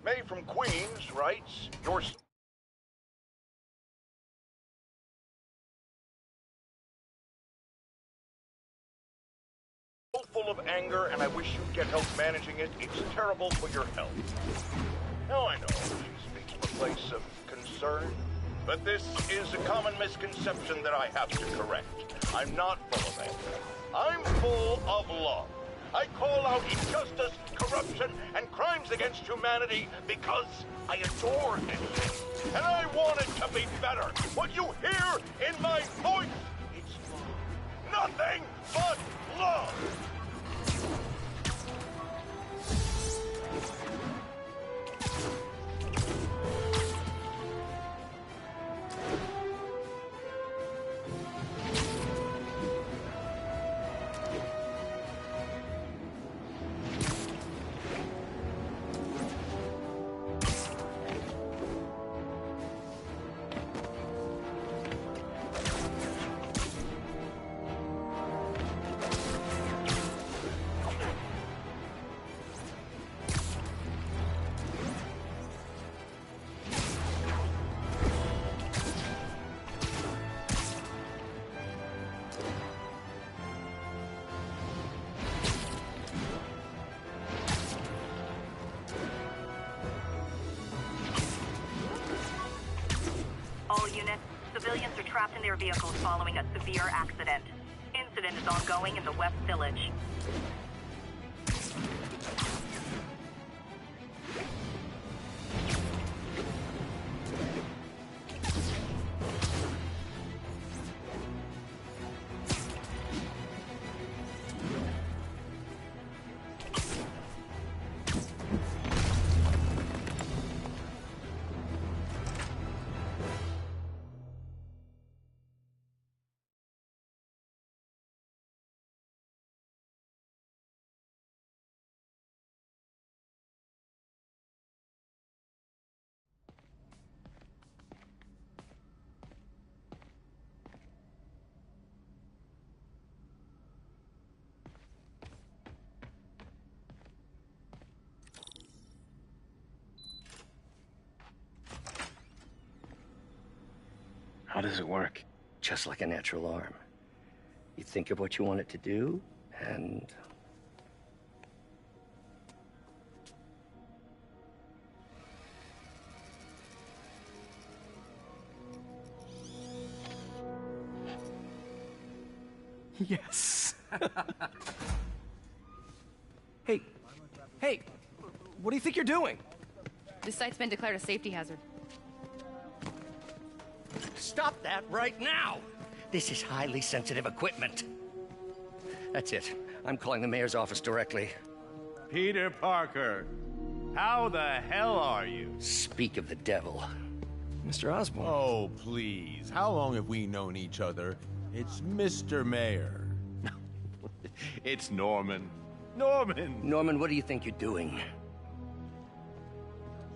May from Queens writes, "You're full of anger, and I wish you'd get help managing it. It's terrible for your health." Now I know she speaks from a place of concern, but this is a common misconception that I have to correct. I'm not full of anger. I'm full of love. I call out injustice, corruption, and crimes against humanity because I adore it. And I want it to be better. What you hear in my voice, it's love. Nothing but love. All units, civilians are trapped in their vehicles following a severe accident. Incident is ongoing in the West Village. How does it work? Just like a natural arm. You think of what you want it to do, and... Yes. Hey, what do you think you're doing? This site's been declared a safety hazard. Stop that right now! This is highly sensitive equipment. That's it. I'm calling the mayor's office directly. Peter Parker, how the hell are you? Speak of the devil. Mr. Osborn. Oh, please. How long have we known each other? It's Mr. Mayor. It's Norman. Norman! Norman, what do you think you're doing?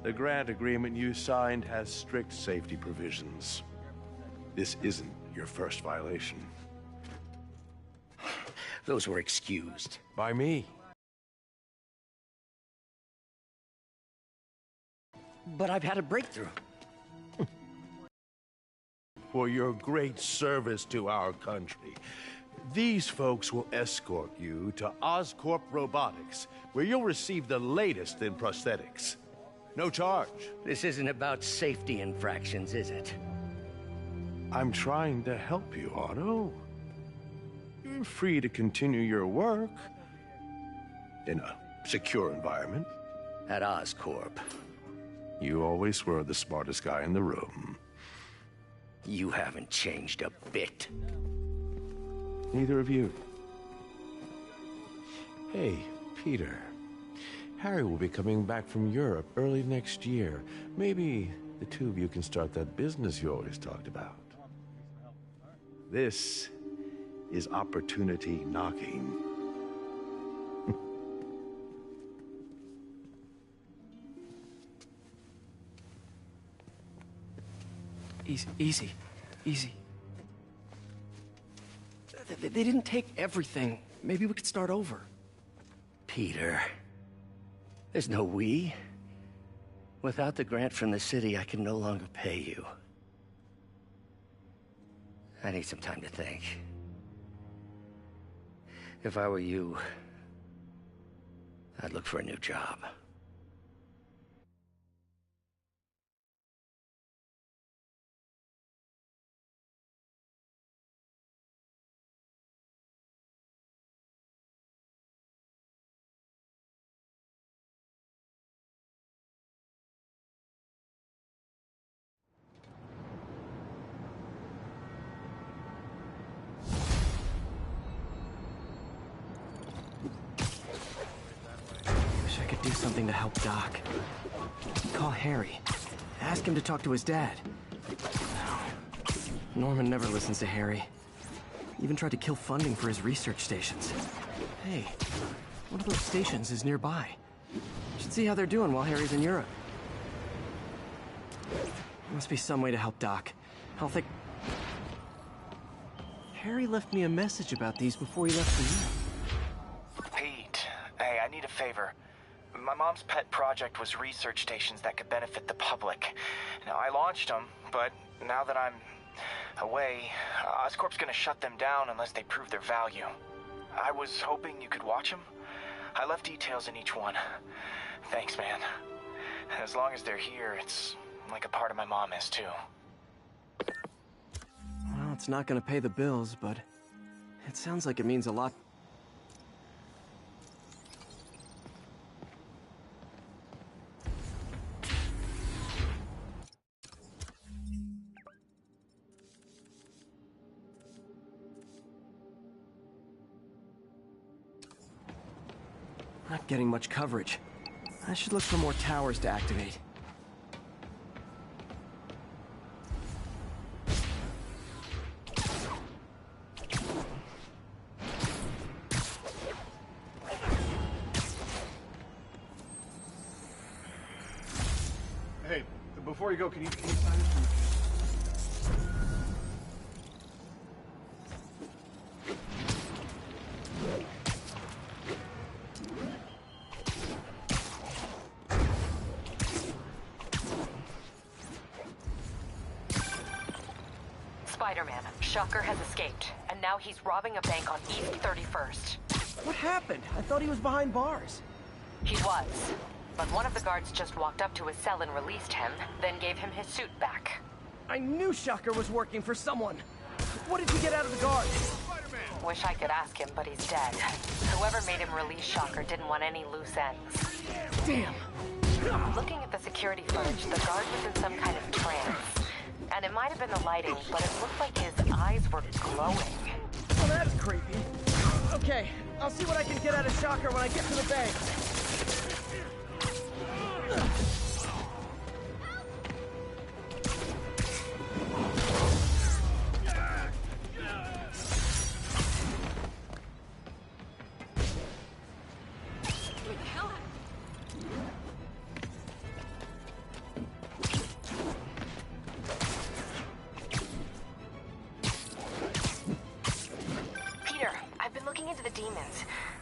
The grant agreement you signed has strict safety provisions. This isn't your first violation. Those were excused. By me. But I've had a breakthrough. For your great service to our country. These folks will escort you to Oscorp Robotics, where you'll receive the latest in prosthetics. No charge. This isn't about safety infractions, is it? I'm trying to help you, Otto. You're free to continue your work in a secure environment. At Oscorp. You always were the smartest guy in the room. You haven't changed a bit. Neither of you. Hey, Peter. Harry will be coming back from Europe early next year. Maybe the two of you can start that business you always talked about. This is opportunity knocking. Easy. They didn't take everything. Maybe we could start over. Peter, there's no we. Without the grant from the city, I can no longer pay you. I need some time to think. If I were you, I'd look for a new job. Wish I could do something to help Doc. Call Harry. Ask him to talk to his dad. No. Norman never listens to Harry. Even tried to kill funding for his research stations. Hey, one of those stations is nearby. Should see how they're doing while Harry's in Europe. Must be some way to help Doc. I'll think... Harry left me a message about these before he left for you. Pete, hey, I need a favor. My mom's pet project was research stations that could benefit the public. Now, I launched them, but now that I'm away, Oscorp's gonna shut them down unless they prove their value. I was hoping you could watch them. I left details in each one. Thanks, man. As long as they're here, it's like a part of my mom is, too. Well, it's not gonna pay the bills, but it sounds like it means a lot. Not getting much coverage. I should look for more towers to activate. Hey, before you go, can you sign this for me? Spider-Man, Shocker has escaped, and now he's robbing a bank on East 31st. What happened? I thought he was behind bars. He was, but one of the guards just walked up to his cell and released him, then gave him his suit back. I knew Shocker was working for someone. What did he get out of the guard? Wish I could ask him, but he's dead. Whoever made him release Shocker didn't want any loose ends. Damn. Looking at the security footage, the guard was in some kind of trance. And it might have been the lighting, but it looked like his eyes were glowing. Well, that's creepy. Okay, I'll see what I can get out of Shocker when I get to the bank.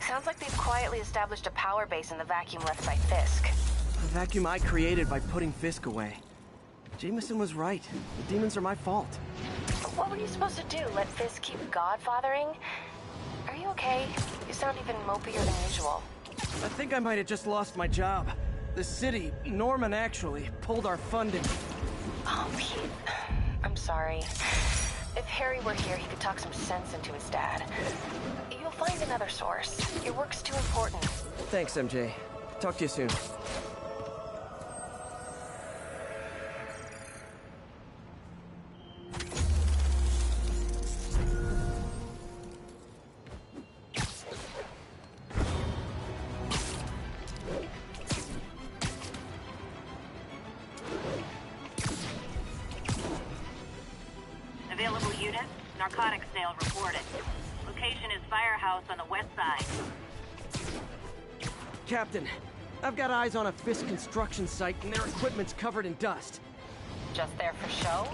Sounds like they've quietly established a power base in the vacuum left by Fisk. The vacuum I created by putting Fisk away. Jameson was right. The demons are my fault. What were you supposed to do? Let Fisk keep godfathering? Are you okay? You sound even mopier than usual. I think I might have just lost my job. The city, Norman actually, pulled our funding. Oh, Pete. I'm sorry. If Harry were here, he could talk some sense into his dad. You'll find another source. Your work's too important. Thanks, MJ. Talk to you soon. Available units, narcotics sale reported. Location is Firehouse on the west side. Captain, I've got eyes on a Fisk construction site and their equipment's covered in dust. Just there for show?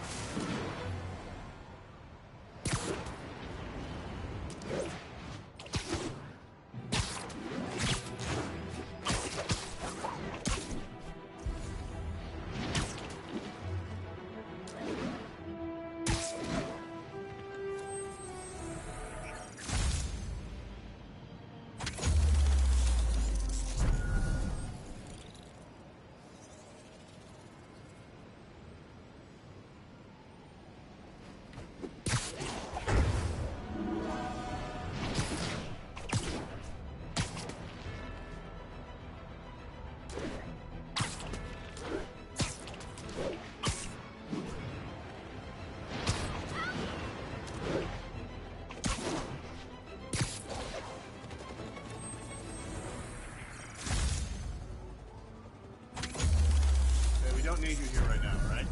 don't need you here right now, right?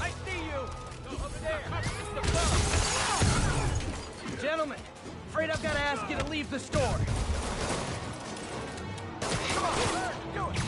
I see you! Over there! Gentlemen, afraid I've got to ask you to leave the store. Come on, do it!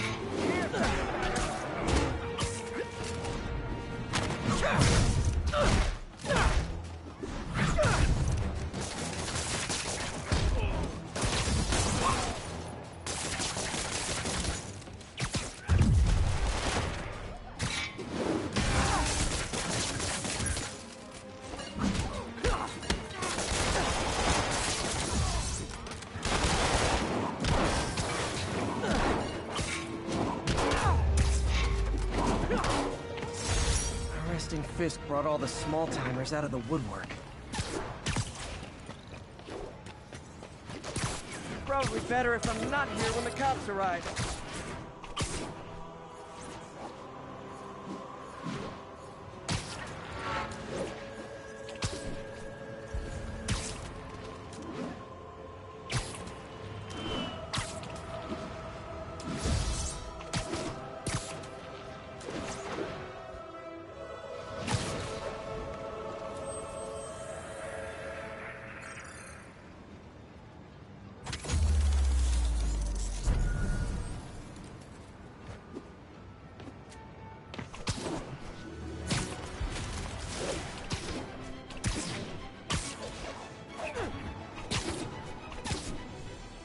Fisk brought all the small-timers out of the woodwork. Probably better if I'm not here when the cops arrive.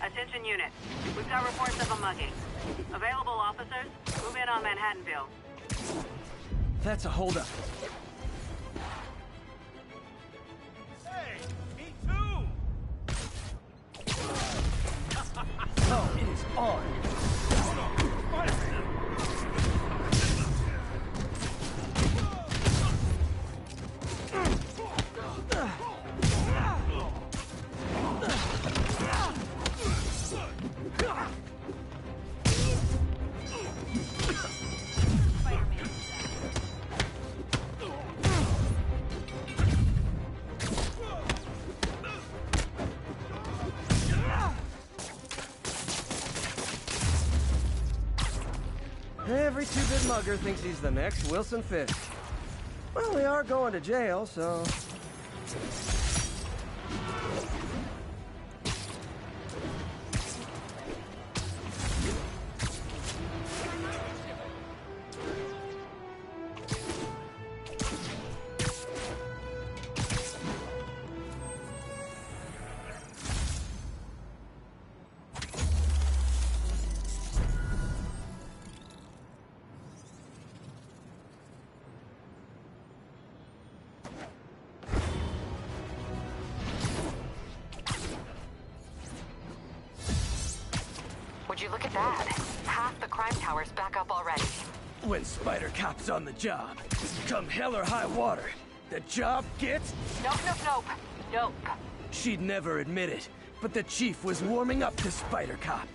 Attention unit. We've got reports of a mugging. Available officers, move in on Manhattanville. That's a holdup. Hey, me too! Oh, it is on. Every two-bit mugger thinks he's the next Wilson Fisk. Well, we are going to jail, so... Would you look at that? Half the crime tower's back up already. When Spider Cop's on the job, come hell or high water, the job gets... Nope, nope, nope. Nope. She'd never admit it, but the chief was warming up to Spider Cop.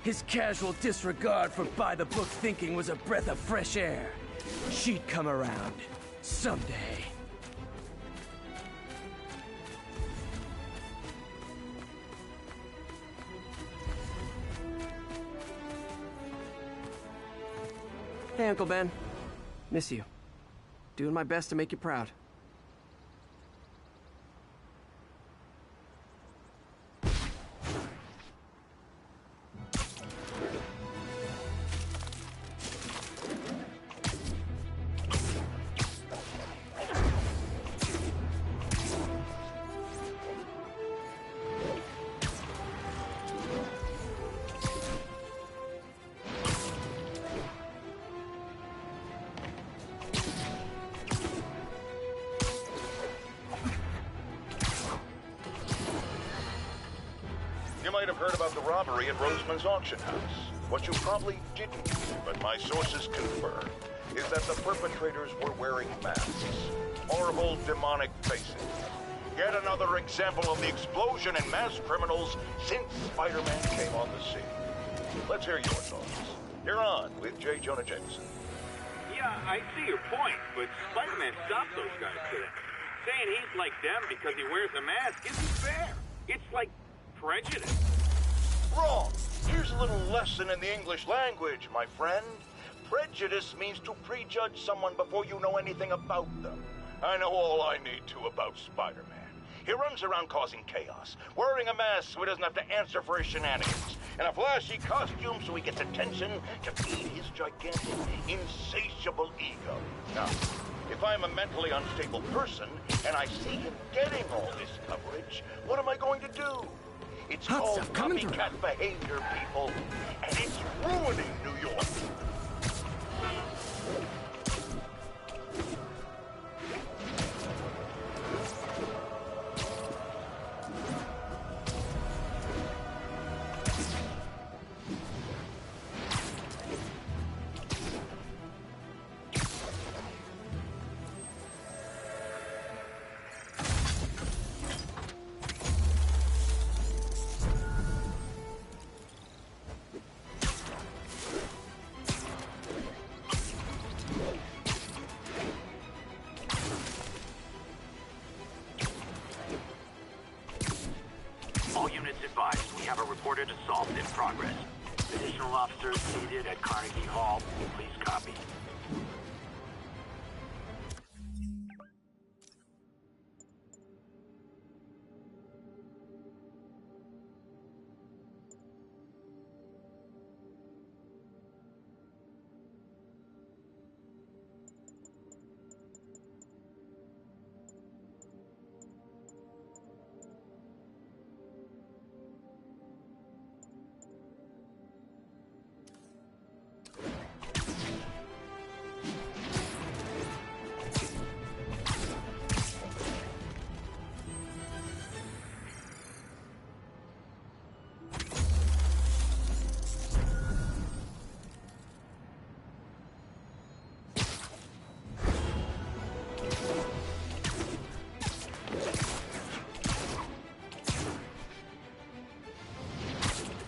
His casual disregard for by-the-book thinking was a breath of fresh air. She'd come around. Someday. Hey, Uncle Ben. Miss you. Doing my best to make you proud. You might have heard about the robbery at Roseman's auction house. What you probably didn't, but my sources confirm, is that the perpetrators were wearing masks. Horrible, demonic faces. Yet another example of the explosion in mass criminals since Spider-Man came on the scene. Let's hear your thoughts. You're on with J. Jonah Jameson. Yeah, I see your point, but Spider-Man stopped those guys today. Saying he's like them because he wears a mask isn't fair. It's like prejudice. Wrong. Here's a little lesson in the English language, my friend. Prejudice means to prejudge someone before you know anything about them. I know all I need to about Spider-Man. He runs around causing chaos, wearing a mask so he doesn't have to answer for his shenanigans, and a flashy costume so he gets attention to feed his gigantic, insatiable ego. Now, if I'm a mentally unstable person and I see him getting all this coverage, what am I going to do? It's called copycat behavior, people, and it's ruining New York. All units advised, we have a reported assault in progress. Additional officers seated at Carnegie Hall. Please copy.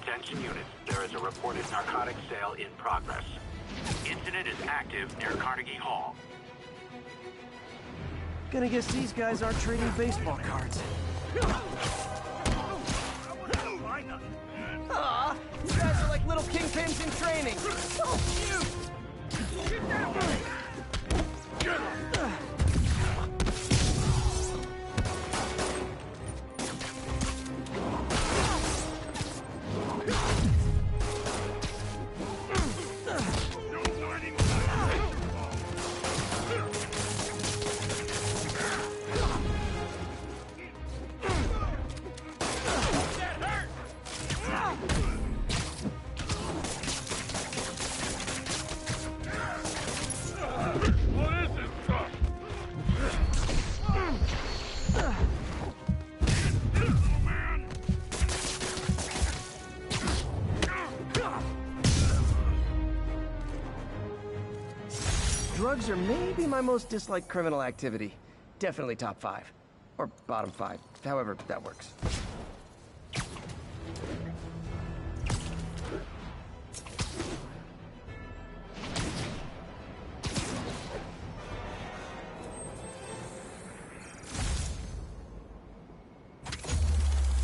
Attention units, there is a reported narcotics sale in progress. Incident is active near Carnegie Hall. Gonna guess these guys aren't trading baseball cards. Aw, you guys are like little kingpins in training. Oh, shoot! Get that way! Drugs are maybe my most disliked criminal activity. Definitely top 5. Or bottom 5, however that works.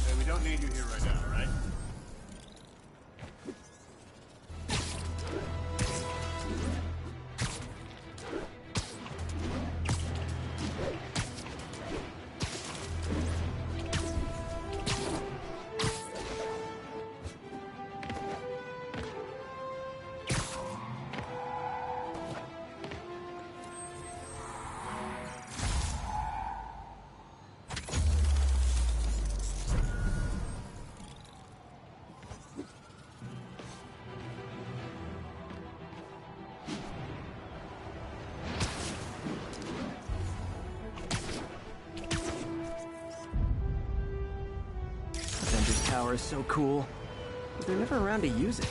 Hey, we don't need you here right now, right? Tower is so cool, but they're never around to use it.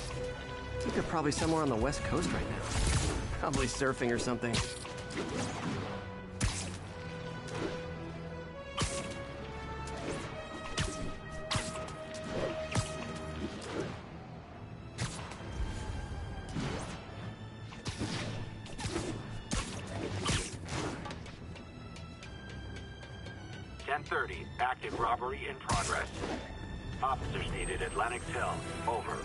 I think they're probably somewhere on the West Coast right now. Probably surfing or something. 10:30. Active robbery in progress. Officers needed at Lenox Hill. Over.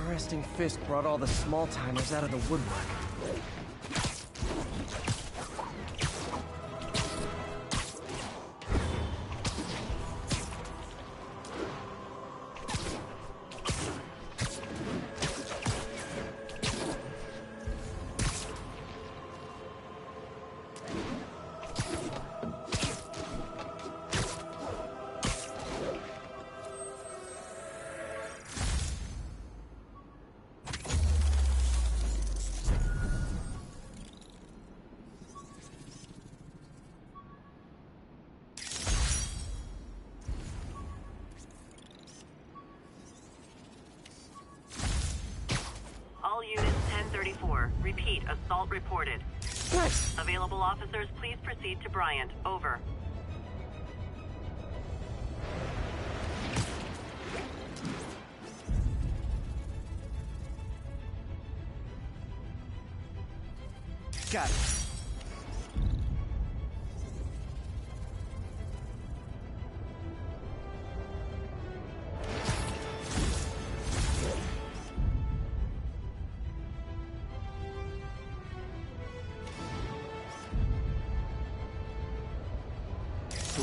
Resting Fist brought all the small-timers out of the woodwork. All units 1034. Repeat, assault reported. Nice. Available officers, please proceed to Bryant. Over. Got it.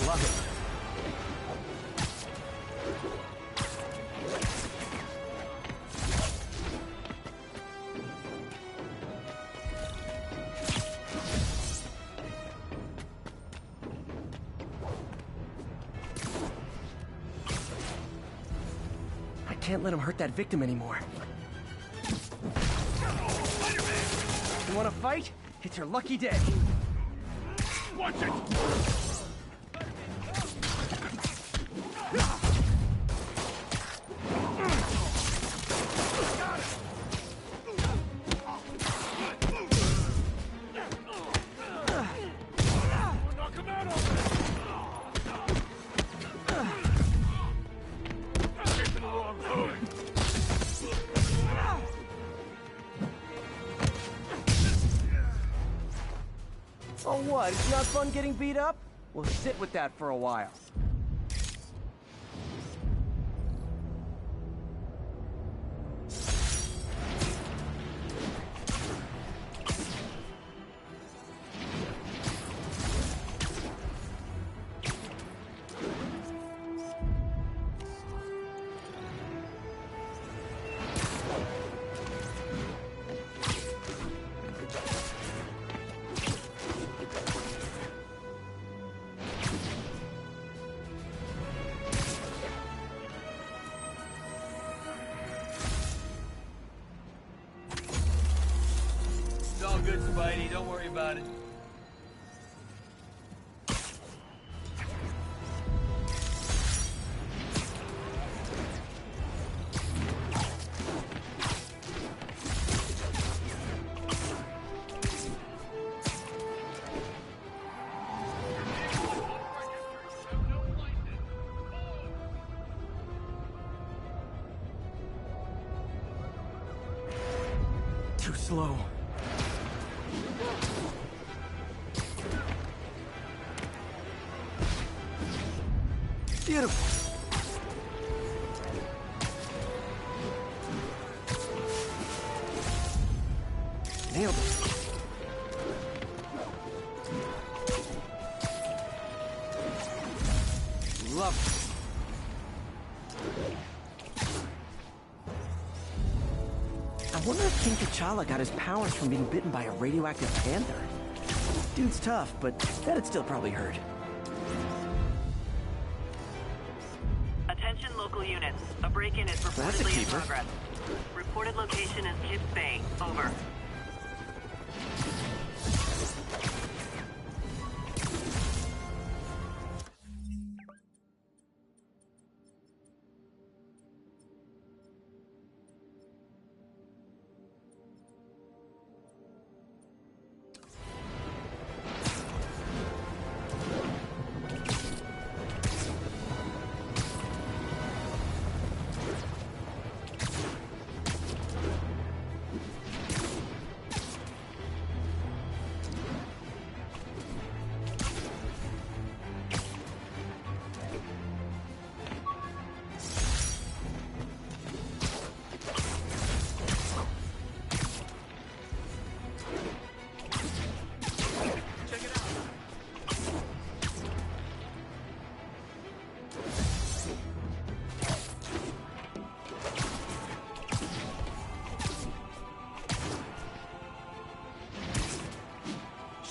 Love it. I can't let him hurt that victim anymore. You want to fight? It's your lucky day. Watch it! Oh, what? It's not fun getting beat up? We'll sit with that for a while. It's all good, Spidey. Don't worry about it. Too slow. Beautiful. Nailed it. Love it. I wonder if think T'Challa got his powers from being bitten by a radioactive panther. Dude's tough, but that'd still probably hurt. Attention local units. A break-in is reportedly in progress. Reported location is Kips Bay. Over.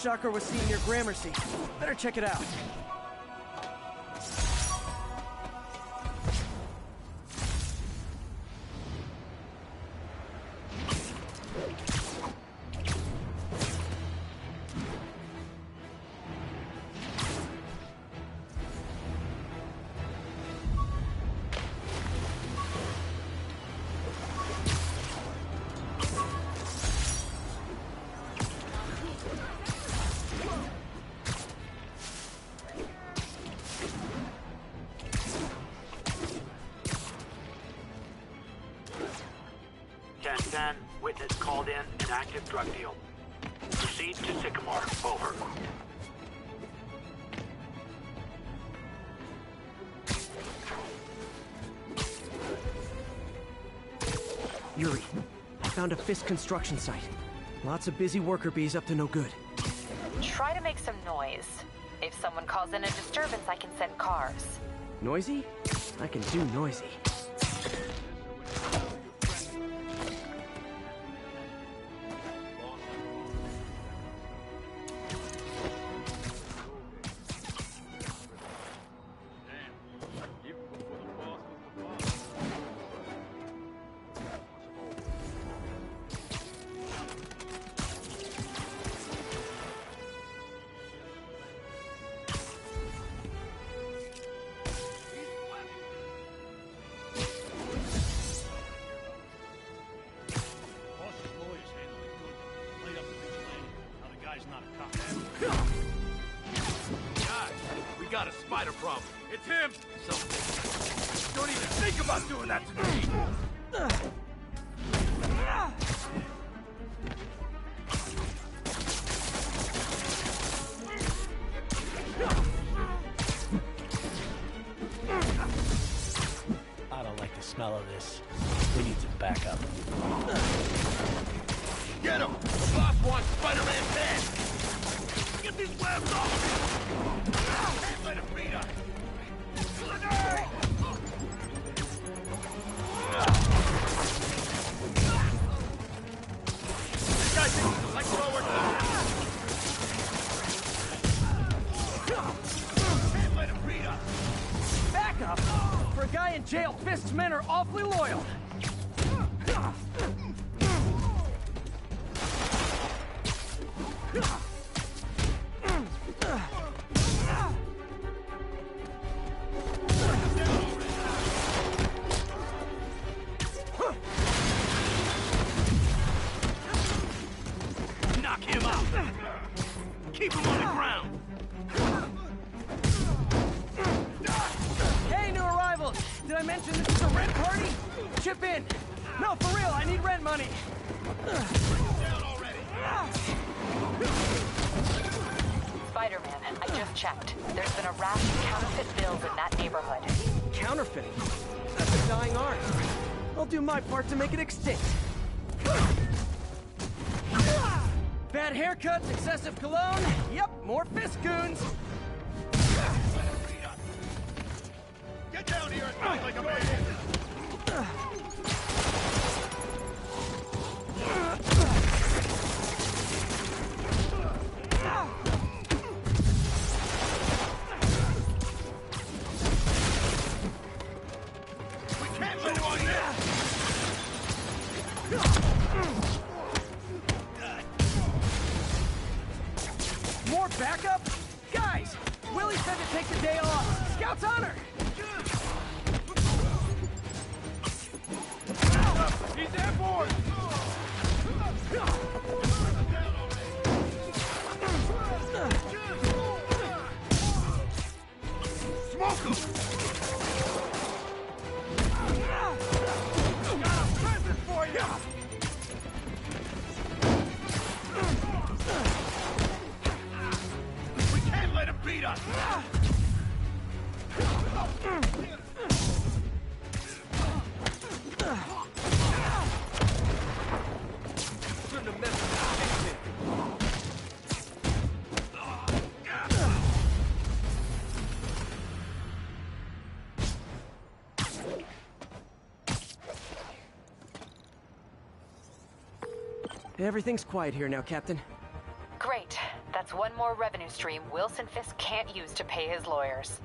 Shocker was seeing your Gramercy. Better check it out. Witness called in an active drug deal. Proceed to Sycamore. Over. Yuri, I found a Fisk construction site. Lots of busy worker bees up to no good. Try to make some noise. If someone calls in a disturbance, I can send cars. Noisy? I can do noisy. Smell of this. We need some backup. Get him! The boss wants Spider-Man dead! Get these webs off! Can't let him beat us! This guy thinks he's like forward. Can't let him beat us! Backup? For a guy in jail, Fisk's men are awfully loyal. Knock him out! Keep him on the ground! Hey, new arrivals! Did I mention this is a rent party? Chip in! No, for real, I need rent money! Down already! Spider-Man, I just checked. There's been a rash of counterfeit bills in that neighborhood. Counterfeiting? That's a dying art. I'll do my part to make it extinct. Bad haircuts, excessive cologne. Yep, more Fisk goons. Get down here and fight like a man! Scout's honor! He's airborne! Smoke him! Got a present for you! We can't let him beat us! Shouldn't have messed with that. Everything's quiet here now, Captain. Great. That's one more revenue stream Wilson Fisk can't use to pay his lawyers.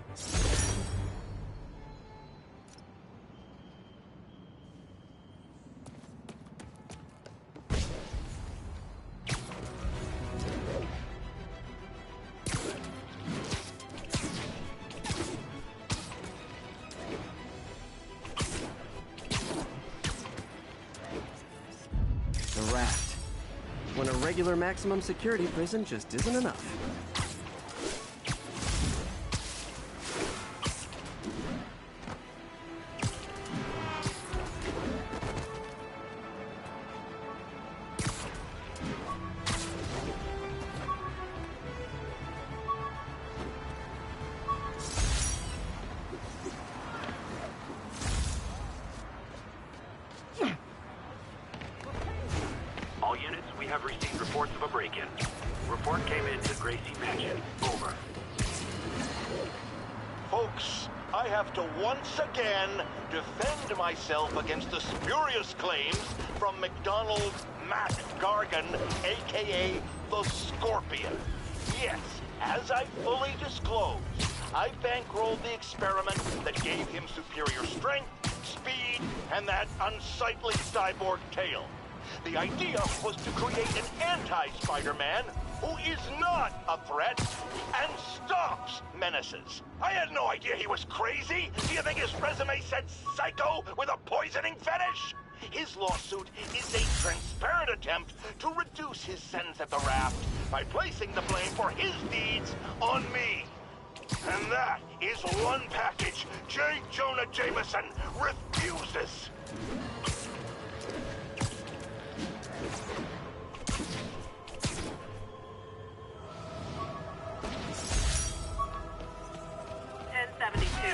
The raft. When a regular maximum security prison just isn't enough. All units, we have received reports of a break-in. Report came in to Gracie Mansion. Over. Folks, I have to once again defend myself against the spurious claims from McDonald Mac Gargan, a.k.a. the Scorpion. Yes, as I fully disclosed, I bankrolled the experiment that gave him superior strength, speed, and that unsightly cyborg tail. The idea was to create an anti-Spider-Man who is not a threat and stops menaces. I had no idea he was crazy. Do you think his resume said psycho with a poisoning fetish? His lawsuit is a transparent attempt to reduce his sentence at the raft by placing the blame for his deeds on me. And that is one package J. Jonah Jameson refuses.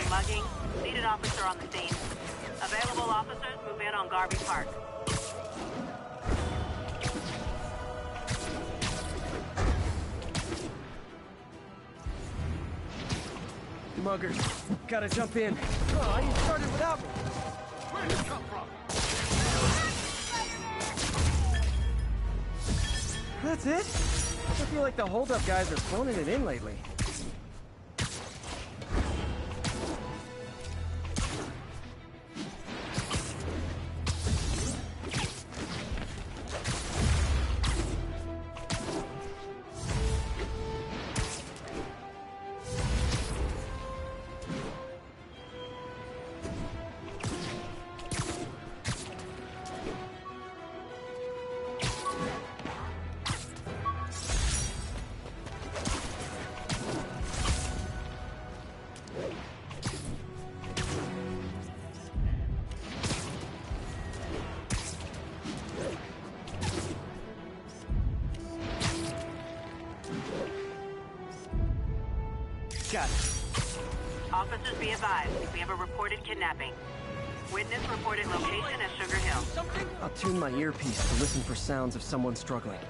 Mugging. Need an officer on the scene. Available officers move in on Garvey Park. Muggers, gotta jump in. Oh, you started without me. Where did it come from? That's it? I feel like the holdup guys are phoning it in lately. Got it. Officers be advised, we have a reported kidnapping. Witness reported location at Sugar Hill. I'll tune my earpiece to listen for sounds of someone struggling.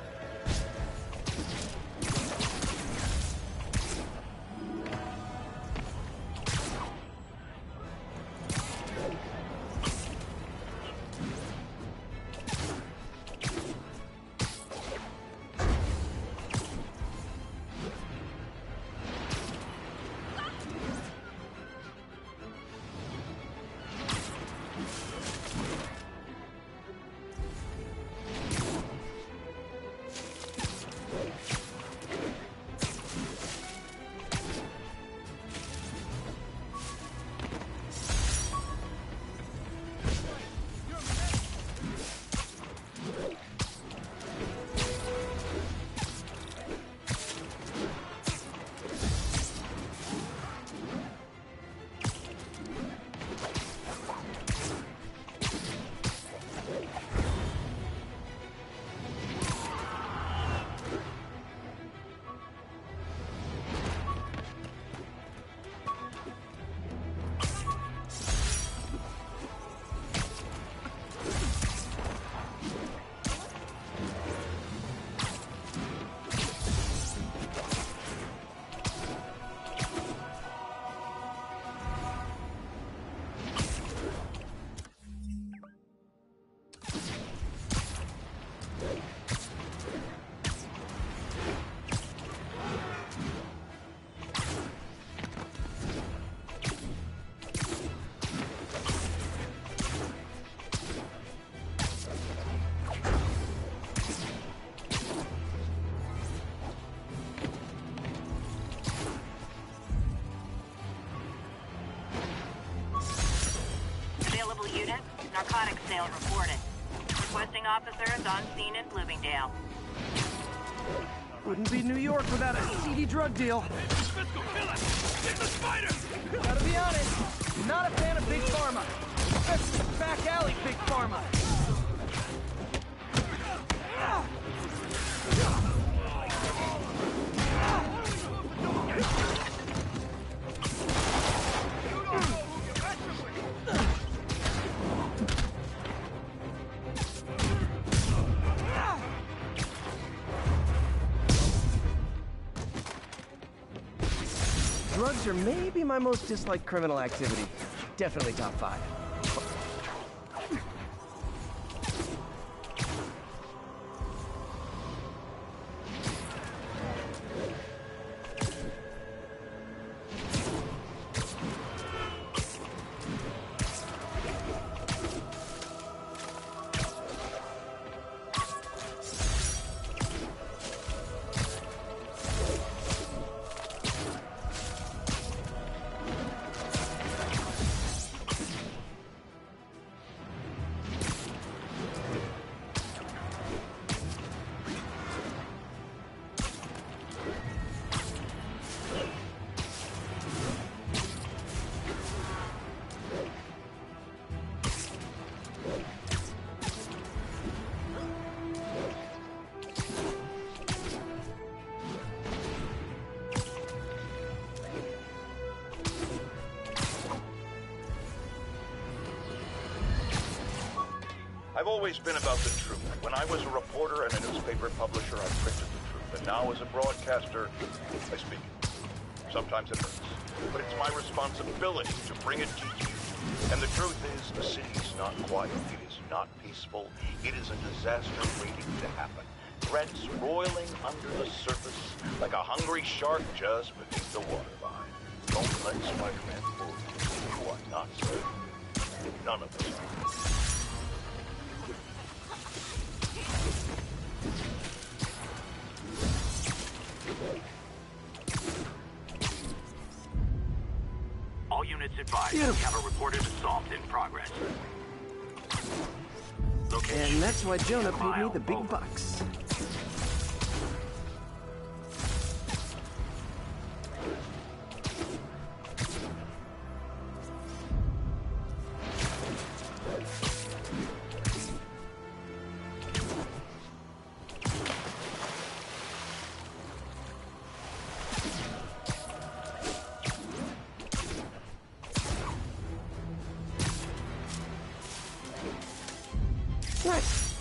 Narcotics sale reported. Requesting officers on scene in Bloomingdale. Wouldn't be New York without a seedy drug deal. Fiscal, kill it! Get the spider! Gotta be honest, not a fan of Big Pharma. Especially back alley Big Pharma. Drugs are maybe my most disliked criminal activity. Definitely top 5. I've always been about the truth. When I was a reporter and a newspaper publisher, I printed the truth. And now as a broadcaster, I speak it. Sometimes it hurts. But it's my responsibility to bring it to you. And the truth is, the city's not quiet. It is not peaceful. It is a disaster waiting to happen. Threats roiling under the surface like a hungry shark just beneath the waterline. Don't let Spider-Man fool you. You are not safe. None of us are. All units advised. We have a reported assault in progress. Location. And that's why Jonah paid me the big bucks. Nice.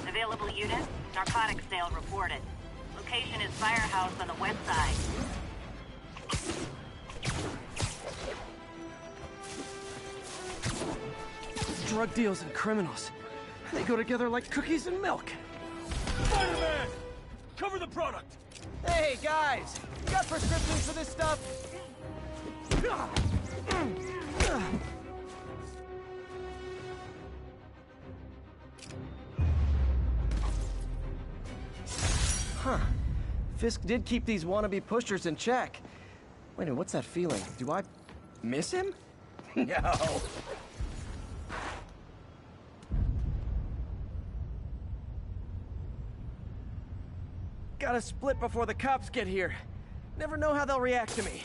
Available units, narcotics sale reported. Location is Firehouse on the west side. Drug deals and criminals. They go together like cookies and milk. Spider-Man! Cover the product! Hey, guys! You got prescriptions for this stuff? Huh. Fisk did keep these wannabe pushers in check. Wait a minute, what's that feeling? Do I miss him? No. Gotta split before the cops get here. Never know how they'll react to me.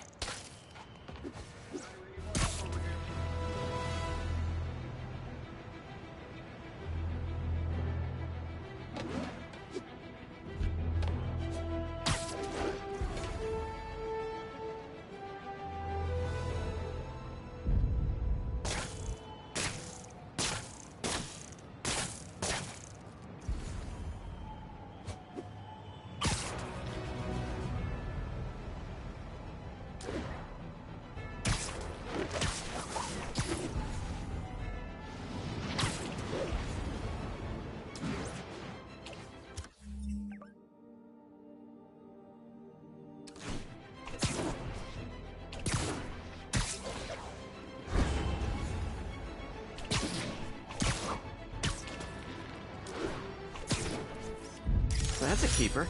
That's a keeper.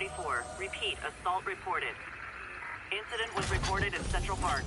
1034. Repeat, assault reported. Incident was reported in Central Park.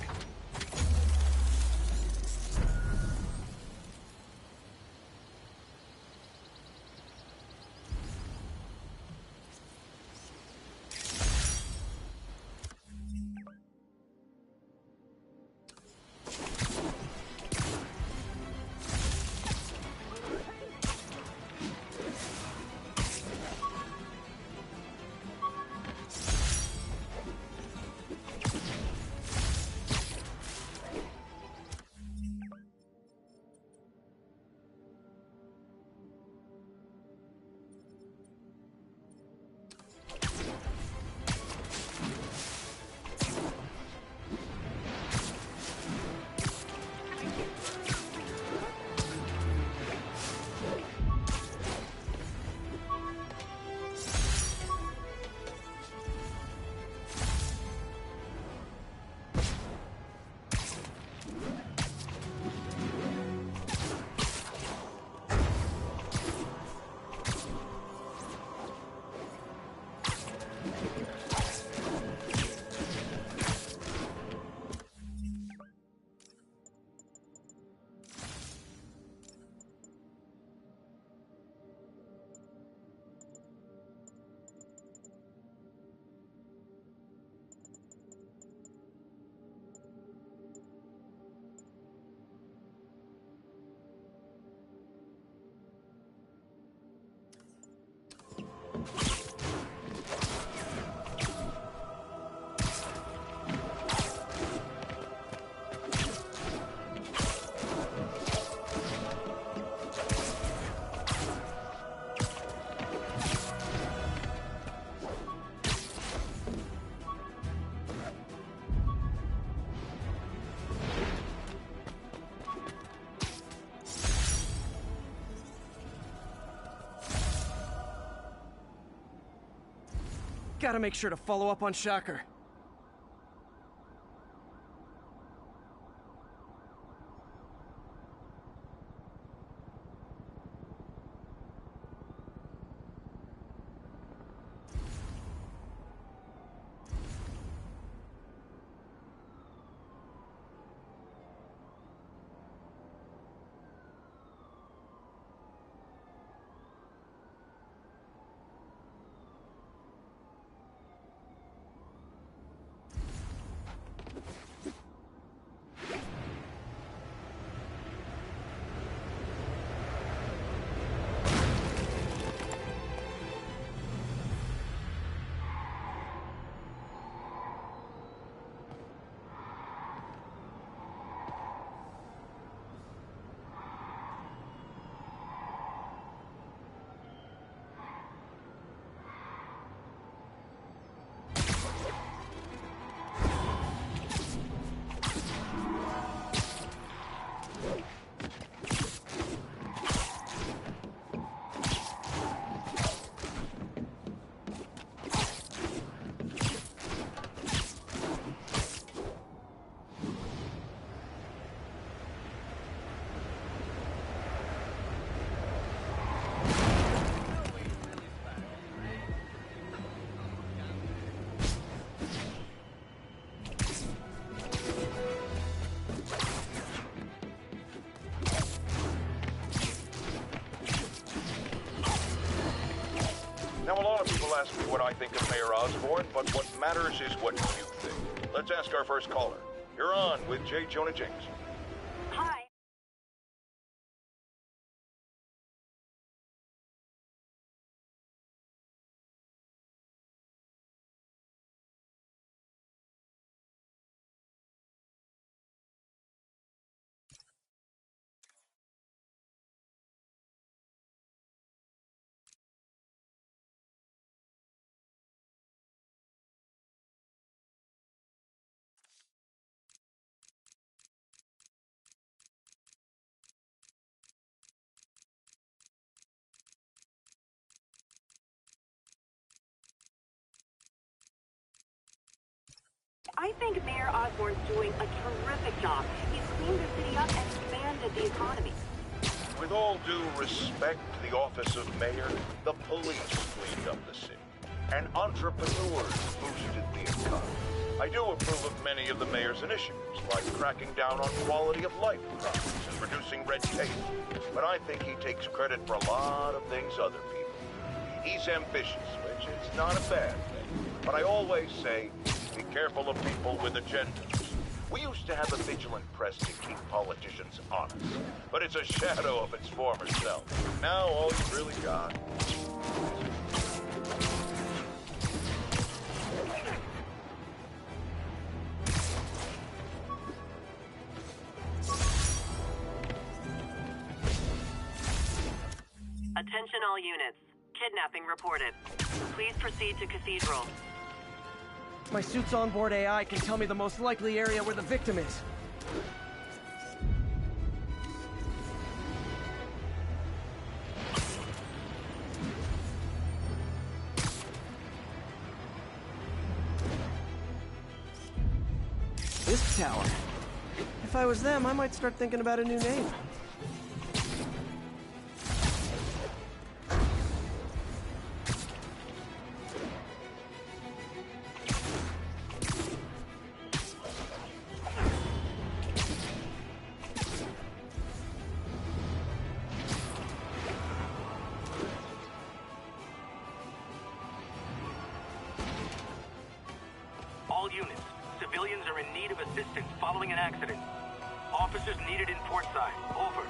Gotta make sure to follow up on Shocker. Now, a lot of people ask me what I think of Mayor Osborn, but what matters is what you think. Let's ask our first caller. You're on with J. Jonah James. Hi. I think Mayor Osborn's doing a terrific job. He's cleaned the city up and expanded the economy. With all due respect to the office of mayor, the police cleaned up the city. and entrepreneurs boosted the economy. I do approve of many of the mayor's initiatives, like cracking down on quality of life crimes and reducing red tape. But I think he takes credit for a lot of things other people. He's ambitious, which is not a bad thing. But I always say, be careful of people with agendas. We used to have a vigilant press to keep politicians honest, but it's a shadow of its former self. Now all you really got. Attention all units. Kidnapping reported. Please proceed to Cathedral. My suit's onboard AI can tell me the most likely area where the victim is. This tower. If I was them, I might start thinking about a new name. All units, civilians are in need of assistance following an accident. Officers needed in portside. Over.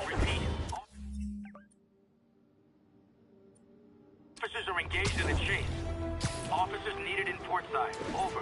Repeat. Officers are engaged in a chase. Officers needed in portside. Over.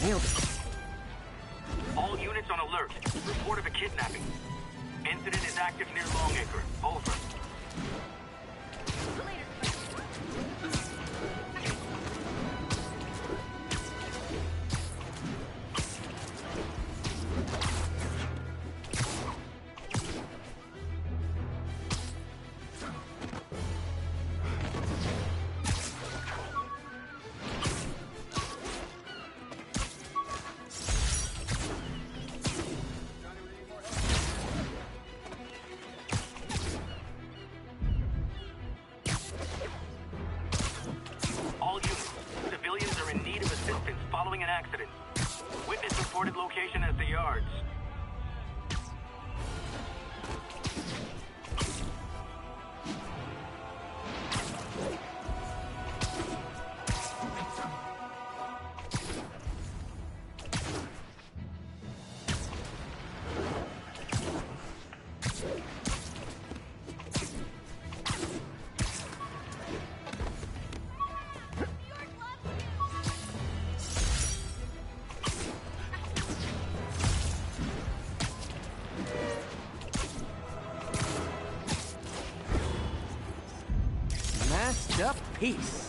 Nailed it. All units on alert. Report of a kidnapping. Incident is active near Longacre. Over. Following an accident. Witness reported location as the yards. locked up piece.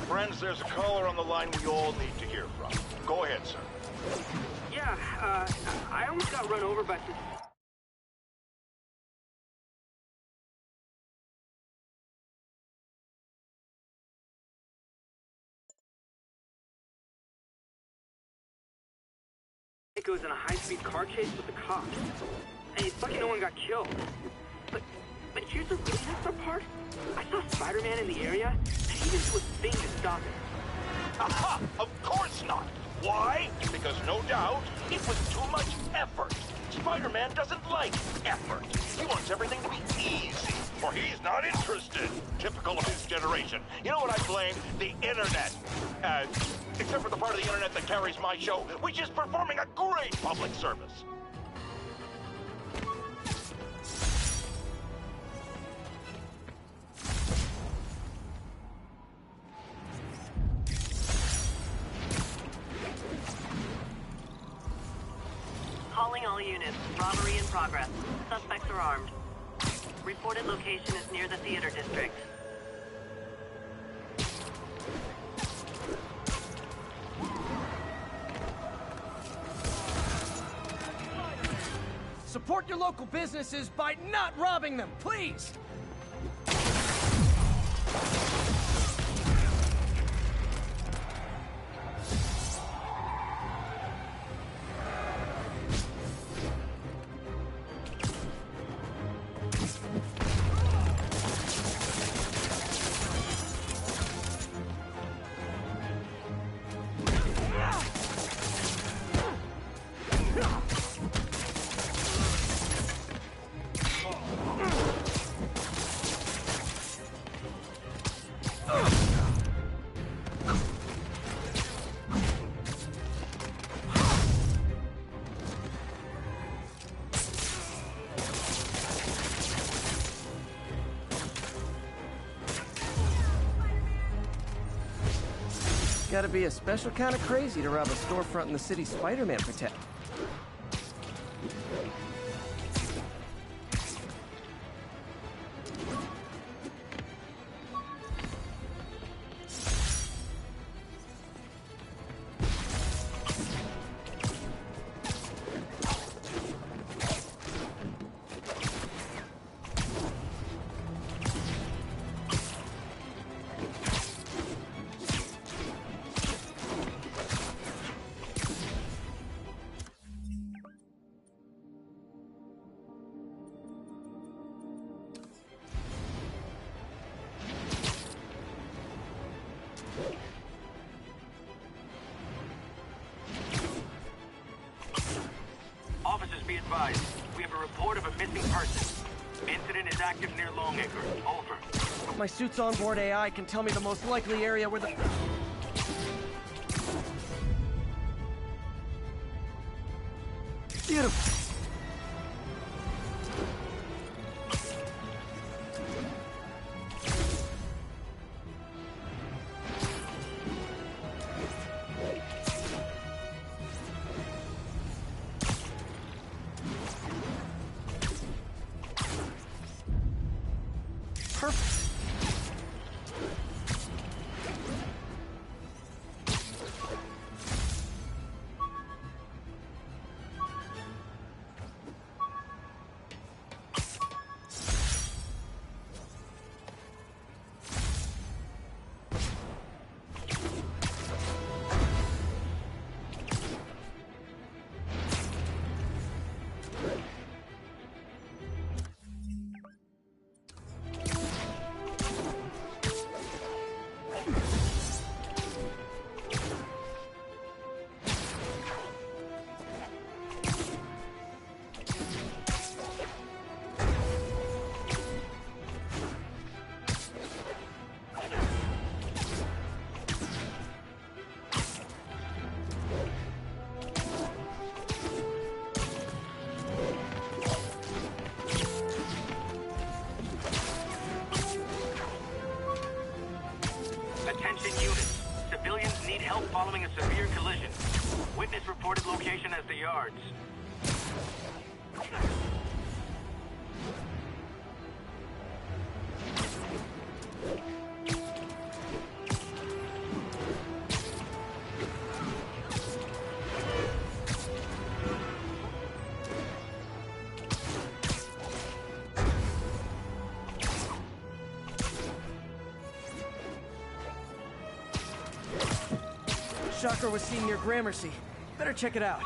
Friends, there's a caller on the line we all need to hear from. Go ahead, sir. Yeah, I almost got run over by some... It goes in a high-speed car chase with the cops. And it's lucky no one got killed. But here's the really messed up part. I saw Spider-Man in the area, and he didn't do a thing to stop it. Aha! Of course not! Why? Because no doubt, it was too much effort. Spider-Man doesn't like effort. He wants everything to be easy, or he's not interested. Typical of his generation. You know what I blame? The internet. Except for the part of the internet that carries my show, which is performing a great public service. Calling all units. Robbery in progress. Suspects are armed. Reported location is near the theater district. Support your local businesses by not robbing them, please! Gotta be a special kind of crazy to rob a storefront in the city Spider-Man protects. Officers, be advised. We have a report of a missing person. Incident is active near Longacre. Over. My suit's onboard AI can tell me the most likely area where the... Beautiful. yards. Shocker was seen near Gramercy. Better check it out.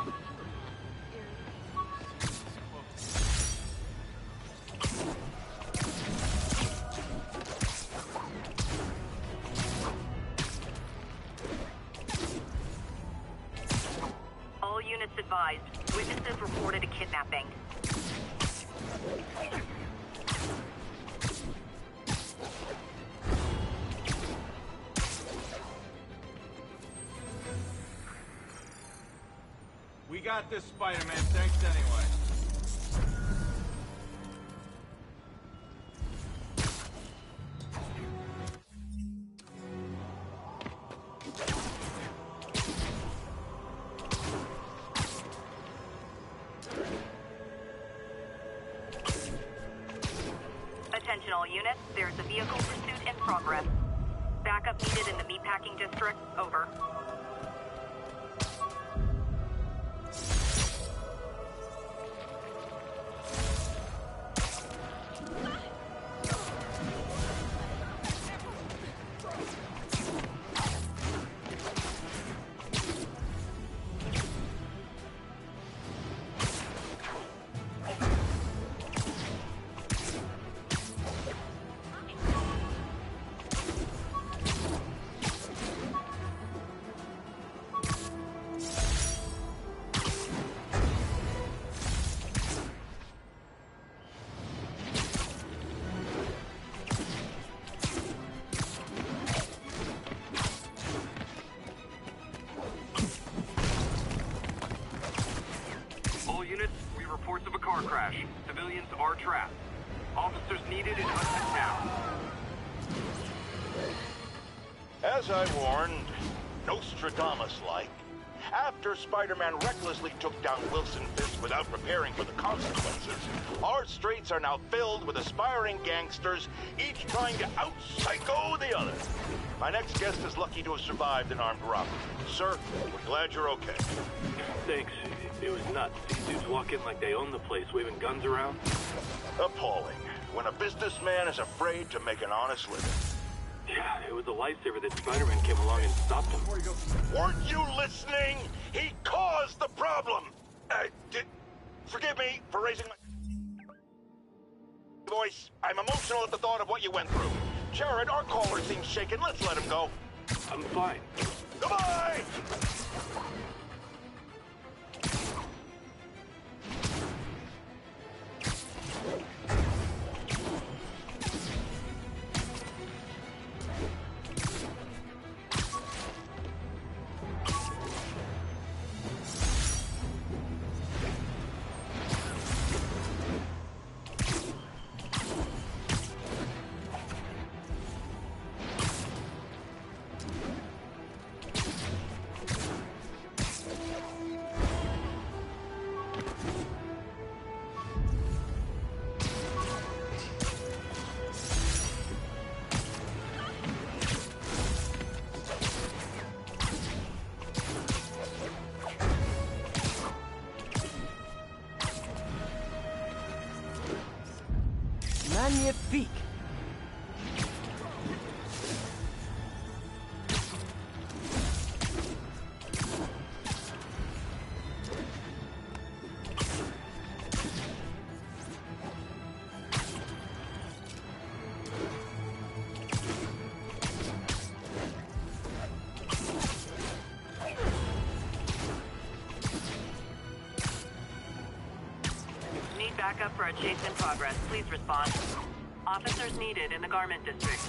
All units advised. Witnesses reported a kidnapping. We got this, Spider-Man. Thanks anyway. Attention all units, there's a vehicle pursuit in progress. Backup needed in the meatpacking district. Over. Reports of a car crash. Civilians are trapped. Officers needed in Hudson Town. As I warned, Nostradamus-like, after Spider-Man recklessly took down Wilson Fisk without preparing for the consequences, our streets are now filled with aspiring gangsters, each trying to out-psycho the other. My next guest is lucky to have survived an armed robbery. Sir, we're glad you're okay. Thanks. It was nuts. These dudes walk in like they own the place, waving guns around. Appalling. When a businessman is afraid to make an honest living. Yeah, it was a lifesaver that Spider-Man came along and stopped him. Weren't you listening? He caused the problem! Forgive me for raising my voice. I'm emotional at the thought of what you went through. Jared, our caller seems shaken. Let's let him go. I'm fine. Goodbye! Magnifique! Need backup for a chase in progress. Please respond. Officers needed in the garment district.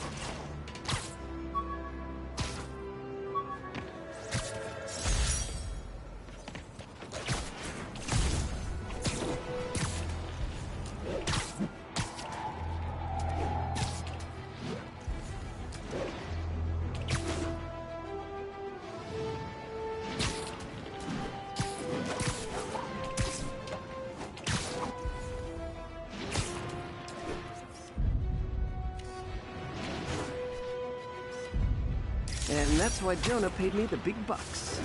And that's why Jonah paid me the big bucks.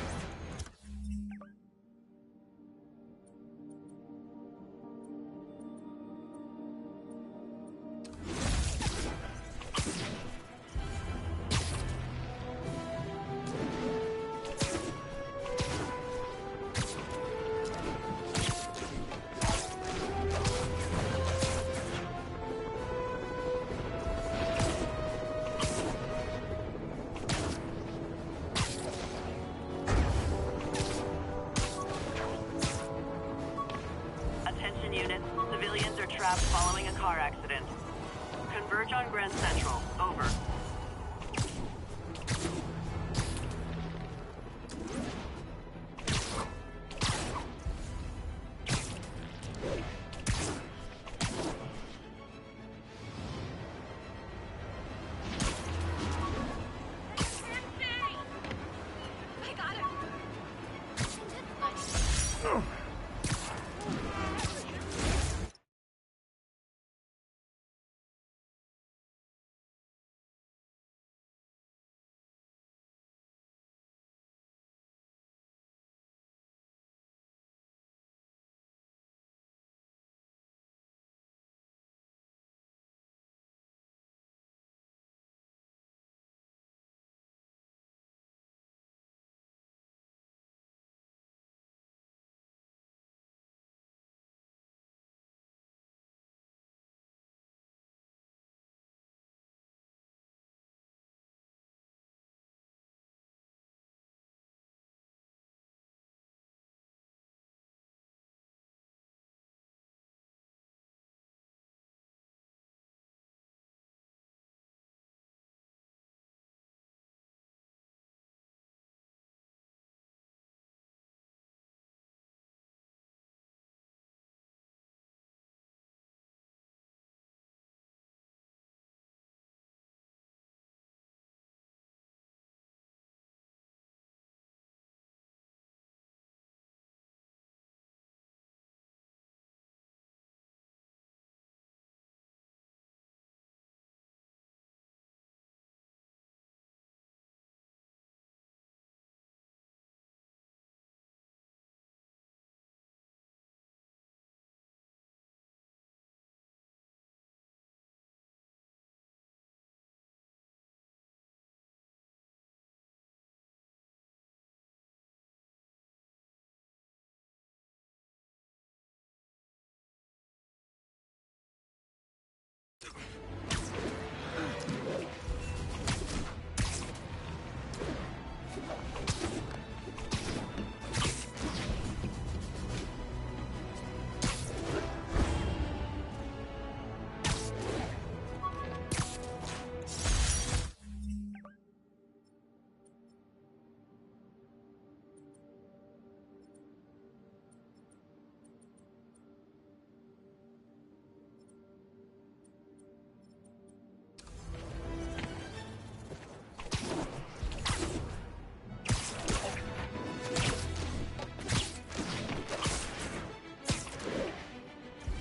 Following a car accident. Converge on Grand Central. Over.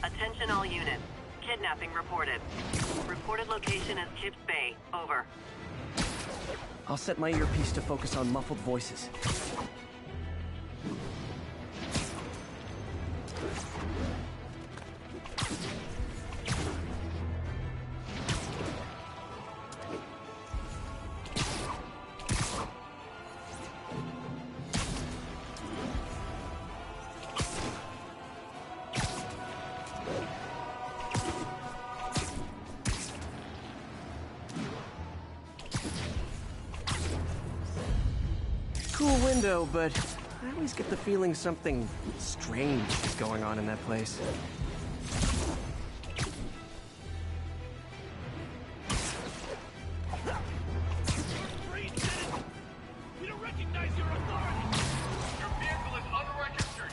Attention all units. Kidnapping reported. Reported location is Kips Bay. Over. I'll set my earpiece to focus on muffled voices. Cool window, but I always get the feeling something strange is going on in that place. We don't recognize your authority! Your vehicle is unregistered!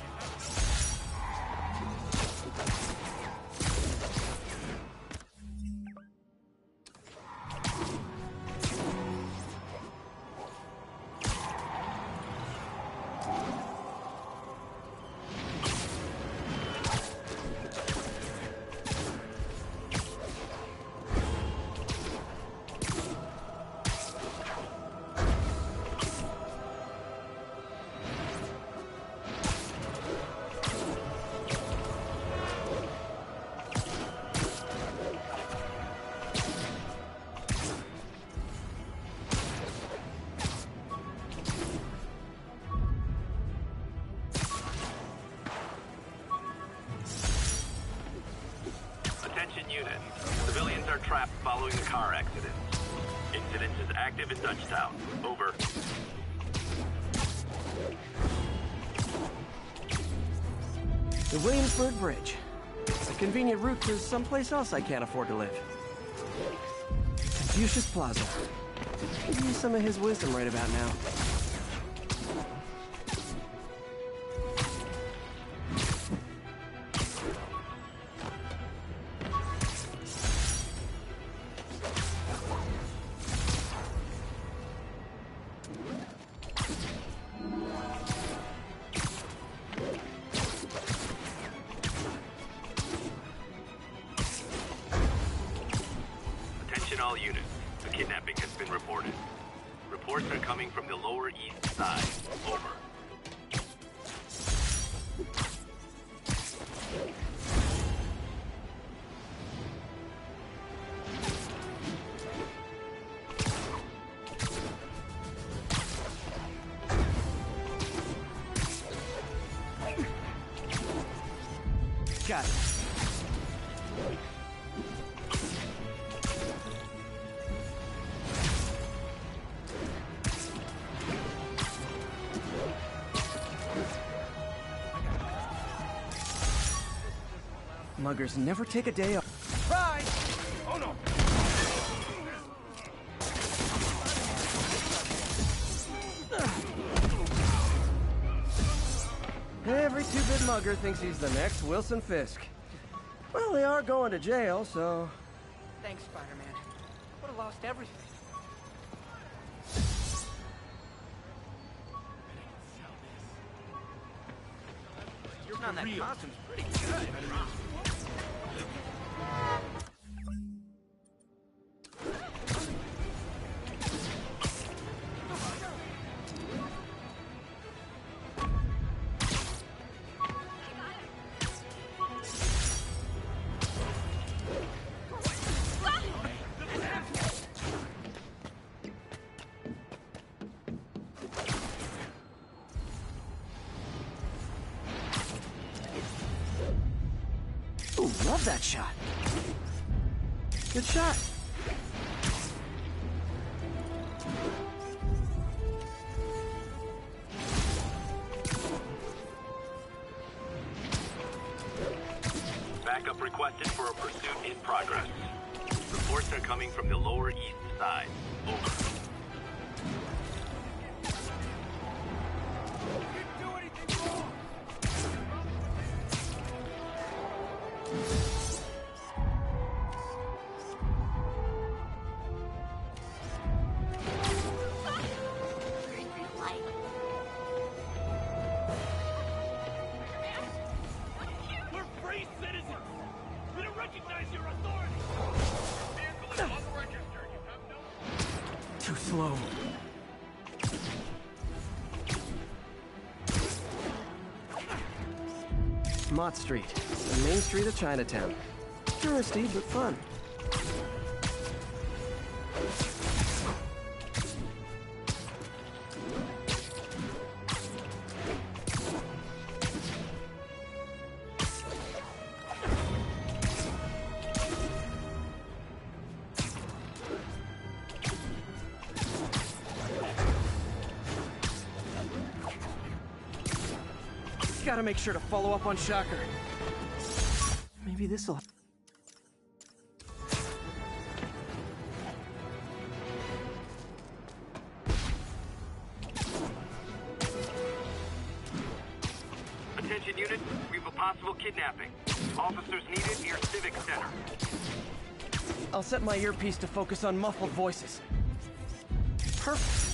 trapped following the car accident. Incident is active in Dutchtown. Over. The Williamsburg Bridge. A convenient route to someplace else I can't afford to live. Confucius Plaza. Could use some of his wisdom right about now. Attention all units. A kidnapping has been reported. Reports are coming from the Lower East Side. Over. Got it. Muggers never take a day off. Rise! Oh no! Every two-bit mugger thinks he's the next Wilson Fisk. Well, they are going to jail, so... Thanks, Spider-Man. Would have lost everything. You're on that costume's pretty good. Ooh, love that shot. Good shot. Backup requested for a pursuit in progress. Reports are coming from the Lower East Side. Over. We're free citizens! We don't recognize your authority! Your vehicle is unregistered. You have no... Too slow. Mott Street, the main street of Chinatown. Touristy, but fun. Gotta make sure to follow up on Shocker. Maybe this'll... Attention units, we have a possible kidnapping. Officers needed near Civic Center. I'll set my earpiece to focus on muffled voices. Perfect.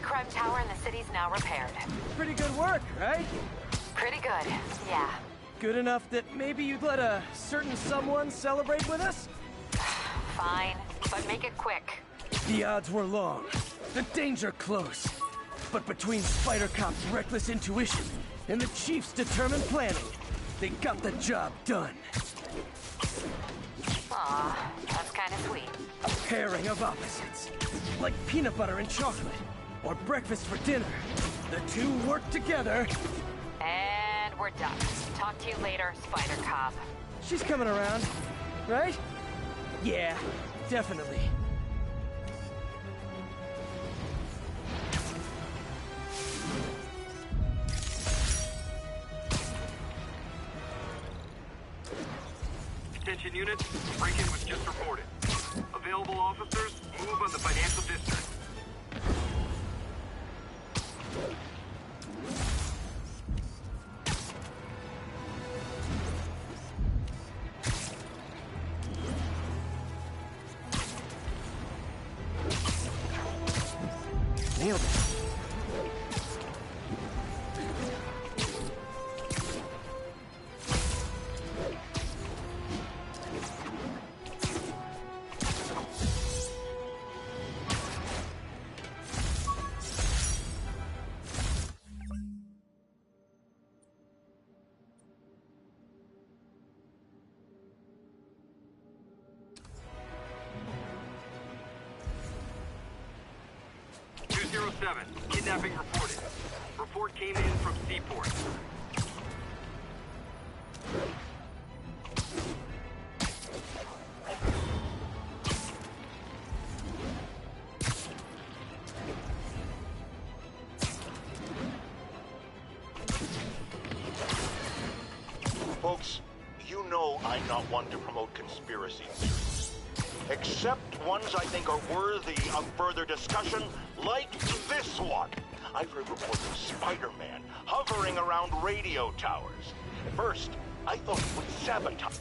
crime tower in the city's now repaired. Pretty good work, right? Pretty good, yeah. Good enough that maybe you'd let a certain someone celebrate with us? Fine, but make it quick. The odds were long, the danger close. But between Spider Cop's reckless intuition and the Chief's determined planning, they got the job done. Aw, that's kind of sweet. A pairing of opposites. Like peanut butter and chocolate, or breakfast for dinner. The two work together. And we're done. Talk to you later, Spider Cop. She's coming around, right? Yeah, definitely. Attention units, break-in was just reported. Available officers, move on the financial district. Nailed it. Kidnapping reported. Report came in from Seaport. Folks, you know I'm not one to promote conspiracy theories. Except ones I think are worthy of further discussion, like this one. I've heard reports of Spider-Man hovering around radio towers. At first, I thought he would sabotage.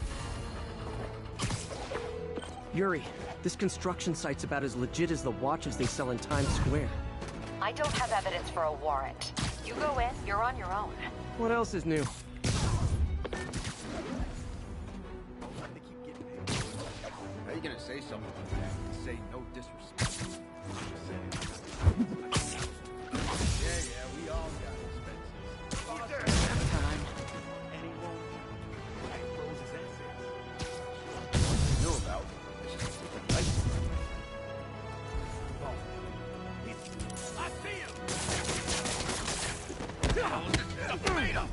Yuri, this construction site's about as legit as the watches they sell in Times Square. I don't have evidence for a warrant. You go in, you're on your own. What else is new? How you gonna say something like that and say no disrespect? Yeah, we all got expenses. Time. Anyone? I froze his assets. Knew about. It's just a different life. I see him! The tomato!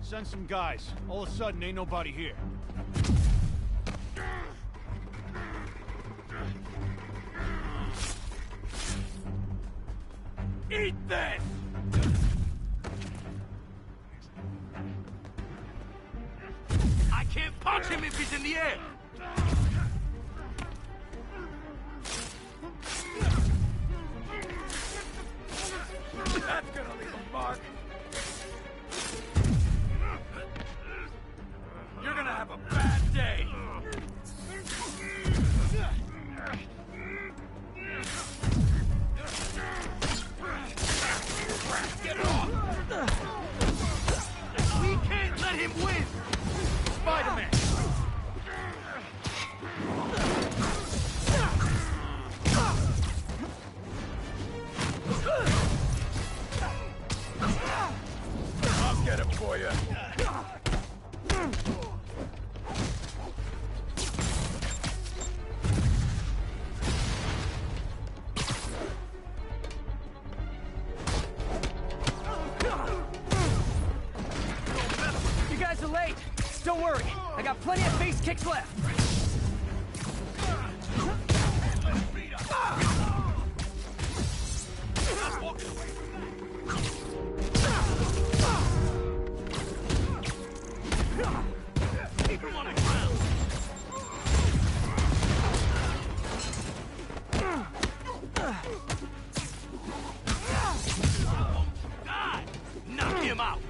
Send some guys. All of a sudden, ain't nobody here. Eat this! I can't punch him if he's in the air! That's gonna leave a mark. You're gonna have a bad day. Get off! We can't let him win! Spider-Man! I'll get him for you. You guys are late. Don't worry. I got plenty of face kicks left. Keep him on the ground. God! Knock him out.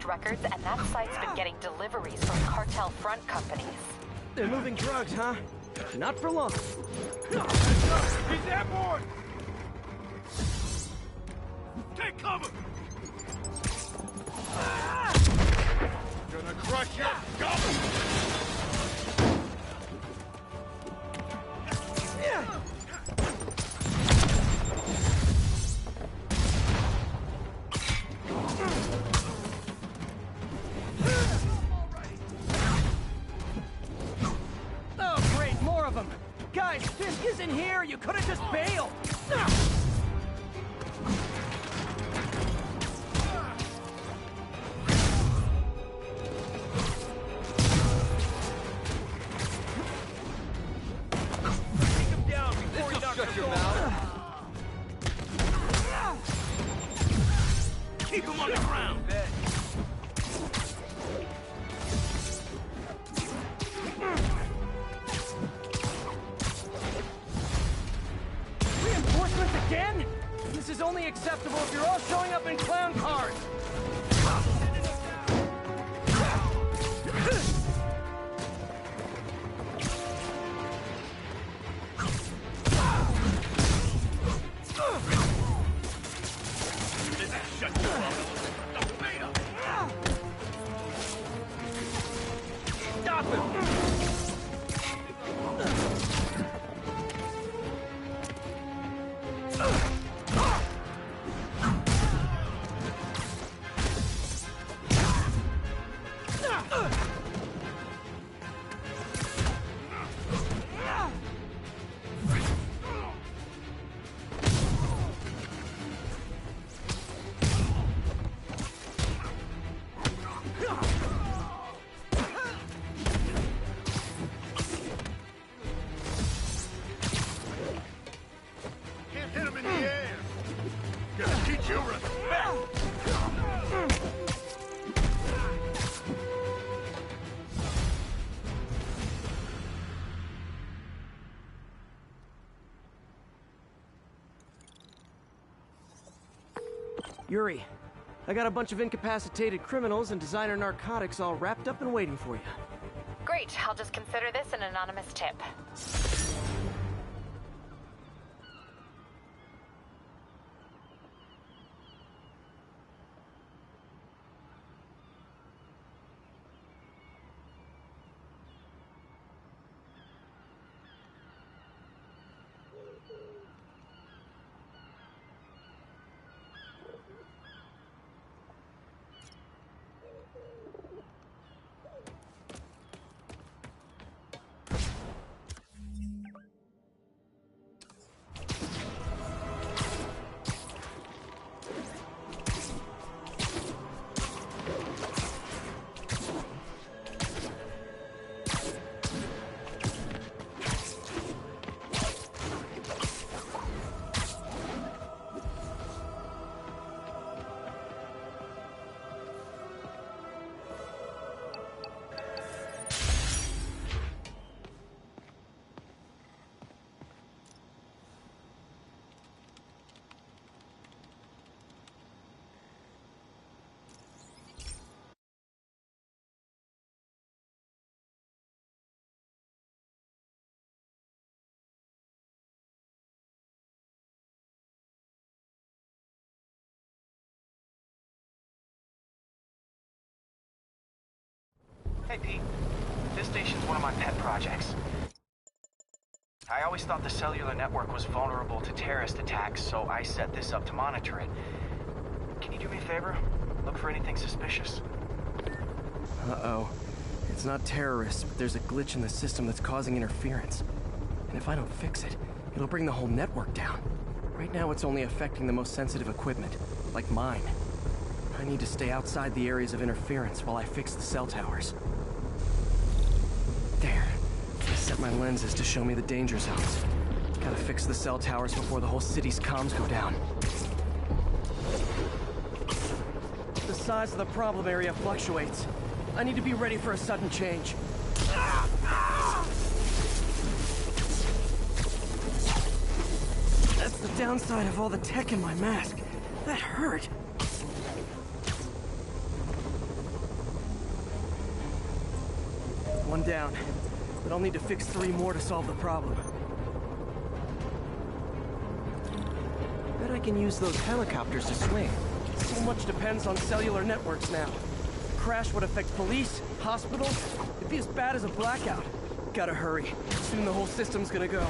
checked records, and that site's been getting deliveries from cartel front companies. They're moving drugs, huh? Not for long. He's airborne! Take cover! Gonna crush your skull! Oh, great, more of them! Guys, Fisk isn't here! You could have just bailed! Shut your mouth. Keep him on the ground. Reinforcements again? This is only acceptable if you're all showing up in clown cars. Stop him! Yuri, I got a bunch of incapacitated criminals and designer narcotics all wrapped up and waiting for you. Great, I'll just consider this an anonymous tip. Hey, Pete. This station's one of my pet projects. I always thought the cellular network was vulnerable to terrorist attacks, so I set this up to monitor it. Can you do me a favor? Look for anything suspicious. Uh-oh. It's not terrorists, but there's a glitch in the system that's causing interference. And if I don't fix it, it'll bring the whole network down. Right now, it's only affecting the most sensitive equipment, like mine. I need to stay outside the areas of interference while I fix the cell towers. There. I set my lenses to show me the danger zones. Gotta fix the cell towers before the whole city's comms go down. The size of the problem area fluctuates. I need to be ready for a sudden change. That's the downside of all the tech in my mask. That hurt. One down. But I'll need to fix 3 more to solve the problem. Bet I can use those helicopters to swing. So much depends on cellular networks now. A crash would affect police, hospitals. It'd be as bad as a blackout. Gotta hurry. Soon the whole system's gonna go.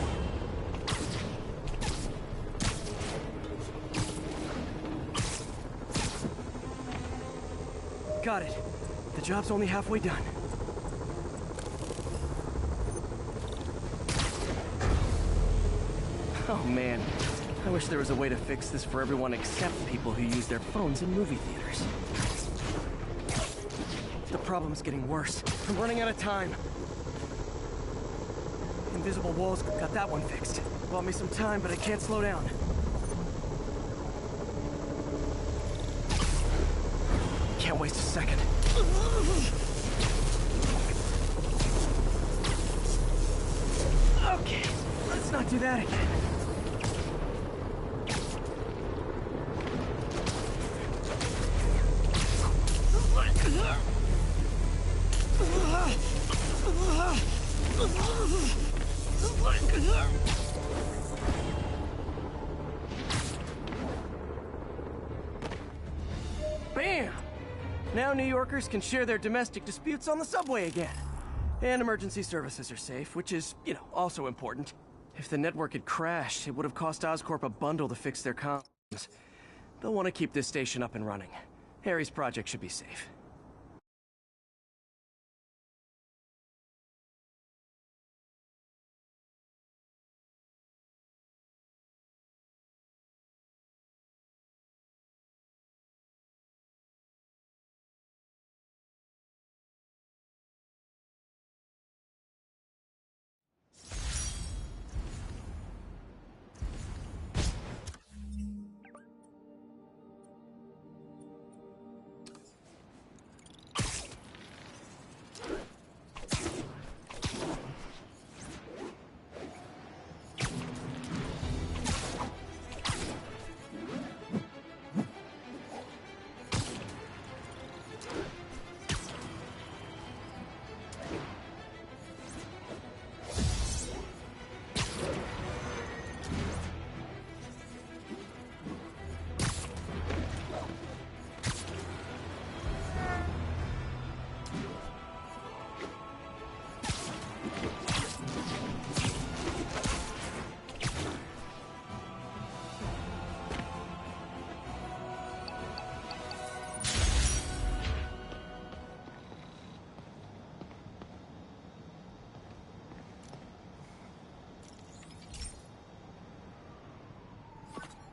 Got it. The job's only halfway done. Oh man, I wish there was a way to fix this for everyone except people who use their phones in movie theaters. The problem's getting worse. I'm running out of time. Invisible walls, got that one fixed. Bought me some time, but I can't slow down. Can't waste a second. Okay, let's not do that again. Bam! Now New Yorkers can share their domestic disputes on the subway again. And emergency services are safe, which is, also important. If the network had crashed, it would have cost Oscorp a bundle to fix their comms. They'll want to keep this station up and running. Harry's project should be safe.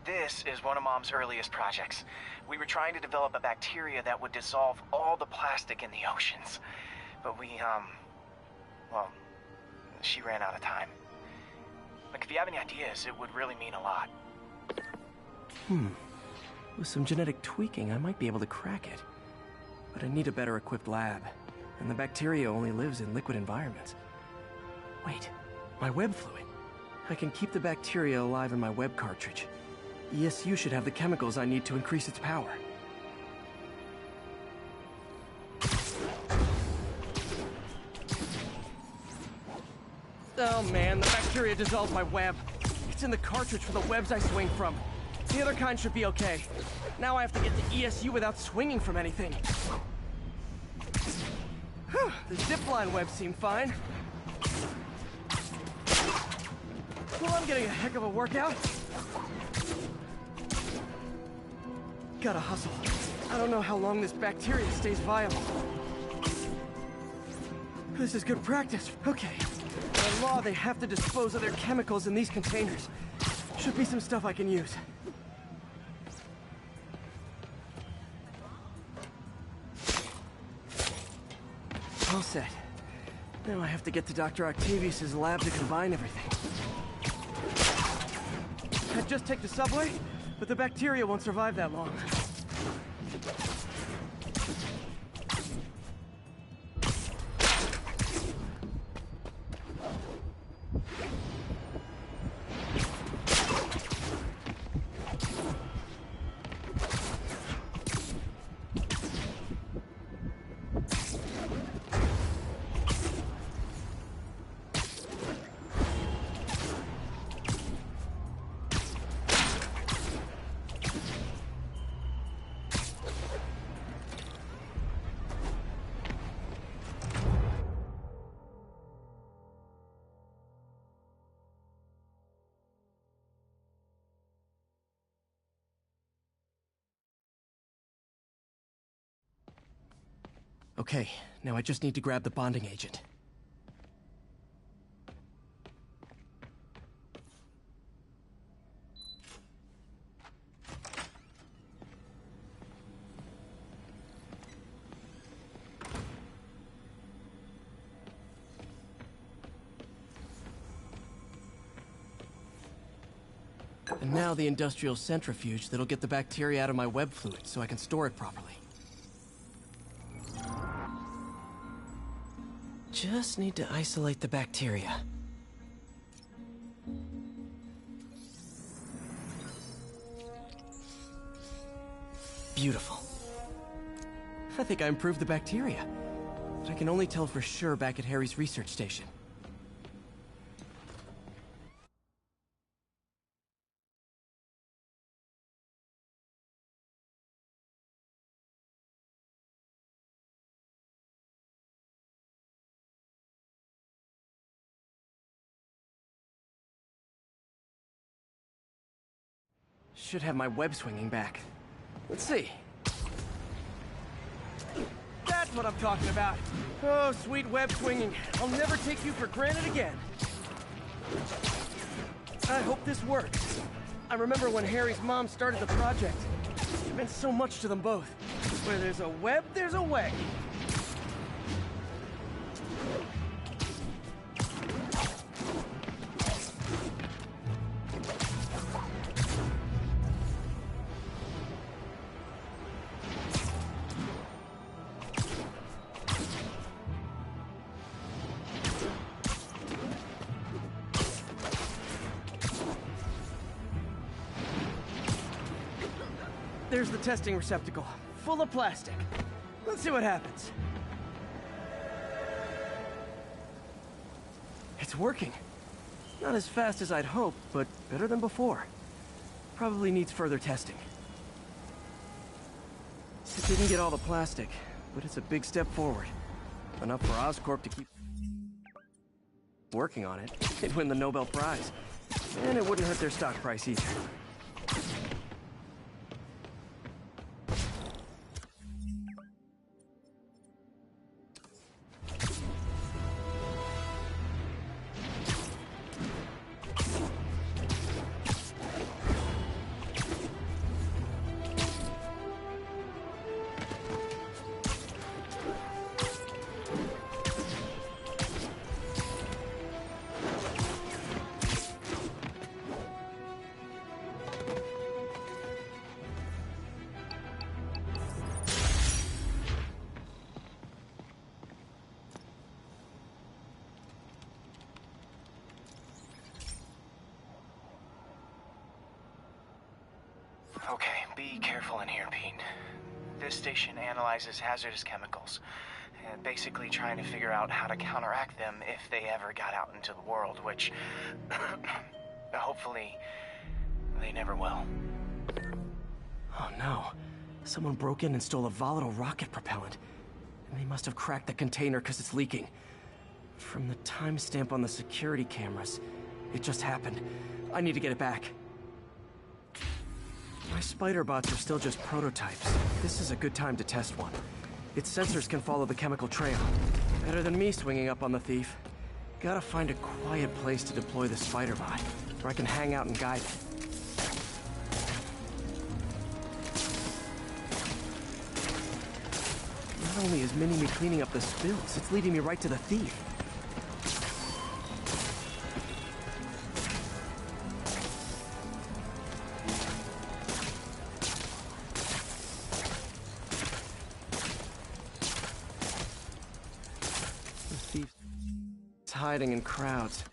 This is one of Mom's earliest projects. We were trying to develop a bacteria that would dissolve all the plastic in the oceans. But well, she ran out of time. Like, if you have any ideas, it would really mean a lot. With some genetic tweaking, I might be able to crack it. But I need a better equipped lab. And the bacteria only lives in liquid environments. Wait, my web fluid. I can keep the bacteria alive in my web cartridge. ESU should have the chemicals I need to increase its power. Oh man, the bacteria dissolved my web. It's in the cartridge for the webs I swing from. The other kind should be okay. Now I have to get to ESU without swinging from anything. The zipline webs seem fine. Well, I'm getting a heck of a workout. Gotta hustle. I don't know how long this bacteria stays viable. This is good practice. Okay. By law, they have to dispose of their chemicals in these containers. Should be some stuff I can use. All set. Now I have to get to Dr. Octavius' lab to combine everything. I'd just take the subway, but the bacteria won't survive that long. Okay, now I just need to grab the bonding agent. And now the industrial centrifuge that'll get the bacteria out of my web fluid so I can store it properly. Just need to isolate the bacteria. Beautiful. I think I improved the bacteria. But I can only tell for sure back at Harry's research station. Should have my web swinging back. Let's see. That's what I'm talking about. Oh, sweet web swinging. I'll never take you for granted again. I hope this works. I remember when Harry's mom started the project. It meant so much to them both. Where there's a web, there's a way. There's the testing receptacle, full of plastic. Let's see what happens. It's working. Not as fast as I'd hoped, but better than before. Probably needs further testing. It didn't get all the plastic, but it's a big step forward. Enough for Oscorp to keep working on it. It'd win the Nobel Prize. And it wouldn't hurt their stock price either. Okay, be careful in here, Pete. This station analyzes hazardous chemicals, basically trying to figure out how to counteract them if they ever got out into the world, which hopefully they never will. Oh no. Someone broke in and stole a volatile rocket propellant. And they must have cracked the container because it's leaking. From the timestamp on the security cameras, it just happened. I need to get it back. My spider bots are still just prototypes. This is a good time to test one. Its sensors can follow the chemical trail. Better than me swinging up on the thief. Gotta find a quiet place to deploy the spider bot, where I can hang out and guide it. Not only is Mini-Me cleaning up the spills, it's leading me right to the thief. Hiding in crowds.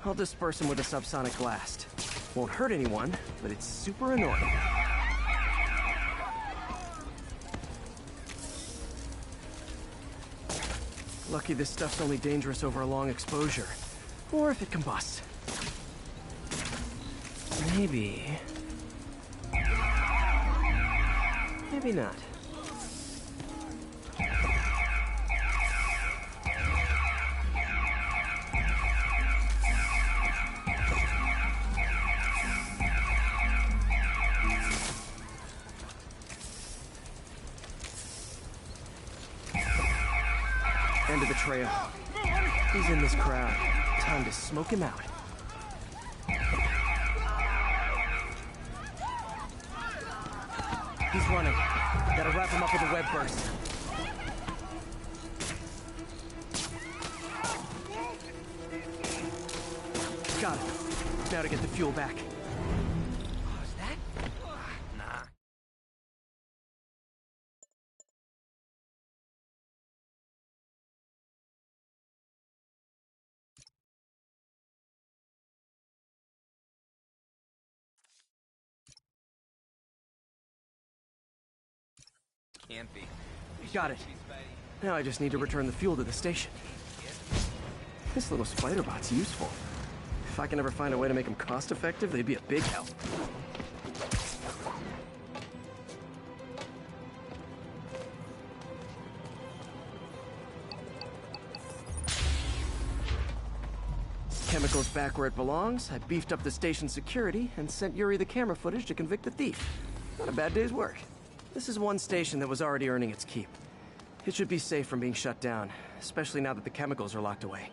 I'll disperse him with a subsonic blast. Won't hurt anyone, but it's super annoying. Lucky this stuff's only dangerous over a long exposure. Or if it combusts. Maybe... maybe not. End of the trail. He's in this crowd. Time to smoke him out. He's running. Gotta wrap him up with a web burst. Got it. Now to get the fuel back. Can't be. Got it. Now I just need to return the fuel to the station. This little spider bot's useful. If I can ever find a way to make them cost-effective, they'd be a big help. Chemicals back where it belongs. I beefed up the station's security and sent Yuri the camera footage to convict the thief. Not a bad day's work. This is one station that was already earning its keep. It should be safe from being shut down, especially now that the chemicals are locked away.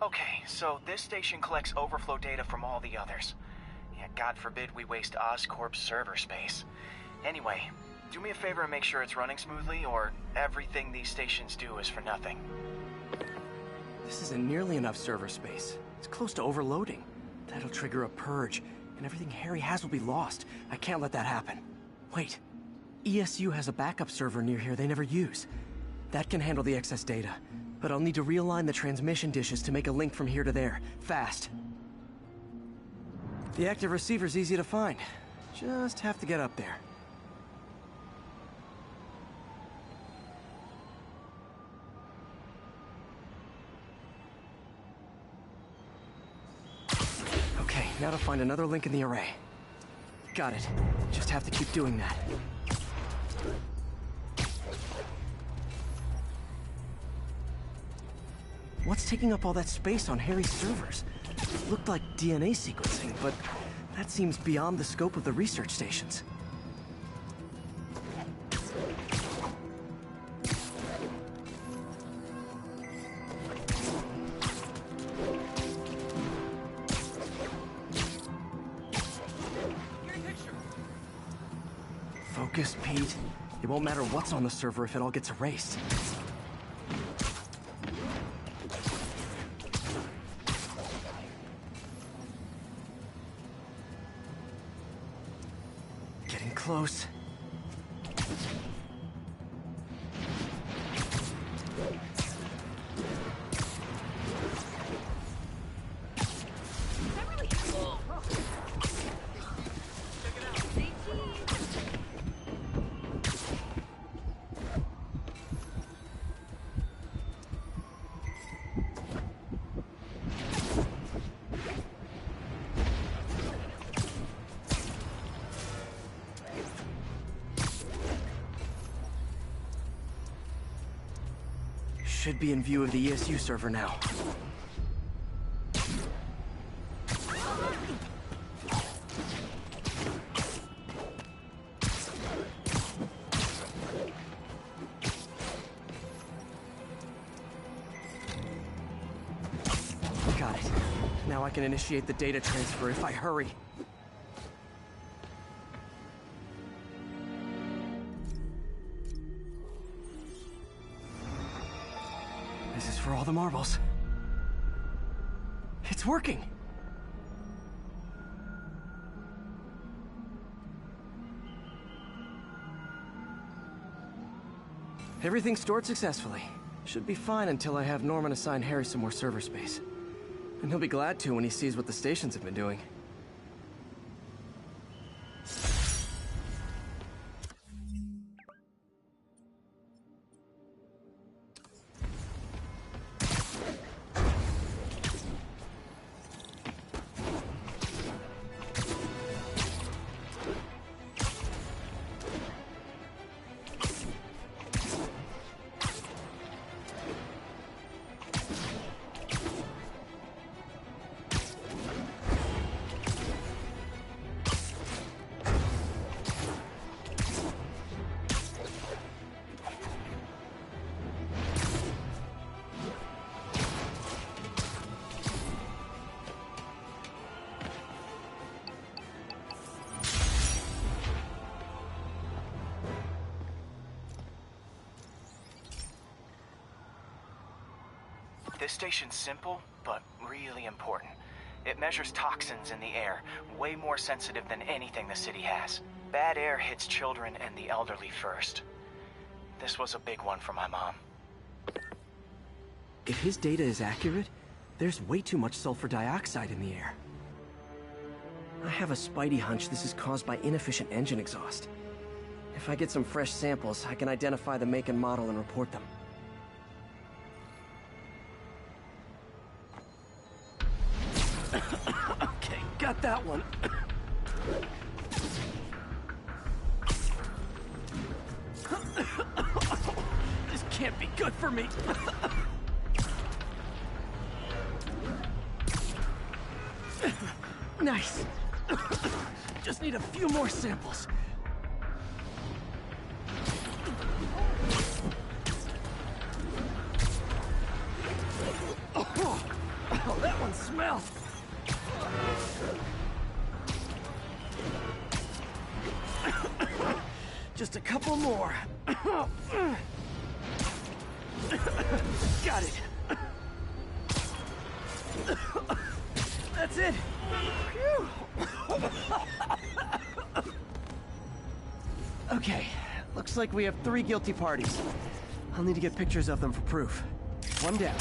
Okay, so this station collects overflow data from all the others. Yeah, God forbid we waste Oscorp's server space. Anyway, do me a favor and make sure it's running smoothly, or everything these stations do is for nothing. This isn't nearly enough server space. It's close to overloading. That'll trigger a purge, and everything Harry has will be lost. I can't let that happen. Wait. ESU has a backup server near here they never use. That can handle the excess data. But I'll need to realign the transmission dishes to make a link from here to there, fast. The active receiver's easy to find. Just have to get up there. Okay, now to find another link in the array. Got it. Just have to keep doing that. What's taking up all that space on Harry's servers? Looked like DNA sequencing, but that seems beyond the scope of the research stations. Focus, Pete. It won't matter what's on the server if it all gets erased. Close. Should be in view of the ESU server now. Got it. Now I can initiate the data transfer if I hurry. This is for all the marbles. It's working! Everything's stored successfully. Should be fine until I have Norman assign Harry some more server space. And he'll be glad to when he sees what the stations have been doing. This station's simple, but really important. It measures toxins in the air, way more sensitive than anything the city has. Bad air hits children and the elderly first. This was a big one for my mom. If his data is accurate, there's way too much sulfur dioxide in the air. I have a spidey hunch this is caused by inefficient engine exhaust. If I get some fresh samples, I can identify the make and model and report them. Okay, got that one. This can't be good for me. Nice. Just need a few more samples. Oh, that one smells. Just a couple more. Got it. That's it. Phew. Okay, looks like we have 3 guilty parties. I'll need to get pictures of them for proof. One down.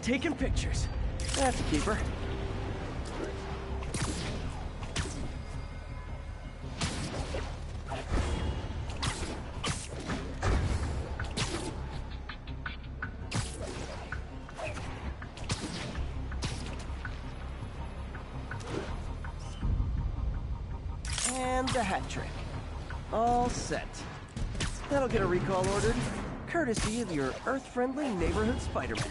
Taking pictures. That's a keeper. And the hat trick. All set. That'll get a recall ordered, courtesy of your Earth-friendly neighborhood Spider-Man.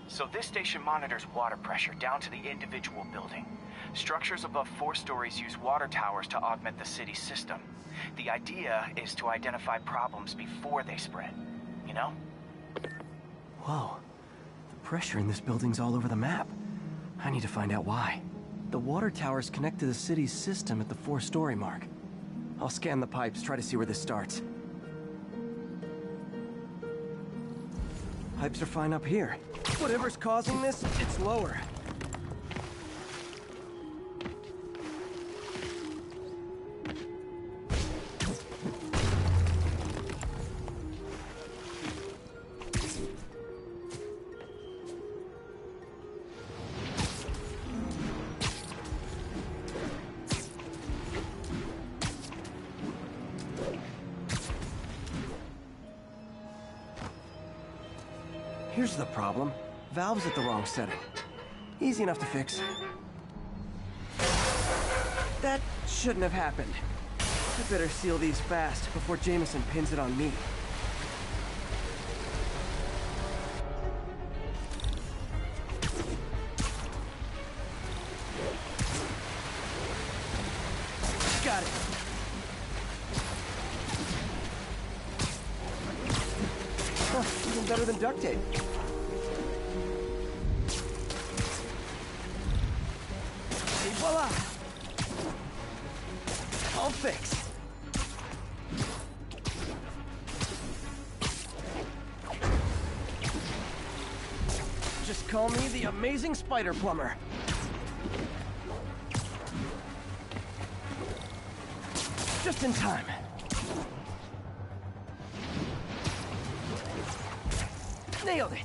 So this station monitors water pressure down to the individual building. Structures above 4 stories use water towers to augment the city's system. The idea is to identify problems before they spread, you know? Whoa. The pressure in this building's all over the map. I need to find out why. The water towers connect to the city's system at the 4-story mark. I'll scan the pipes, try to see where this starts. Pipes are fine up here. Whatever's causing this, it's lower. Here's the problem. Valve's at the wrong setting. Easy enough to fix. That shouldn't have happened. I better seal these fast before Jameson pins it on me. Got it. Huh, even better than duct tape. Et voila! All fixed. Just call me the amazing spider plumber. Just in time. Nailed it.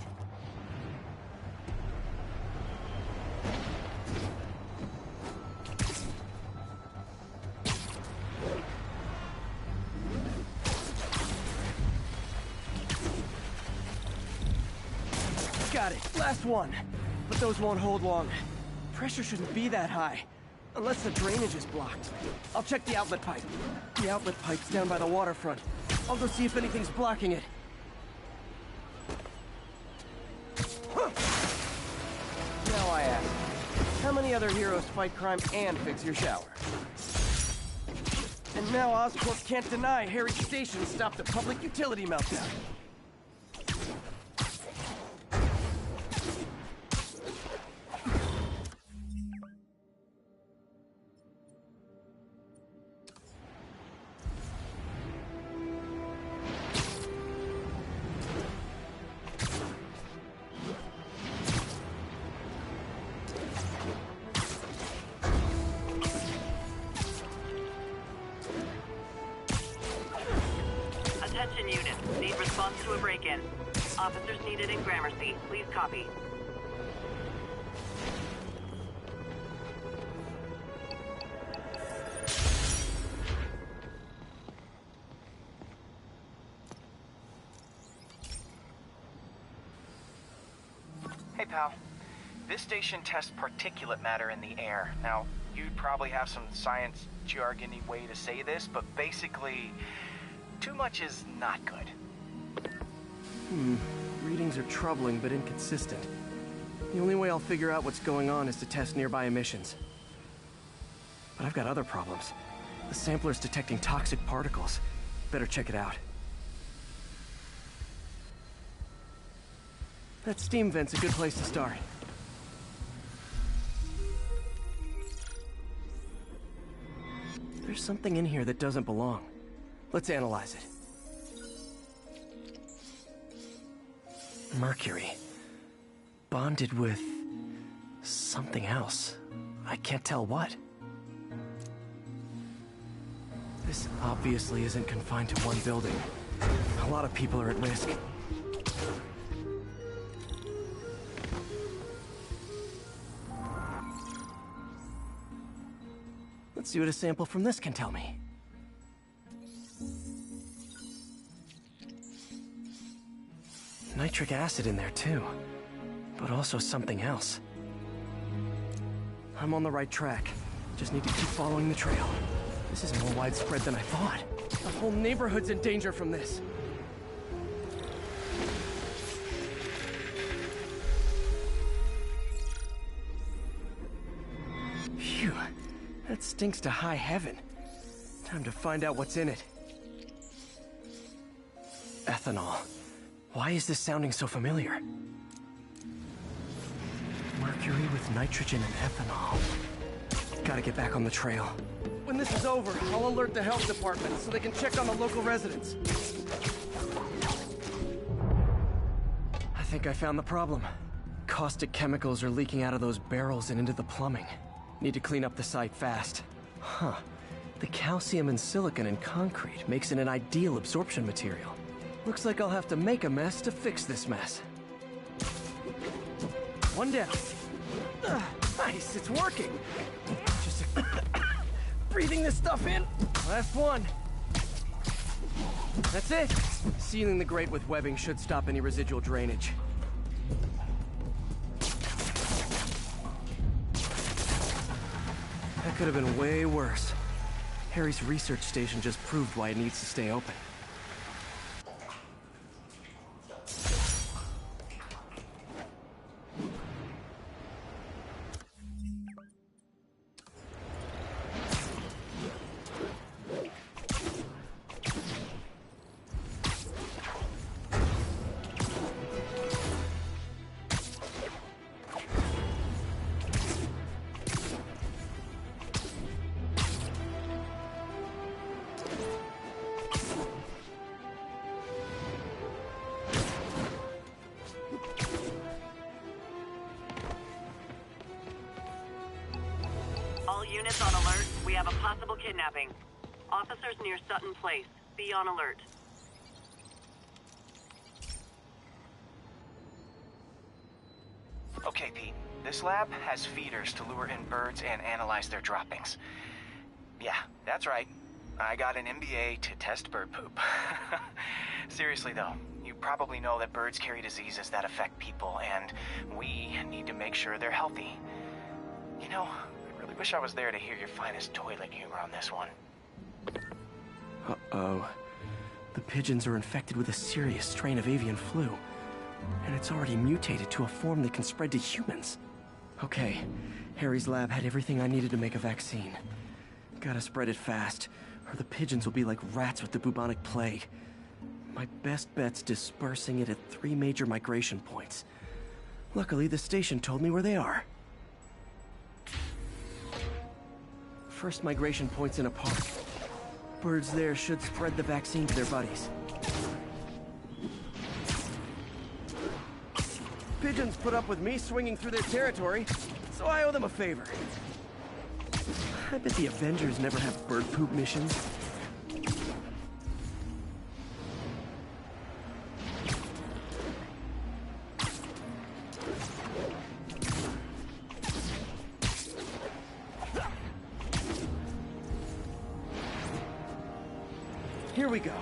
Got it. Last one. But those won't hold long. Pressure shouldn't be that high. Unless the drainage is blocked. I'll check the outlet pipe. The outlet pipe's down by the waterfront. I'll go see if anything's blocking it. Now I ask, how many other heroes fight crime and fix your shower? And now Oscorp can't deny Harry's station stopped a public utility meltdown. Attention units. Need response to a break-in. Officers needed in Gramercy. Please copy. Hey, pal. This station tests particulate matter in the air. Now, you'd probably have some science jargony way to say this, but basically, too much is not good. Readings are troubling but inconsistent. The only way I'll figure out what's going on is to test nearby emissions. But I've got other problems. The sampler's detecting toxic particles. Better check it out. That steam vent's a good place to start. There's something in here that doesn't belong. Let's analyze it. Mercury. Bonded with something else. I can't tell what. This obviously isn't confined to one building. A lot of people are at risk. Let's see what a sample from this can tell me. Nitric acid in there too, but also something else. I'm on the right track. Just need to keep following the trail. This is more widespread than I thought. The whole neighborhood's in danger from this. Phew, that stinks to high heaven. Time to find out what's in it. Ethanol. Why is this sounding so familiar? Mercury with nitrogen and ethanol. Gotta get back on the trail. When this is over, I'll alert the health department so they can check on the local residents. I think I found the problem. Caustic chemicals are leaking out of those barrels and into the plumbing. Need to clean up the site fast. Huh. The calcium and silicon in concrete makes it an ideal absorption material. Looks like I'll have to make a mess to fix this mess. One down. Nice, it's working. Just breathing this stuff in. Last one. That's it. Sealing the grate with webbing should stop any residual drainage. That could have been way worse. Harry's research station just proved why it needs to stay open. All units on alert. We have a possible kidnapping. Officers near Sutton Place. Be on alert. Okay, Pete. This lab has feeders to lure in birds and analyze their droppings. Yeah, that's right. I got an MBA to test bird poop. Seriously though, you probably know that birds carry diseases that affect people, and we need to make sure they're healthy. You know, I really wish I was there to hear your finest toilet humor on this one. Uh-oh. The pigeons are infected with a serious strain of avian flu. And it's already mutated to a form that can spread to humans. Okay, Harry's lab had everything I needed to make a vaccine. Gotta spread it fast, or the pigeons will be like rats with the bubonic plague. My best bet's dispersing it at 3 major migration points. Luckily, the station told me where they are. First migration point's in a park. Birds there should spread the vaccine to their buddies. Pigeons put up with me swinging through their territory, so I owe them a favor. I bet the Avengers never have bird poop missions. Here we go.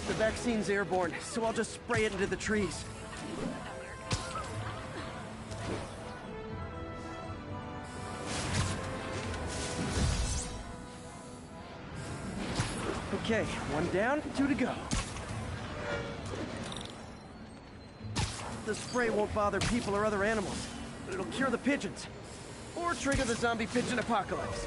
The vaccine's airborne, so I'll just spray it into the trees. Okay, 1 down, 2 to go. The spray won't bother people or other animals, but it'll cure the pigeons. Or trigger the zombie pigeon apocalypse.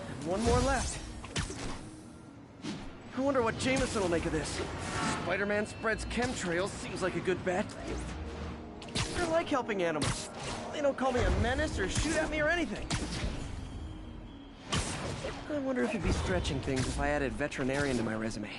And 1 more left. I wonder what Jameson will make of this. Spider-Man spreads chemtrails, seems like a good bet. I like helping animals. They don't call me a menace or shoot at me or anything. I wonder if it'd be stretching things if I added veterinarian to my resume.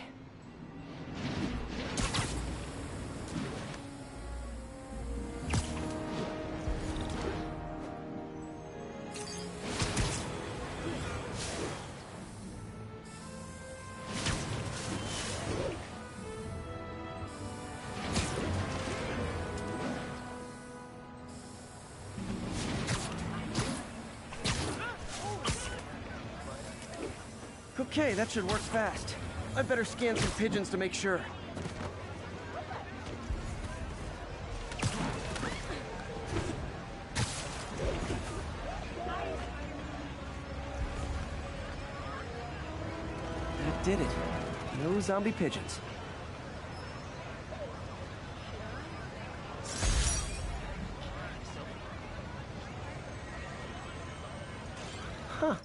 Okay, that should work fast. I'd better scan some pigeons to make sure. That did it. No zombie pigeons. Huh.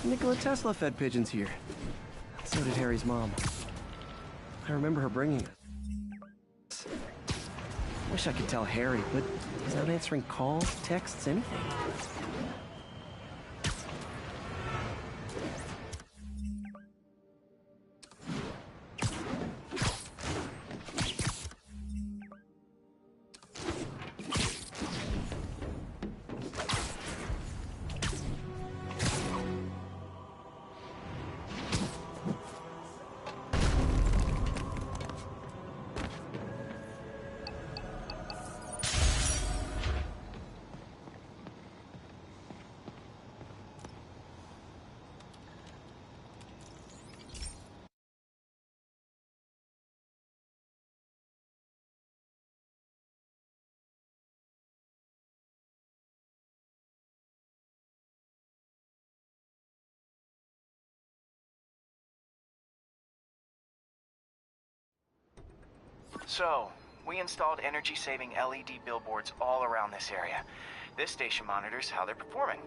Nikola Tesla fed pigeons here. So did Harry's mom. I remember her bringing it. Wish I could tell Harry, but he's not answering calls, texts, anything. So, we installed energy-saving LED billboards all around this area. This station monitors how they're performing.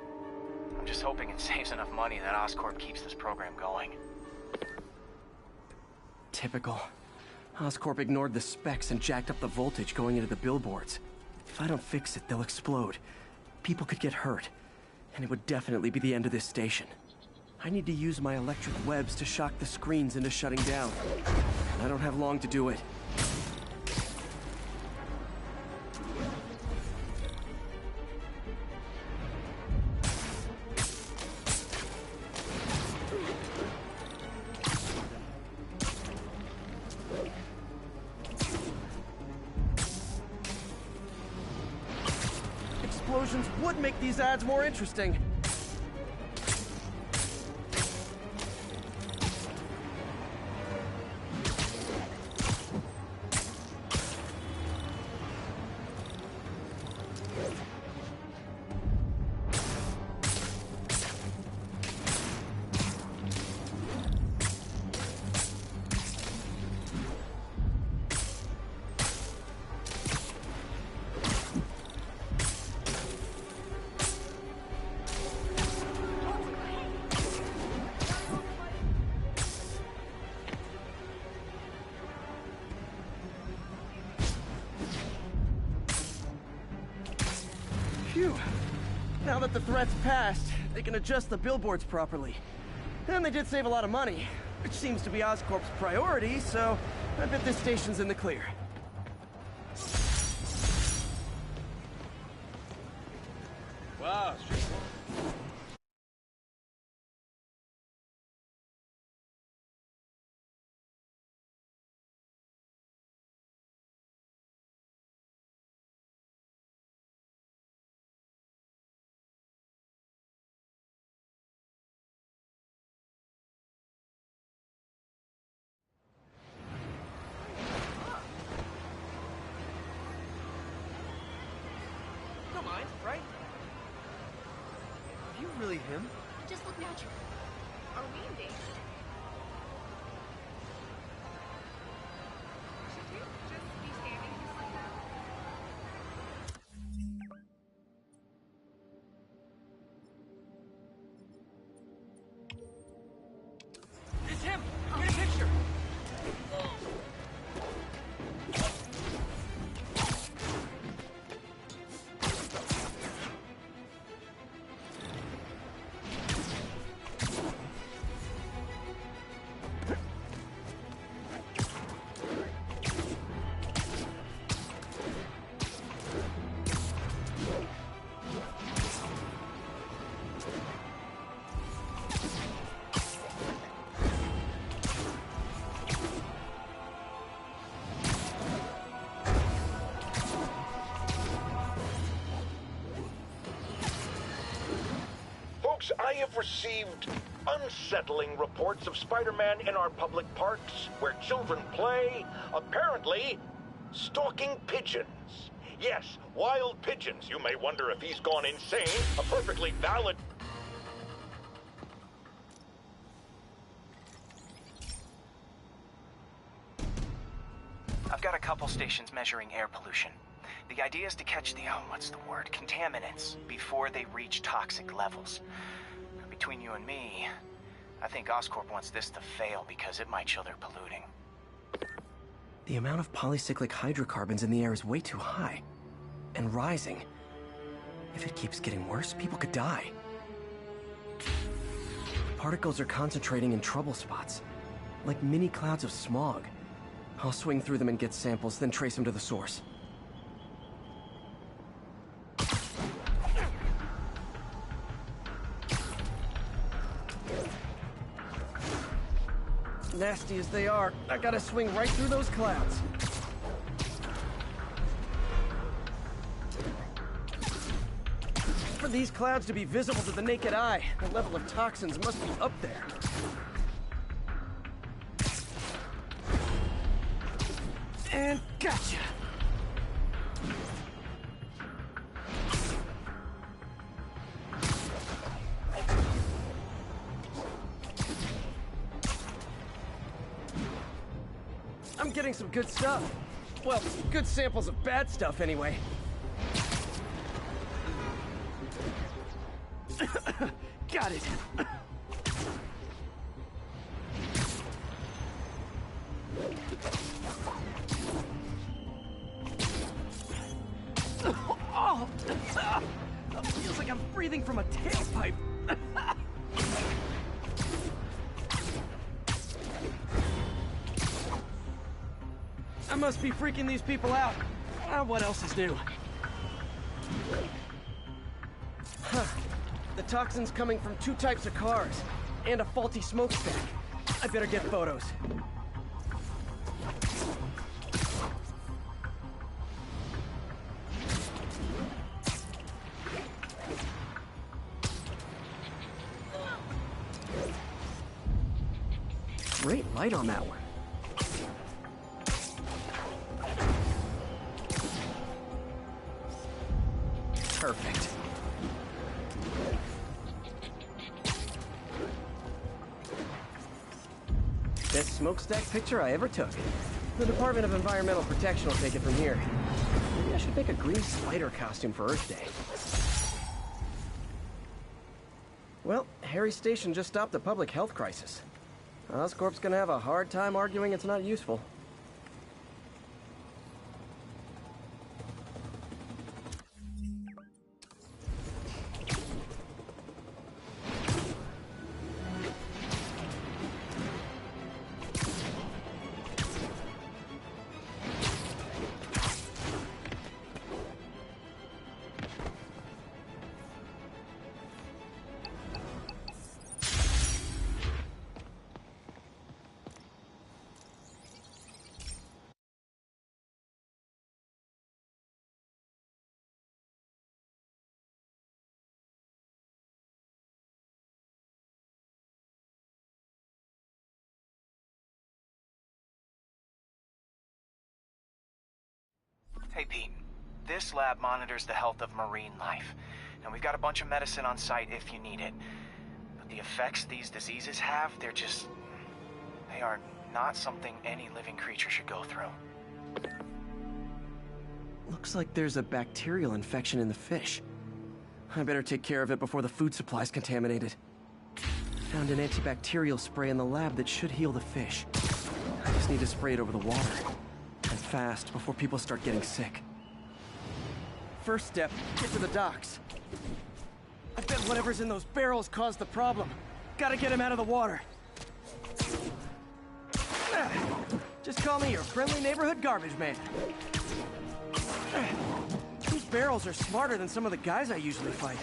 I'm just hoping it saves enough money that Oscorp keeps this program going. Typical. Oscorp ignored the specs and jacked up the voltage going into the billboards. If I don't fix it, they'll explode. People could get hurt. And it would definitely be the end of this station. I need to use my electric webs to shock the screens into shutting down. And I don't have long to do it. Explosions would make these ads more interesting. Phew. Now that the threat's passed, they can adjust the billboards properly. And they did save a lot of money, which seems to be Oscorp's priority, so I bet this station's in the clear. Wow, Don't mind, right? Are you really him? You just look natural. Are we in danger? Should you just be standing just like that? It's him! Get a picture! I have received unsettling reports of Spider-Man in our public parks, where children play, apparently stalking pigeons. Yes, wild pigeons. You may wonder if he's gone insane. A perfectly valid... I've got a couple stations measuring air pollution. The idea is to catch the, what's the word, contaminants before they reach toxic levels. between you and me, I think Oscorp wants this to fail because it might show they're polluting. The amount of polycyclic hydrocarbons in the air is way too high. And rising. If it keeps getting worse, people could die. Particles are concentrating in trouble spots, like mini clouds of smog. I'll swing through them and get samples, then trace them to the source. Nasty as they are, I gotta swing right through those clouds. For these clouds to be visible to the naked eye, the level of toxins must be up there. And gotcha! I'm getting some good stuff. Well, good samples of bad stuff anyway. Got it. Oh, feels like I'm breathing from a tailpipe. I must be freaking these people out. What else is new? Huh. The toxin's coming from 2 types of cars, and a faulty smokestack. I better get photos. Great light on that one. Perfect. Best smokestack picture I ever took. The Department of Environmental Protection will take it from here. Maybe I should make a green spider costume for Earth Day. Well, Harry's station just stopped a public health crisis. Oscorp's gonna have a hard time arguing it's not useful. Hey, Pete. This lab monitors the health of marine life. And we've got a bunch of medicine on site if you need it. But the effects these diseases have, they are not something any living creature should go through. Looks like there's a bacterial infection in the fish. I better take care of it before the food supply's contaminated. Found an antibacterial spray in the lab that should heal the fish. I just need to spray it over the water. And fast, before people start getting sick. First step, get to the docks. I bet whatever's in those barrels caused the problem. Gotta get him out of the water. Just call me your friendly neighborhood garbage man. These barrels are smarter than some of the guys I usually fight.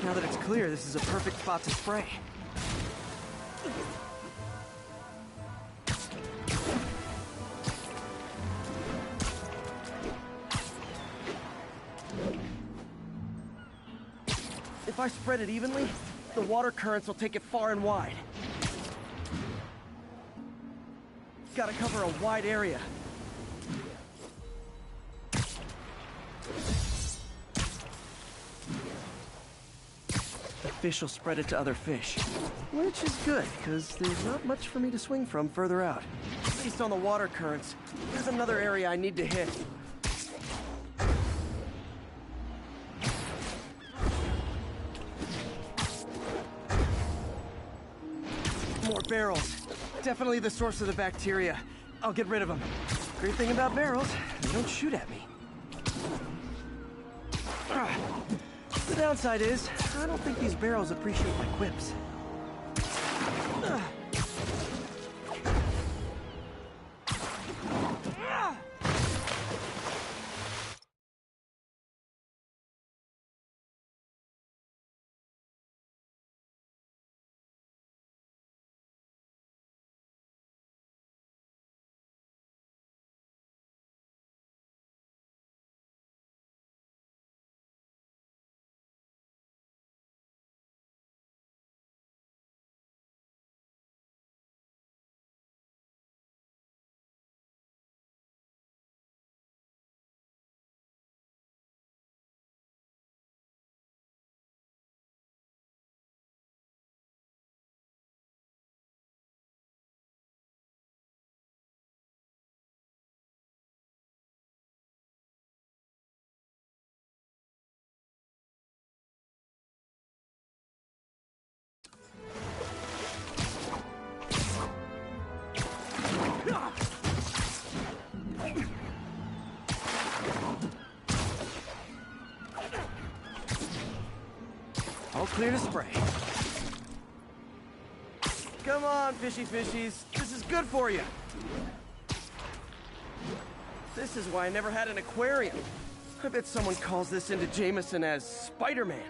Now that it's clear, this is a perfect spot to spray. If I spread it evenly, the water currents will take it far and wide. Gotta cover a wide area. The fish will spread it to other fish. Which is good, because there's not much for me to swing from further out. Based on the water currents, there's another area I need to hit. More barrels. Definitely the source of the bacteria. I'll get rid of them. Great thing about barrels, they don't shoot at me. The downside is, I don't think these barrels appreciate my quips. All clear to spray. Come on, fishy fishies. This is good for you. This is why I never had an aquarium. I bet someone calls this into Jameson as Spider-Man,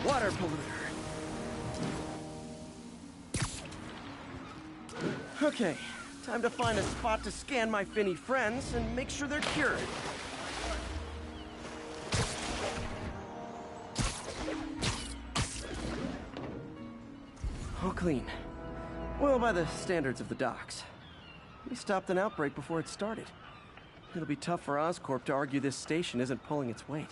water polluter. Okay, time to find a spot to scan my finny friends and make sure they're cured. All clean. Well, by the standards of the docks. We stopped an outbreak before it started. It'll be tough for Oscorp to argue this station isn't pulling its weight.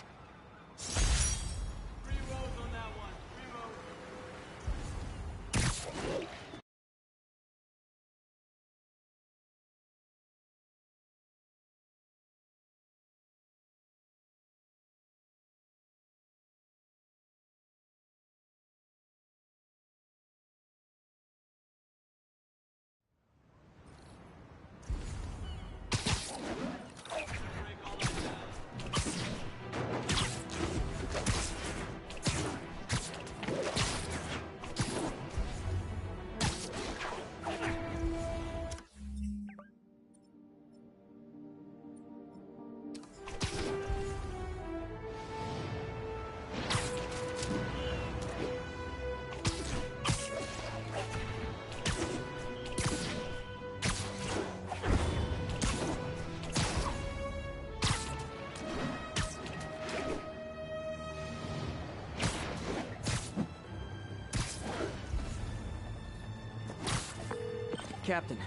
Captain,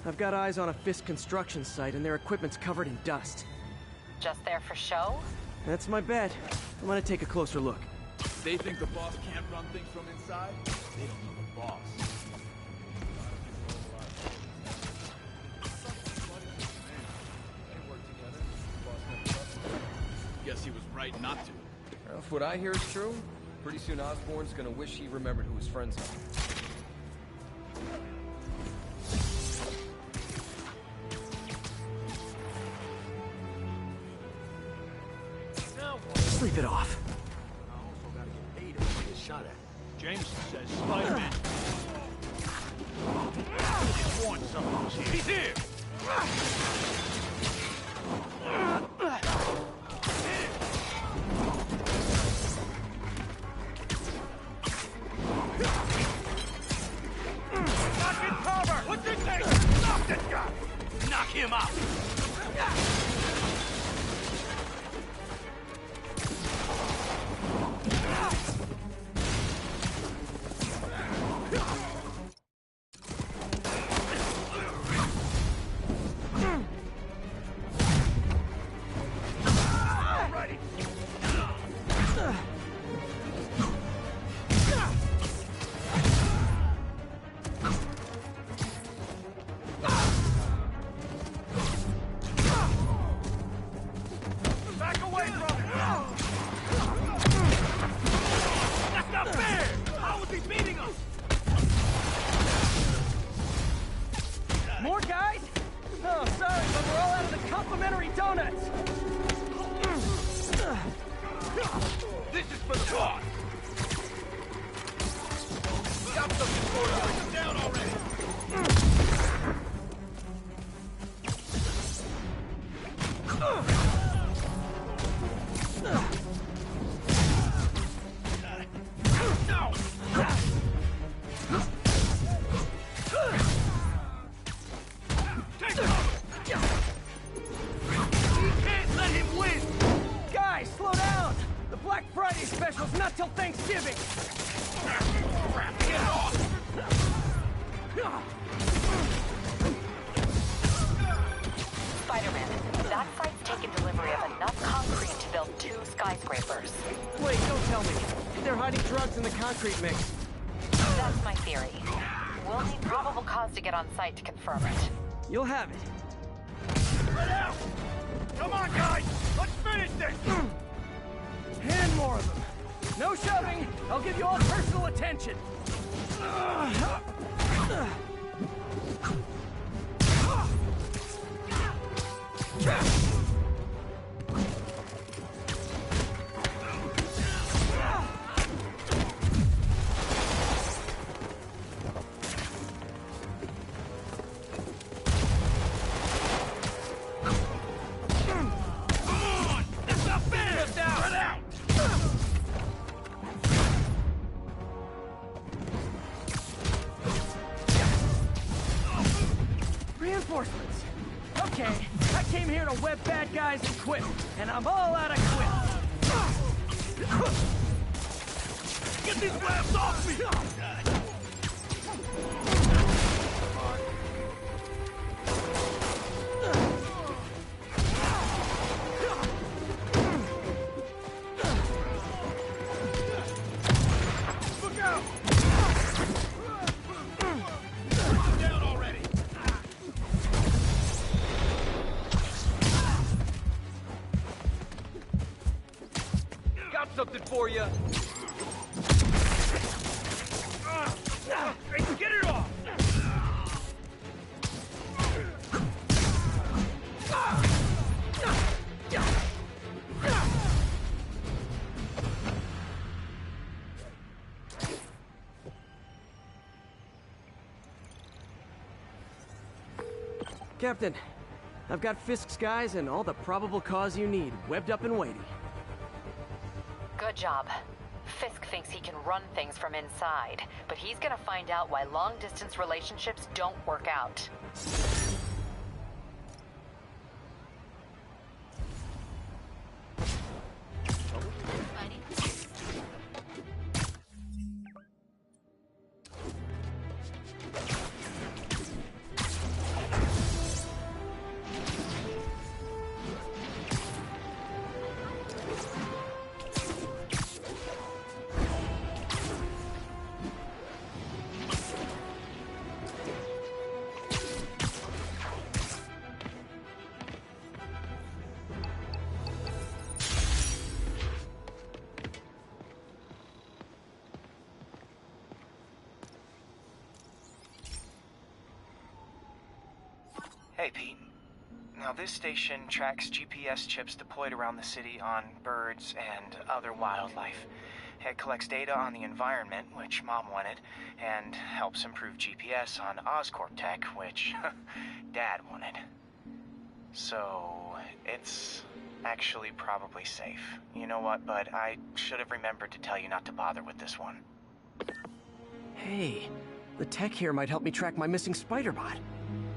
I've got eyes on a Fisk construction site and their equipment's covered in dust. Just there for show? That's my bet. I'm gonna take a closer look. They think the boss can't run things from inside? They don't know the boss. Guess he was right not to. Well, if what I hear is true, pretty soon Osborn's gonna wish he remembered who his friends are. Sleep it off. I also gotta get paid to get shot at. Jameson says Spider-Man. Just warned someone was here. He's here! Knock in cover! What's it take? Knock this guy! Knock him out! Complimentary donuts! This is for the boss! Got something for you! Put down already! Specials not till Thanksgiving! Get off! Spider-Man, that site's taken delivery of enough concrete to build 2 skyscrapers. Wait, don't tell me. They're hiding drugs in the concrete mix. That's my theory. We'll need probable cause to get on site to confirm it. You'll have it. Spread out! Come on, guys! Let's finish this! And more of them. No shoving! I'll give you all personal attention! Reinforcements. Okay, I came here to web bad guys and quit, and I'm all out of quit. Get these webs off me! Look out! Down already! Got something for you. Hey, get it off! Captain, I've got Fisk's guys and all the probable cause you need, webbed up and waiting. Good job. Fisk thinks he can run things from inside, but he's gonna find out why long-distance relationships don't work out. Hey, Pete. Now, this station tracks GPS chips deployed around the city on birds and other wildlife. It collects data on the environment, which Mom wanted, and helps improve GPS on Oscorp tech, which Dad wanted. So, it's actually probably safe. You know what, bud? I should have remembered to tell you not to bother with this one. Hey, the tech here might help me track my missing spider bot.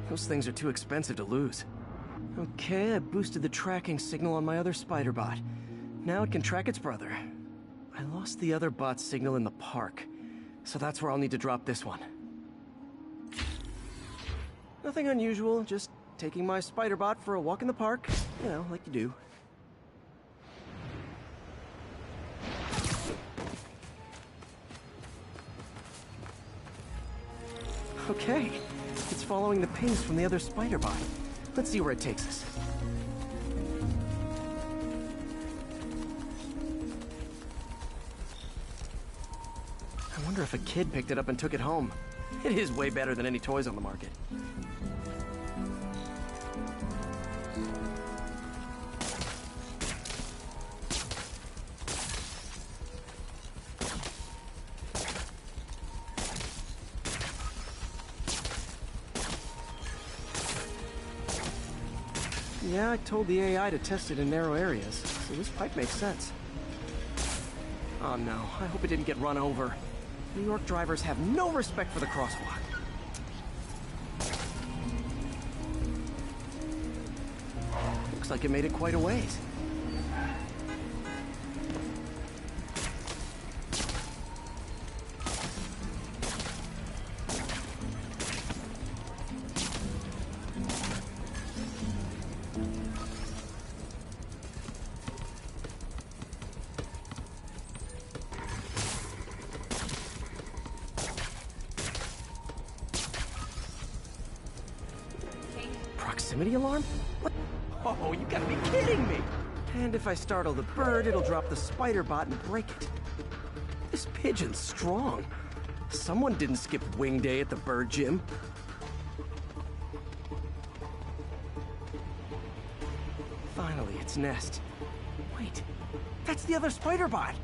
Those things are too expensive to lose. Okay, I boosted the tracking signal on my other spider bot. Now it can track its brother. I lost the other bot's signal in the park, so that's where I'll need to drop this one. Nothing unusual, just taking my spider bot for a walk in the park. You know, like you do. Okay, it's following the pings from the other spider bot. Let's see where it takes us. I wonder if a kid picked it up and took it home. It is way better than any toys on the market. Yeah, I told the AI to test it in narrow areas, so this pipe makes sense. Oh no, I hope it didn't get run over. New York drivers have no respect for the crosswalk. Looks like it made it quite a ways. Proximity alarm? What? Oh, you gotta be kidding me! And if I startle the bird, it'll drop the spider bot and break it. This pigeon's strong. Someone didn't skip wing day at the bird gym. Finally, its nest. Wait, that's the other spider bot!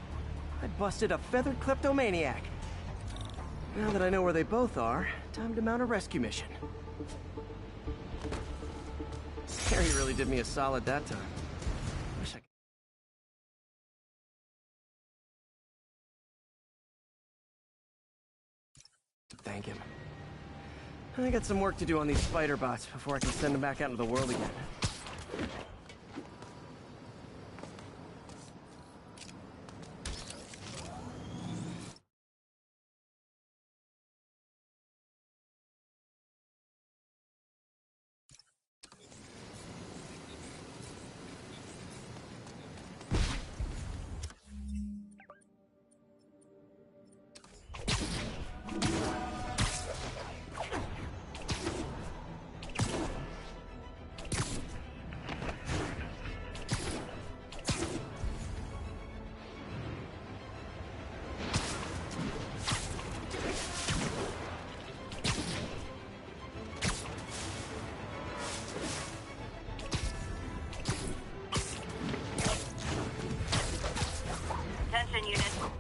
I busted a feathered kleptomaniac. Now that I know where they both are, time to mount a rescue mission. Harry really did me a solid that time. Wish I could thank him. I got some work to do on these spider bots before I can send them back out into the world again.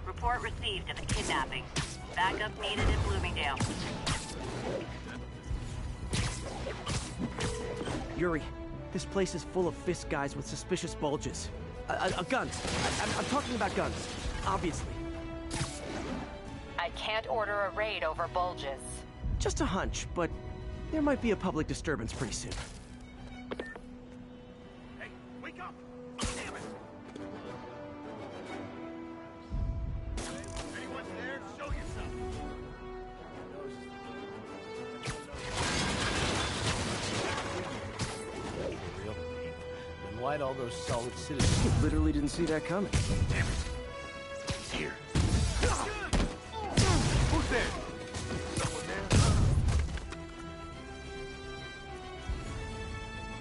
Report received of a kidnapping. Backup needed in Bloomingdale. Yuri, this place is full of fist guys with suspicious bulges. Guns. I'm talking about guns, obviously. I can't order a raid over bulges. Just a hunch, but there might be a public disturbance pretty soon. Hey, wake up! Damn it! Anyone there? Show yourself! Then why'd all those solid citizens... Literally didn't see that coming. Damn it. He's here. Who's there? Someone there?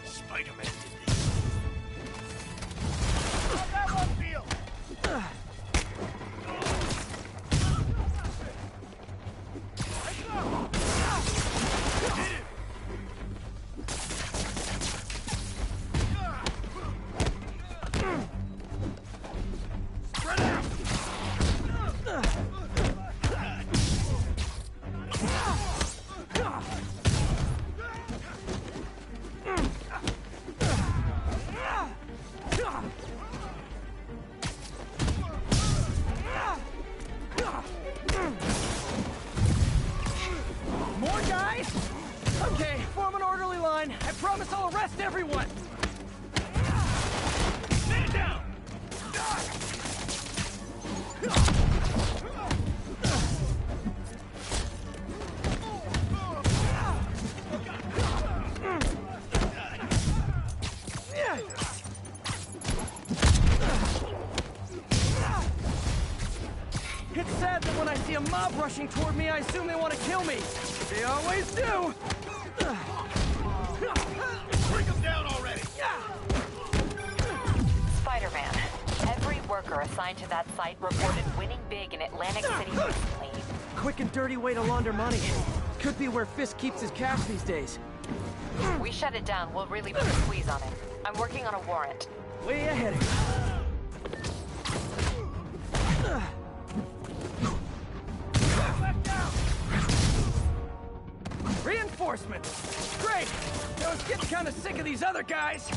Spider-Man did this. How'd that one feel? More guys? Okay, form an orderly line. I promise I'll arrest everyone. Stand down! It's sad that when I see a mob rushing toward me, I assume they want to kill me. They always do. Bring him down already! Spider-Man, every worker assigned to that site reported winning big in Atlantic City recently. Quick and dirty way to launder money. Could be where Fisk keeps his cash these days. We shut it down, we'll really put a squeeze on it. I'm working on a warrant. Way ahead of you. Reinforcements! reinforcements! Great! I was getting kind of sick of these other guys!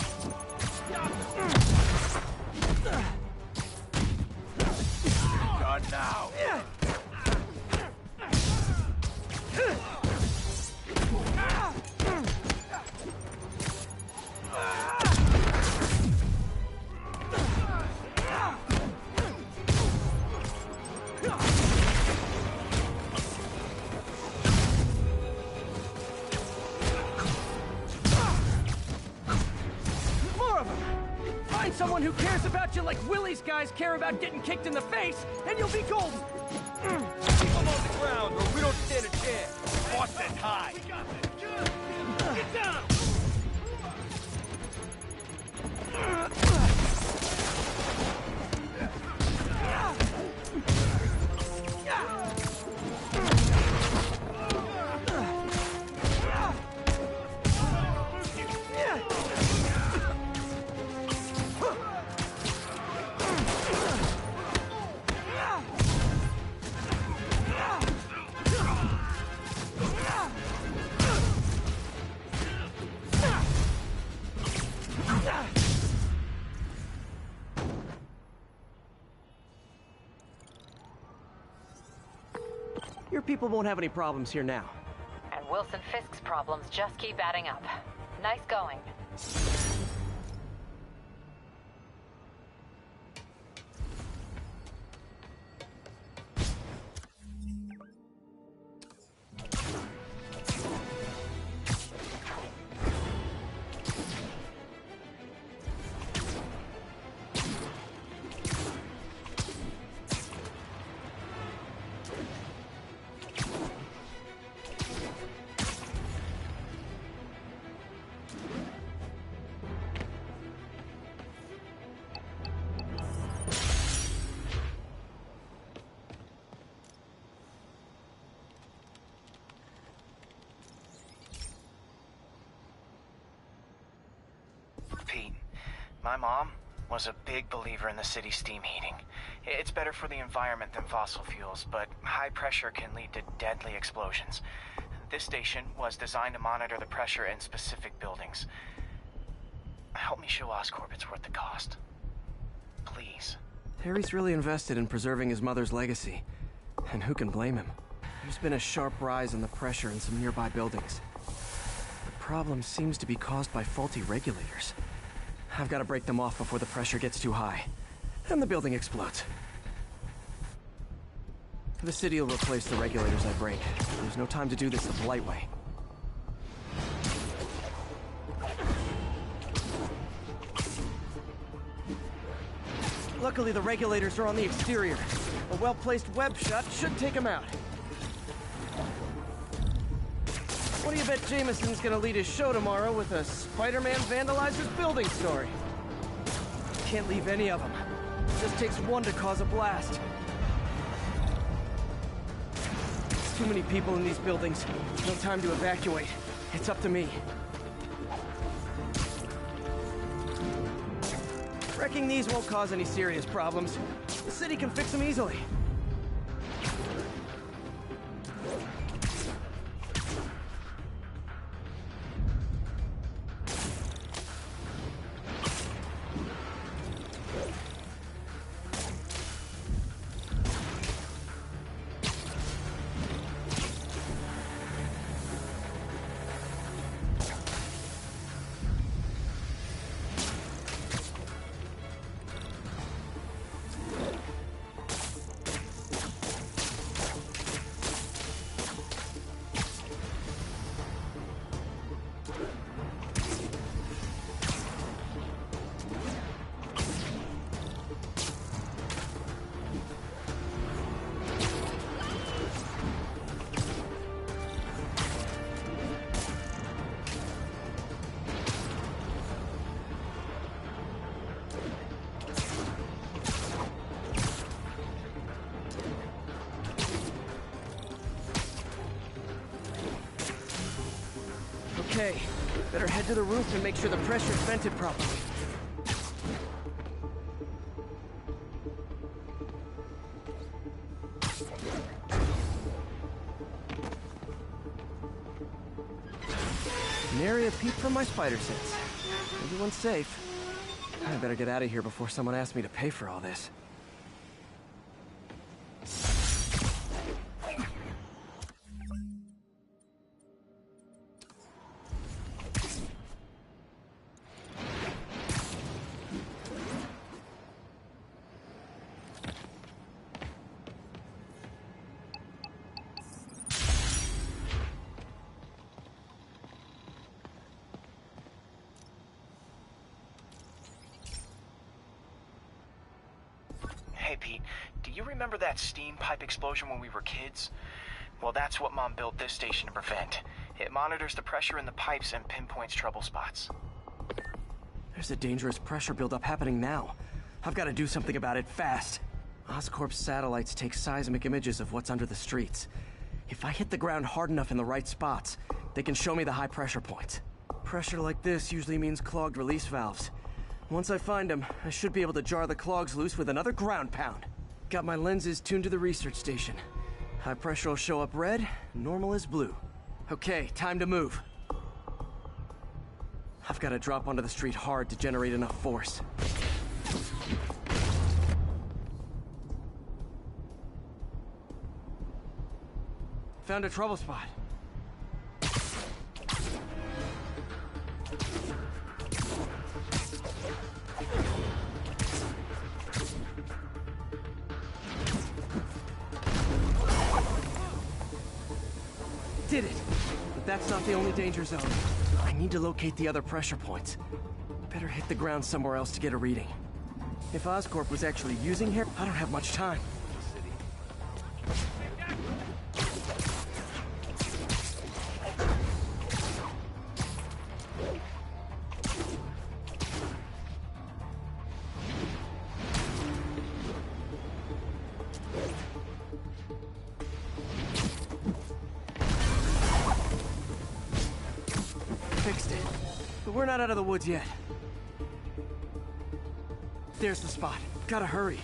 Gone now! Find someone who cares about you like Willie's guys care about getting kicked in the face, and you'll be golden! Keep them on the ground, or we don't stand a chance. Boston High. Get down! Your people won't have any problems here now. And Wilson Fisk's problems just keep adding up. Nice going. Pete, my mom was a big believer in the city's steam heating. It's better for the environment than fossil fuels, but high pressure can lead to deadly explosions. This station was designed to monitor the pressure in specific buildings. Help me show Oscorp it's worth the cost. Please. Harry's really invested in preserving his mother's legacy. And who can blame him? There's been a sharp rise in the pressure in some nearby buildings. The problem seems to be caused by faulty regulators. I've got to break them off before the pressure gets too high. And the building explodes. The city will replace the regulators I break. There's no time to do this the polite way. Luckily, the regulators are on the exterior. A well-placed web shot should take them out. What do you bet Jameson's gonna lead his show tomorrow with a Spider-Man vandalizes building story? Can't leave any of them. Just takes one to cause a blast. There's too many people in these buildings. No time to evacuate. It's up to me. Wrecking these won't cause any serious problems. The city can fix them easily. Okay, better head to the roof and make sure the pressure's vented properly. Nary a peep from my spider sense. Everyone's safe. I better get out of here before someone asks me to pay for all this. Hey, Pete, do you remember that steam pipe explosion when we were kids? Well, that's what Mom built this station to prevent. It monitors the pressure in the pipes and pinpoints trouble spots. There's a dangerous pressure buildup happening now. I've got to do something about it fast. Oscorp's satellites take seismic images of what's under the streets. If I hit the ground hard enough in the right spots, they can show me the high pressure points. Pressure like this usually means clogged release valves. Once I find them, I should be able to jar the clogs loose with another ground pound. Got my lenses tuned to the research station. High pressure will show up red, normal is blue. Okay, time to move. I've got to drop onto the street hard to generate enough force. Found a trouble spot. Did it! But that's not the only danger zone. I need to locate the other pressure points. Better hit the ground somewhere else to get a reading. If Oscorp was actually using here, I don't have much time. Fixed it. But we're not out of the woods yet. There's the spot. Gotta hurry.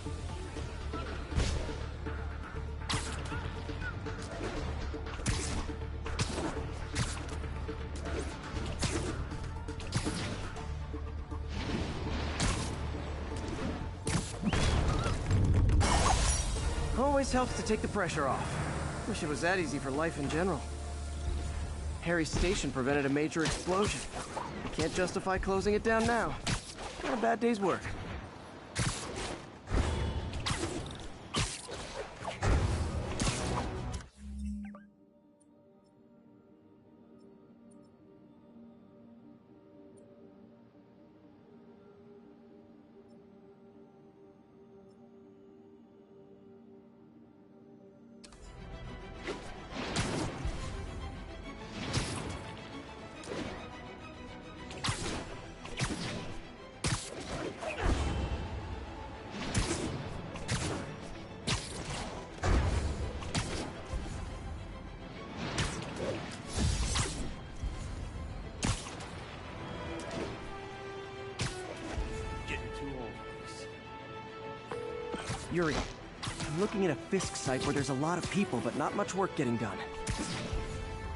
Always helps to take the pressure off. Wish it was that easy for life in general. Harry's station prevented a major explosion. I can't justify closing it down now. Not a bad day's work. Yuri, I'm looking at a Fisk site where there's a lot of people, but not much work getting done.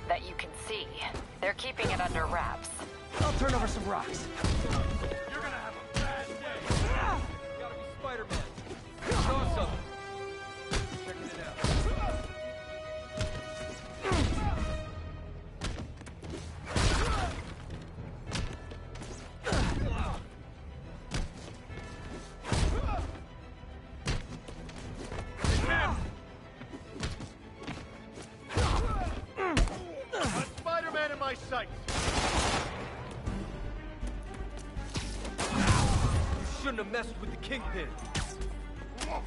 That you can see. They're keeping it under wraps. I'll turn over some rocks. You're gonna have a bad day. You gotta be Spider-Man. Show us something. Checking it out. Spider-Man in my sights. You shouldn't have messed with the Kingpin. No.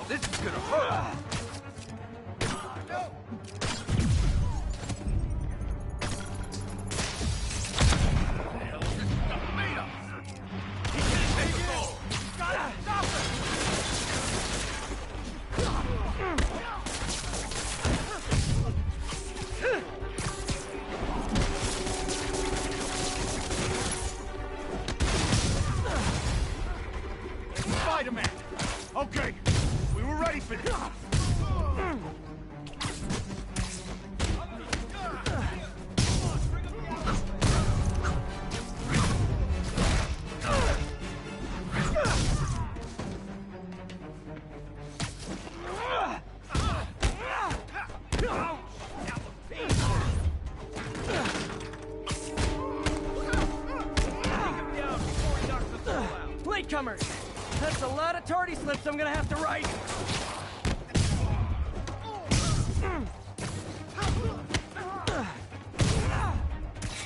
This is gonna hurt. Spider-Man! Okay, we were ready for this. Latecomers! That's a lot of tardy slips I'm gonna have to write.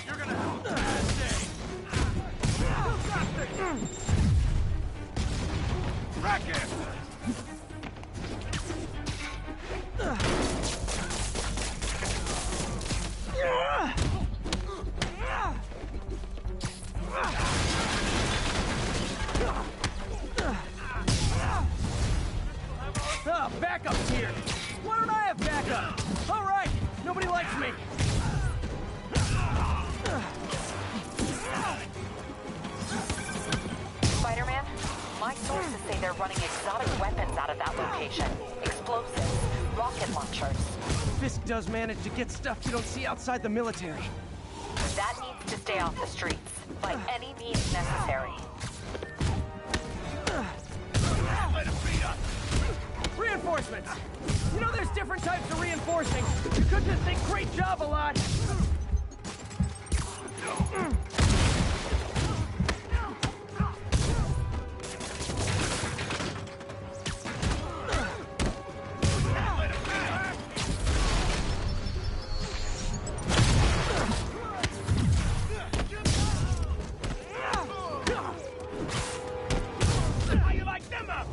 You're gonna have a bad day! Racket! Oh, backup's here! Why don't I have backup? All right, nobody likes me. Spider-Man, my sources say they're running exotic weapons out of that location. Explosives, rocket launchers. Fisk does manage to get stuff you don't see outside the military. That needs to stay off the streets, by any means necessary. Reinforcements! You know there's different types of reinforcing. You could just think great job a lot. How you like them up?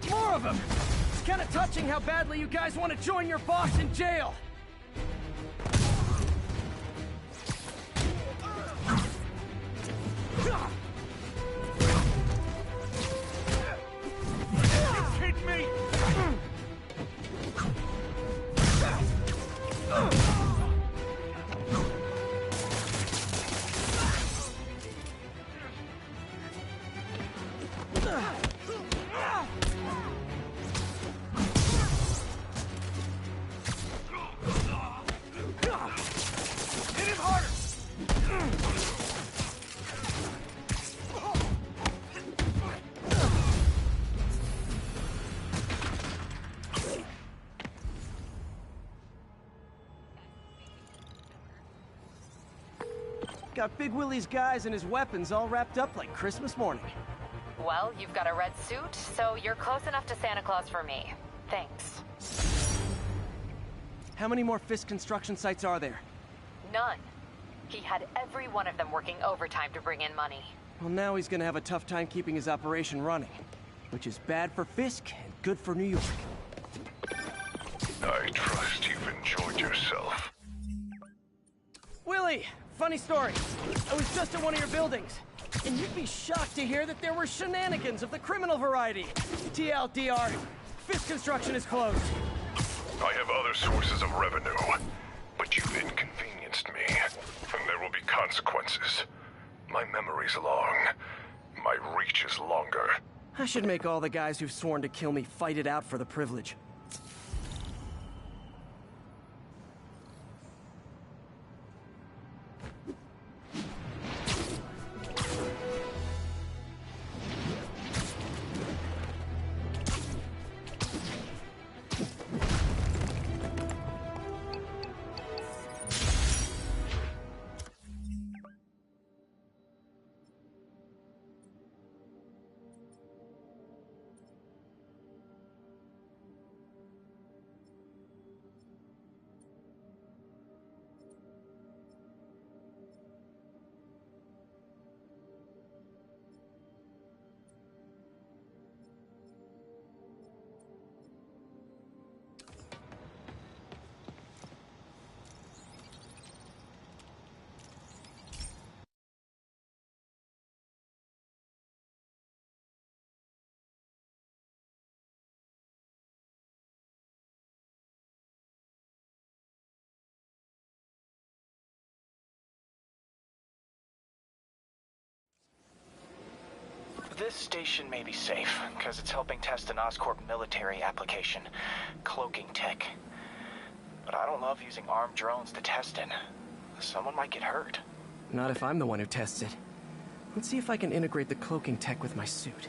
More of them! It's kind of touching how badly you guys want to join your boss in jail. Hit me! Hit him harder! Got Big Willie's guys and his weapons all wrapped up like Christmas morning. Well, you've got a red suit, so you're close enough to Santa Claus for me. Thanks. How many more Fisk construction sites are there? None. He had every one of them working overtime to bring in money. Well, now he's gonna have a tough time keeping his operation running. Which is bad for Fisk and good for New York. I trust you've enjoyed yourself. Willie, funny story. I was just at one of your buildings, and you'd be shocked to hear that there were shenanigans of the criminal variety. TLDR, Fisk construction is closed. I have other sources of revenue, but you've inconvenienced me, and there will be consequences. My memory's long. My reach is longer. I should make all the guys who've sworn to kill me fight it out for the privilege. This station may be safe, because it's helping test an Oscorp military application, cloaking tech. But I don't love using armed drones to test it. Someone might get hurt. Not if I'm the one who tests it. Let's see if I can integrate the cloaking tech with my suit.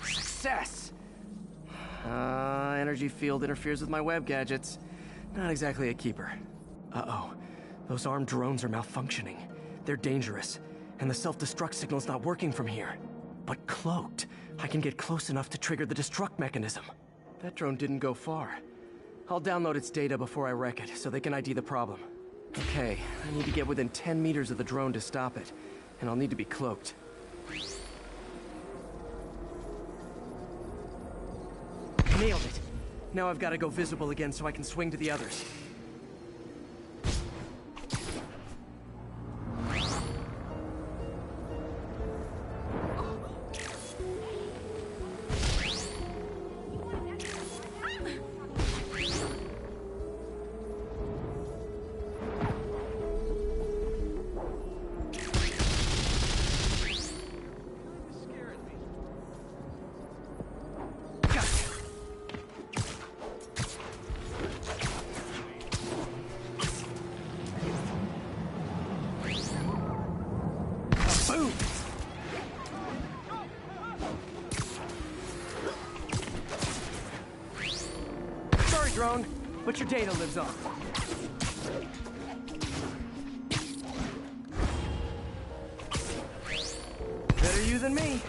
Success! Energy field interferes with my web gadgets. Not exactly a keeper. Uh-oh. Those armed drones are malfunctioning. They're dangerous, and the self-destruct signal's not working from here. But cloaked, I can get close enough to trigger the destruct mechanism. That drone didn't go far. I'll download its data before I wreck it, so they can ID the problem. Okay, I need to get within 10 meters of the drone to stop it, and I'll need to be cloaked. Nailed it! Now I've got to go visible again so I can swing to the others. Drone, but your data lives on. Better you than me.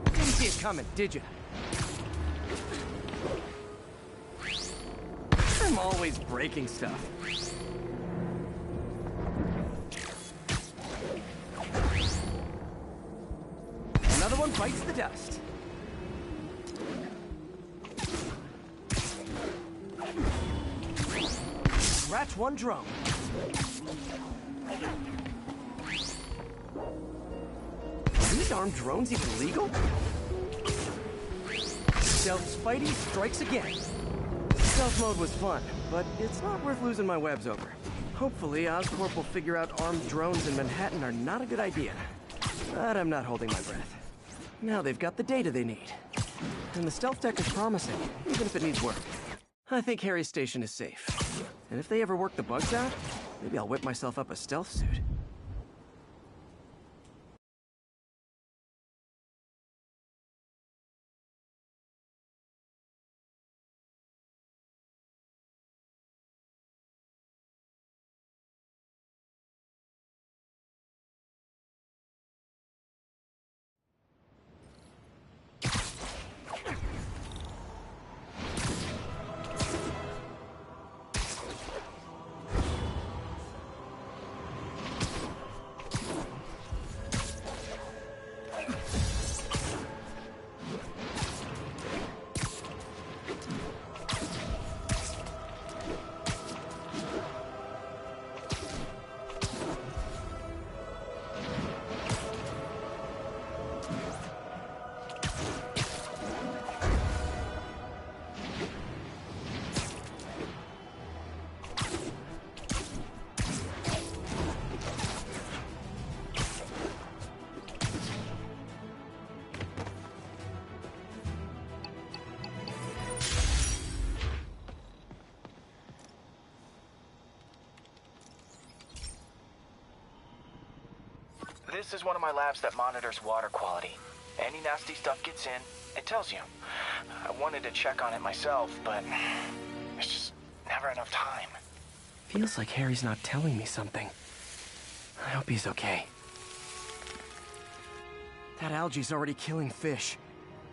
Didn't see it coming, did you? I'm always breaking stuff. Another one bites the dust. Scratch one drone. Are these armed drones even legal? Stealth Spidey strikes again. Stealth mode was fun, but it's not worth losing my webs over. Hopefully, Oscorp will figure out armed drones in Manhattan are not a good idea. But I'm not holding my breath. Now they've got the data they need. And the stealth tech is promising, even if it needs work. I think Harry's station is safe. And if they ever work the bugs out, maybe I'll whip myself up a stealth suit. This is one of my labs that monitors water quality. Any nasty stuff gets in, it tells you. I wanted to check on it myself, but there's just never enough time. Feels like Harry's not telling me something. I hope he's okay. That algae's already killing fish.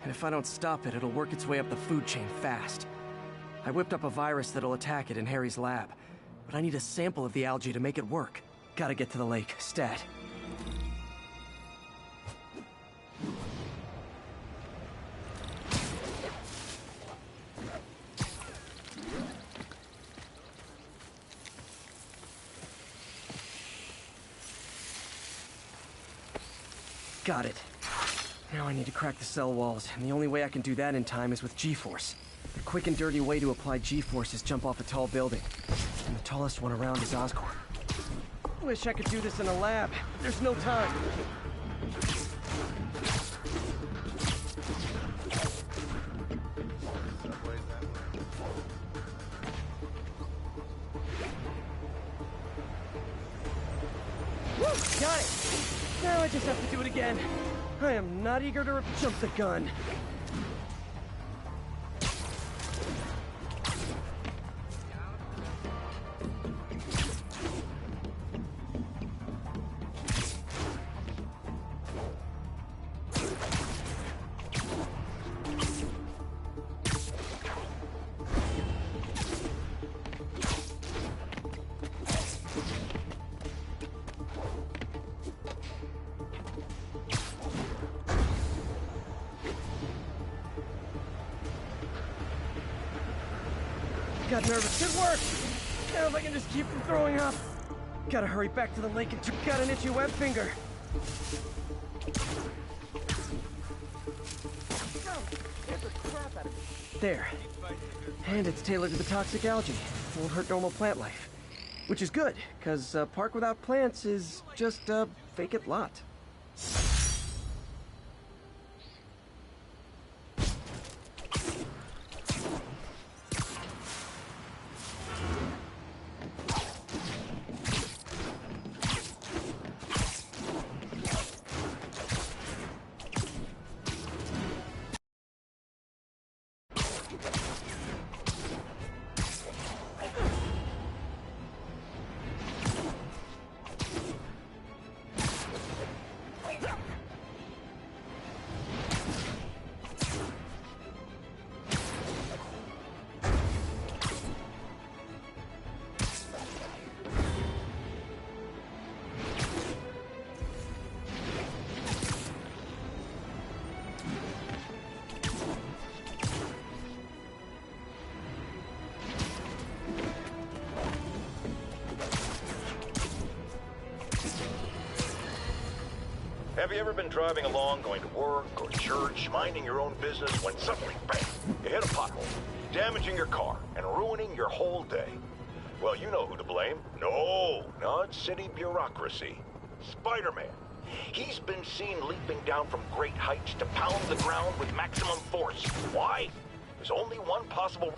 And if I don't stop it, it'll work its way up the food chain fast. I whipped up a virus that'll attack it in Harry's lab. But I need a sample of the algae to make it work. Gotta get to the lake, stat. Got it. Now I need to crack the cell walls, and the only way I can do that in time is with G-Force. The quick and dirty way to apply G-Force is jump off a tall building. And the tallest one around is Oscorp. Wish I could do this in a lab. There's no time. Woo! Got it! Now I just have to do it again. I am not eager to jump the gun. Got nervous. Good work! Now if I can just keep from throwing up. Gotta hurry back to the lake and got an itchy web finger. There. And it's tailored to the toxic algae. Won't hurt normal plant life. Which is good, because a park without plants is just a vacant lot. Have you ever been driving along, going to work or church, minding your own business, when suddenly, bang, you hit a pothole, damaging your car and ruining your whole day? Well, you know who to blame. No, not city bureaucracy. Spider-Man. He's been seen leaping down from great heights to pound the ground with maximum force. Why? There's only one possible...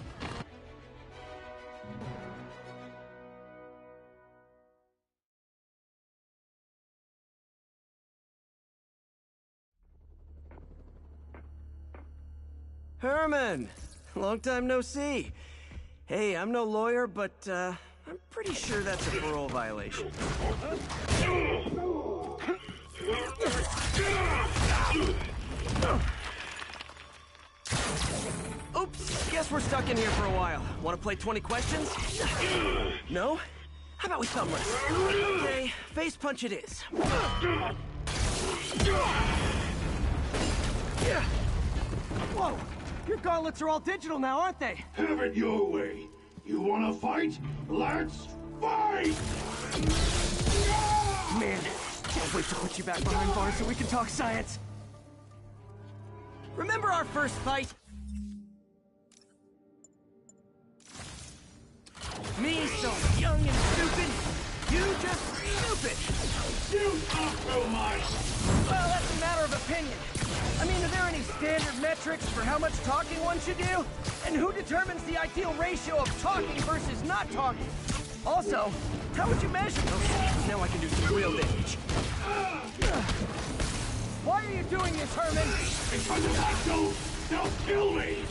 Herman! Long time no see. Hey, I'm no lawyer, but, I'm pretty sure that's a parole violation. Oops, guess we're stuck in here for a while. Want to play 20 questions? No? How about we thumb wrestle? Okay, face punch it is. Whoa! Your gauntlets are all digital now, aren't they? Have it your way. You wanna fight? Let's fight! Man, can't wait to put you back behind bars so we can talk science. Remember our first fight? Me so young and stupid, you just stupid. You talk too much. Well, that's a matter of opinion. I mean, are there any standard metrics for how much talking one should do? And who determines the ideal ratio of talking versus not talking? Also, how would you measure? Okay, now I can do some real damage. Why are you doing this, Herman? Because if I don't, they'll kill me.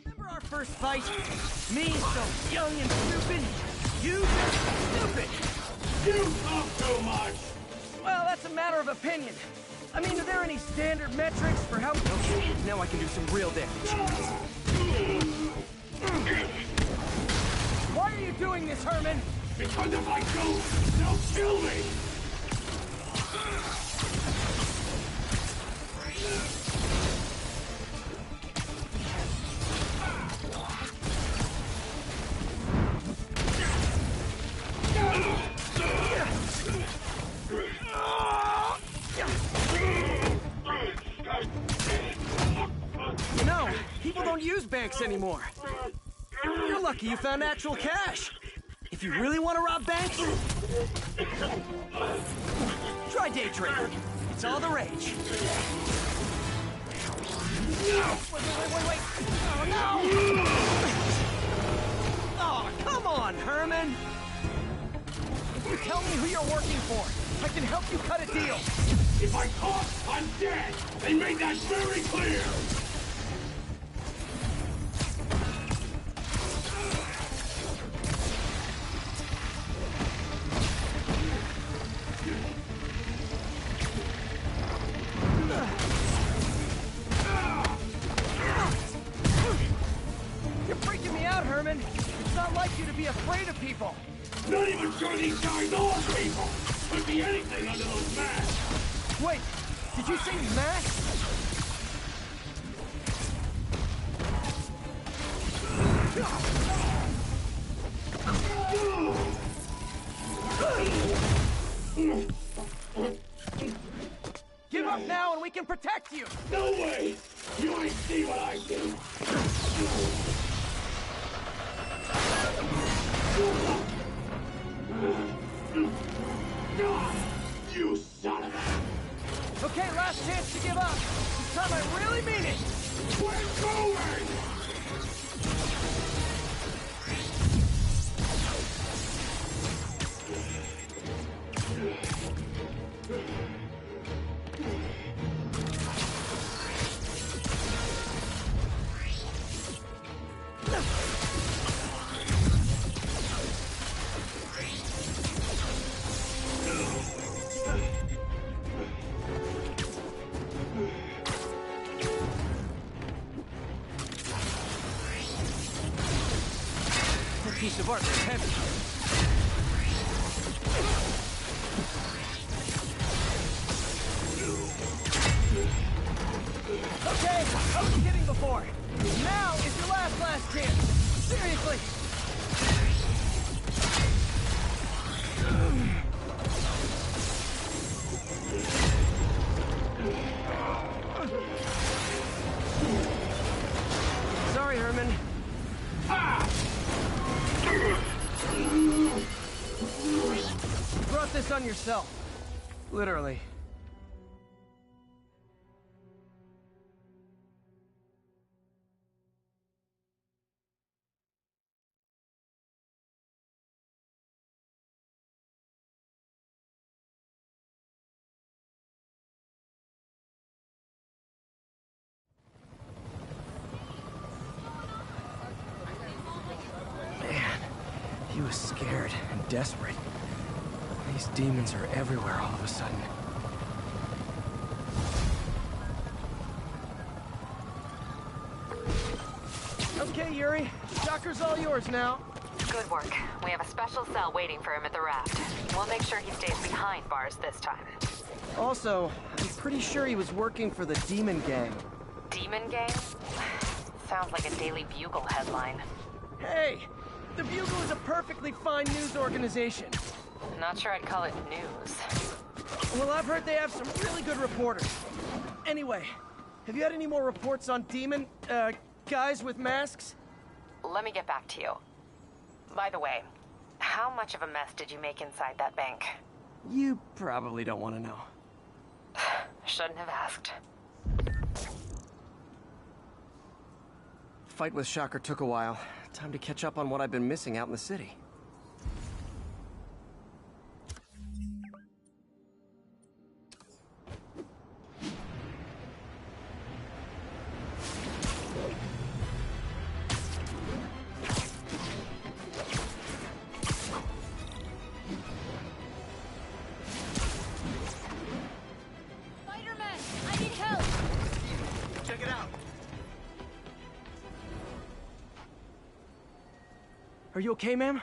Remember our first fight? Me so young and stupid, you just stupid. You talk too much. Well, that's a matter of opinion. I mean, are there any standard metrics for how... Okay, now I can do some real damage. Why are you doing this, Herman? Because if I don't, they'll kill me. use banks anymore. You're lucky you found actual cash. If you really want to rob banks, try day trading. It's all the rage. Wait. Oh, no! Oh, come on, Herman! If you tell me who you're working for, I can help you cut a deal. If I talk, I'm dead! They made that very clear! You're freaking me out, Herman. It's not like you to be afraid of people. Not even sure these guys are people! Could be anything under those masks! Wait, did you say masks? Give up now and we can protect you! No way! You ain't see what I see! You son of a... Okay, last chance to give up. This time I really mean it! We're going! Piece of art is heavy. Okay, I was kidding before. Now is your last chance. Seriously. Sorry, Herman. You brought this on yourself. Literally. Man, he was scared and desperate. These demons are everywhere all of a sudden. Okay, Yuri. Shocker's all yours now. Good work. We have a special cell waiting for him at the raft. We'll make sure he stays behind bars this time. Also, I'm pretty sure he was working for the Demon Gang. Demon Gang? Sounds like a Daily Bugle headline. Hey! The Bugle is a perfectly fine news organization. Not sure I'd call it news. Well, I've heard they have some really good reporters. Anyway, have you had any more reports on demon, guys with masks? Let me get back to you. By the way, how much of a mess did you make inside that bank? You probably don't want to know. Shouldn't have asked. Fight with Shocker took a while. Time to catch up on what I've been missing out in the city. Spider-Man, I need help! Check it out. Are you okay, ma'am?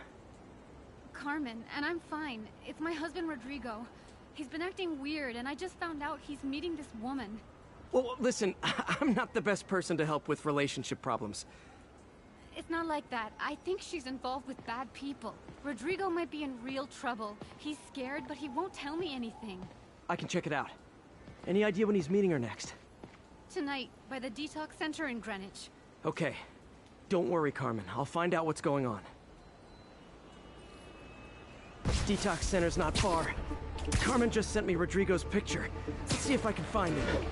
Carmen, and I'm fine. It's my husband, Rodrigo. He's been acting weird, and I just found out he's meeting this woman. Well, listen, I'm not the best person to help with relationship problems. It's not like that. I think she's involved with bad people. Rodrigo might be in real trouble. He's scared, but he won't tell me anything. I can check it out. Any idea when he's meeting her next? Tonight, by the detox center in Greenwich. Okay. Don't worry, Carmen. I'll find out what's going on. Detox center's not far. Carmen just sent me Rodrigo's picture. Let's see if I can find him.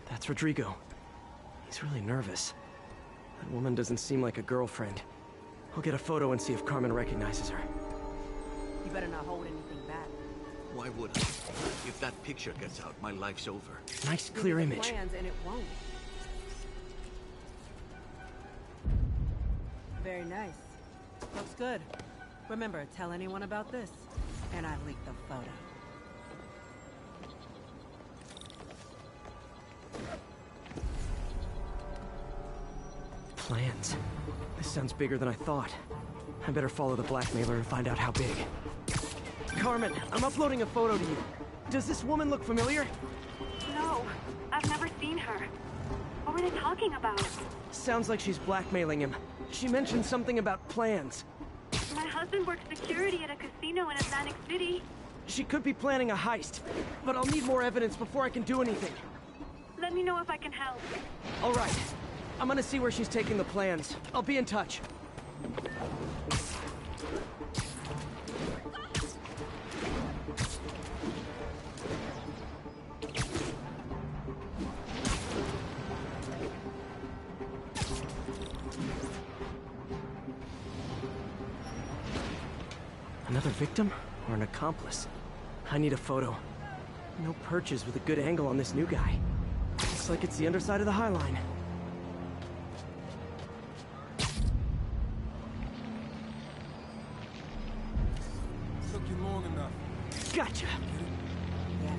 That's Rodrigo. He's really nervous. That woman doesn't seem like a girlfriend. I'll get a photo and see if Carmen recognizes her. You better not hold anything back. Why would I? If that picture gets out, my life's over. Nice, clear Give me the image. plans and it won't. Very nice. Looks good. Remember, tell anyone about this, and I leaked the photo. Plans. This sounds bigger than I thought. I better follow the blackmailer and find out how big. Carmen, I'm uploading a photo to you. Does this woman look familiar? No, I've never seen her. What were they talking about? Sounds like she's blackmailing him. She mentioned something about plans. My husband works security at a casino in Atlantic City. She could be planning a heist, but I'll need more evidence before I can do anything. Let me know if I can help. All right. I'm gonna see where she's taking the plans. I'll be in touch. Another victim or an accomplice? I need a photo. No perches with a good angle on this new guy. Looks like it's the underside of the High Line. Took you long enough. Gotcha! Yeah.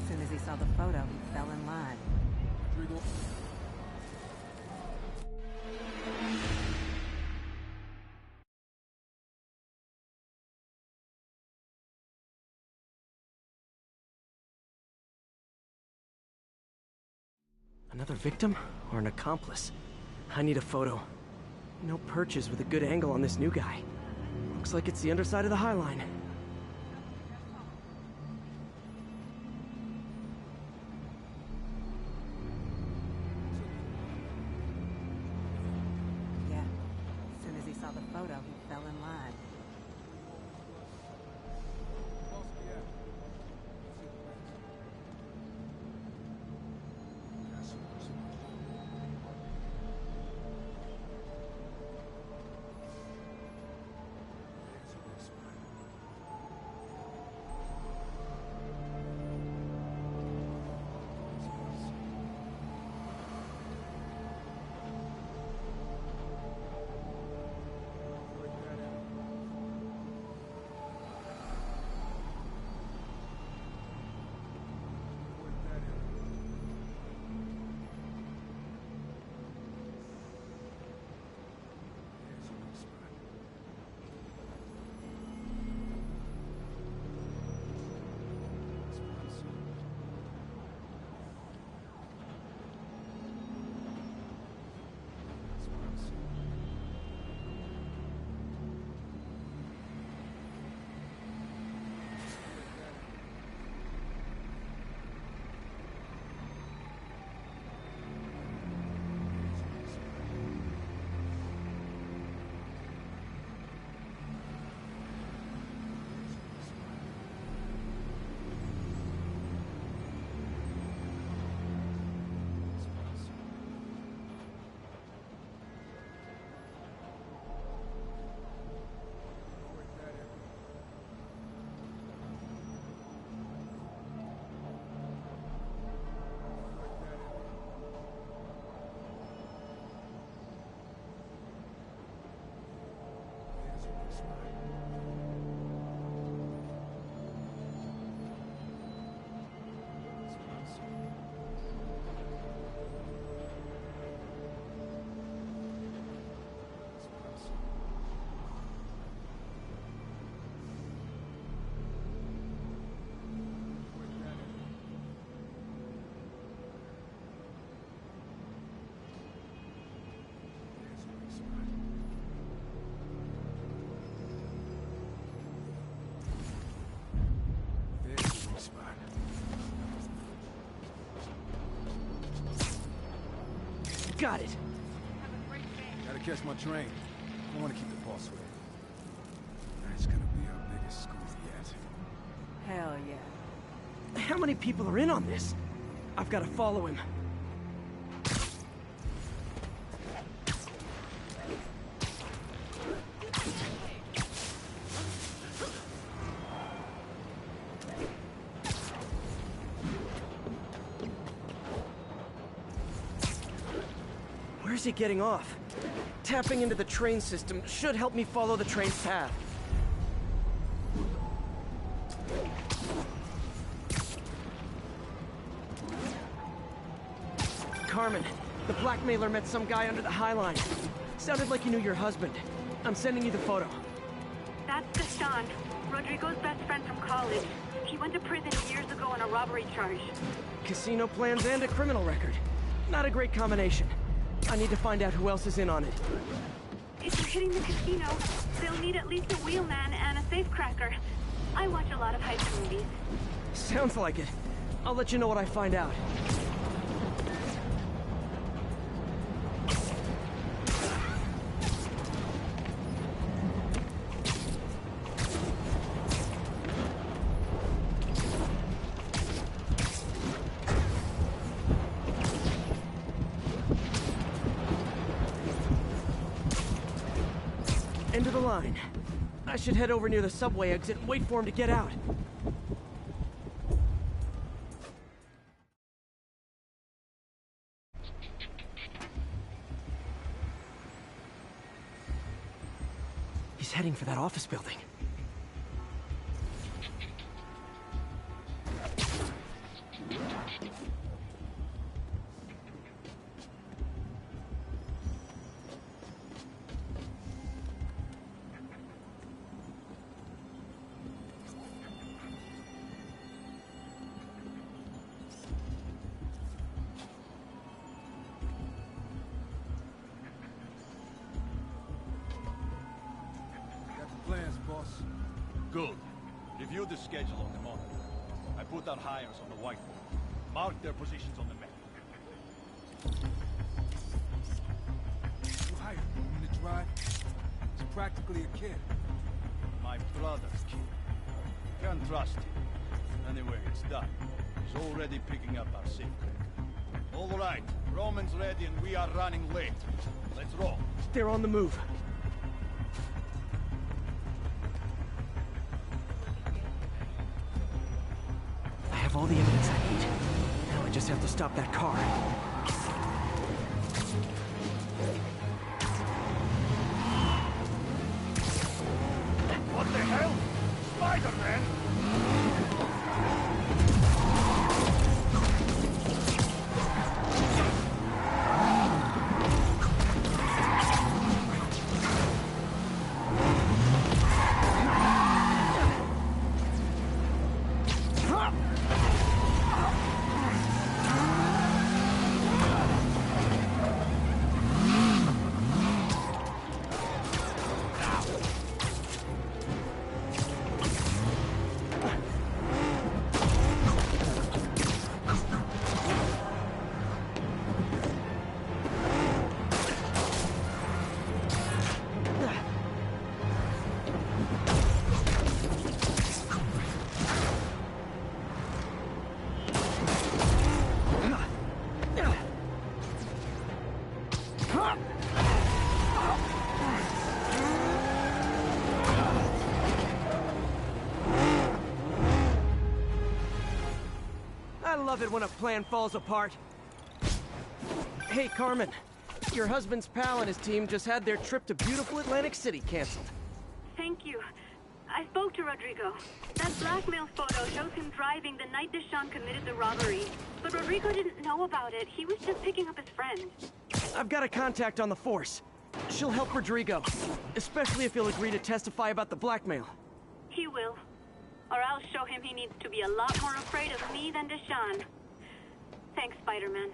As soon as he saw the photo, he fell in line. Rodrigo. Another victim or an accomplice? I need a photo. No perches with a good angle on this new guy. Looks like it's the underside of the High Line. Yeah. As soon as he saw the photo, he fell in line. Got it. Gotta catch my train. I want to keep the boss away. That's gonna be our biggest scoop yet. Hell yeah. How many people are in on this? I've got to follow him. Where's he getting off? Tapping into the train system should help me follow the train's path. Carmen, the blackmailer met some guy under the High Line. Sounded like he knew your husband. I'm sending you the photo. That's Deshaun, Rodrigo's best friend from college. He went to prison years ago on a robbery charge. Casino plans and a criminal record. Not a great combination. I need to find out who else is in on it. If they're hitting the casino, they'll need at least a wheelman and a safecracker. I watch a lot of heist movies. Sounds like it. I'll let you know what I find out. End of the line. I should head over near the subway exit and wait for him to get out. He's heading for that office building. Plans, boss. Good. Review the schedule on the monitor. I put our hires on the whiteboard. Mark their positions on the map. You hired him to drive? He's practically a kid. My brother's kid. Can't trust him. Anyway, it's done. He's already picking up our safecracker. All right. Roman's ready and we are running late. Let's roll. They're on the move. I have all the evidence I need. Now I just have to stop that car. What the hell? Spider-Man? I love it when a plan falls apart. Hey, Carmen. Your husband's pal and his team just had their trip to beautiful Atlantic City canceled. Thank you. I spoke to Rodrigo. That blackmail photo shows him driving the night Deshaun committed the robbery. But Rodrigo didn't know about it. He was just picking up his friend. I've got a contact on the force. She'll help Rodrigo, especially if he'll agree to testify about the blackmail. He will. Or I'll show him he needs to be a lot more afraid of me than Deshaun. Thanks, Spider-Man.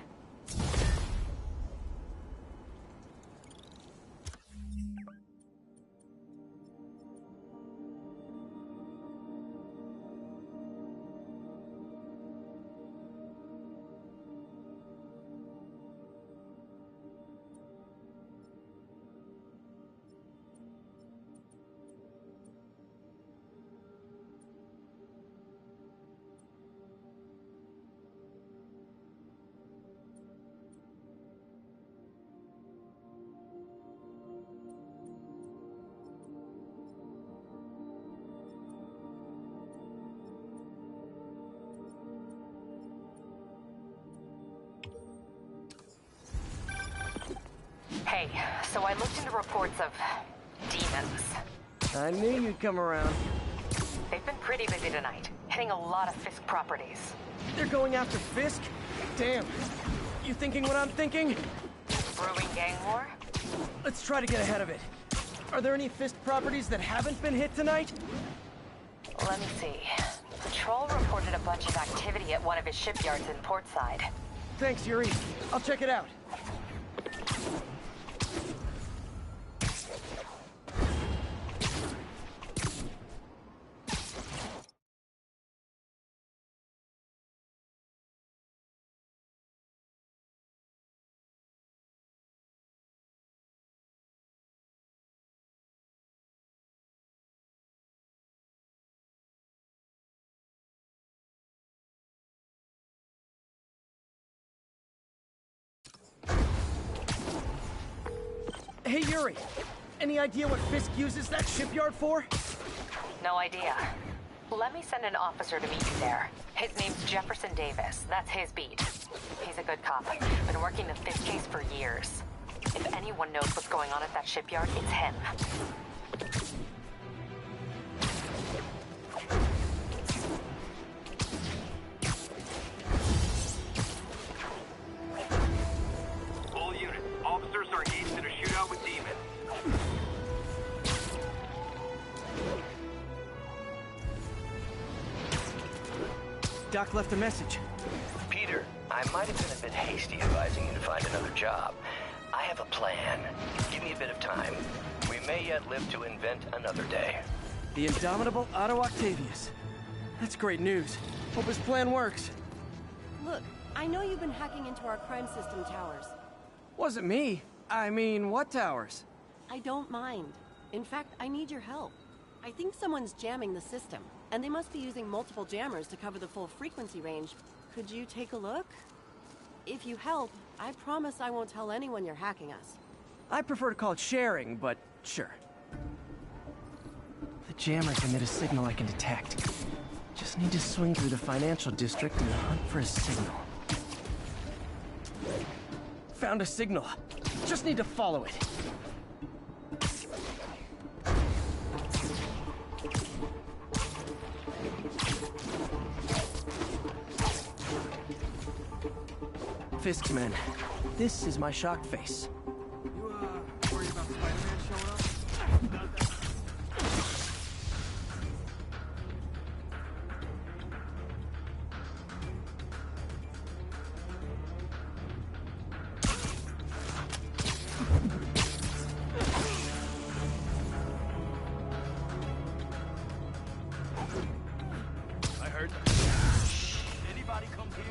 Hey, so I looked into reports of demons. I knew you'd come around. They've been pretty busy tonight, hitting a lot of Fisk properties. They're going after Fisk? Damn. You thinking what I'm thinking? Brewing gang war? Let's try to get ahead of it. Are there any Fisk properties that haven't been hit tonight? Let me see. Patrol reported a bunch of activity at one of his shipyards in Portside. Thanks, Yuri. I'll check it out. Hey, Yuri. Any idea what Fisk uses that shipyard for? No idea. Let me send an officer to meet you there. His name's Jefferson Davis. That's his beat. He's a good cop. Been working the Fisk case for years. If anyone knows what's going on at that shipyard, it's him. All units, officers are engaged in a shootout with demons. Doc left a message. Peter, I might have been a bit hasty advising you to find another job. I have a plan. Give me a bit of time. We may yet live to invent another day. The indomitable Otto Octavius. That's great news. Hope his plan works. Look, I know you've been hacking into our crime system towers. Wasn't me. I mean, what towers? I don't mind. In fact, I need your help. I think someone's jamming the system, and they must be using multiple jammers to cover the full frequency range. Could you take a look? If you help, I promise I won't tell anyone you're hacking us. I prefer to call it sharing, but sure. The jammers emit a signal I can detect. Just need to swing through the financial district and hunt for a signal. Found a signal. Just need to follow it. Fisk's men. This is my shocked face. You, worried about Spider-Man showing up? I heard. Anybody come here?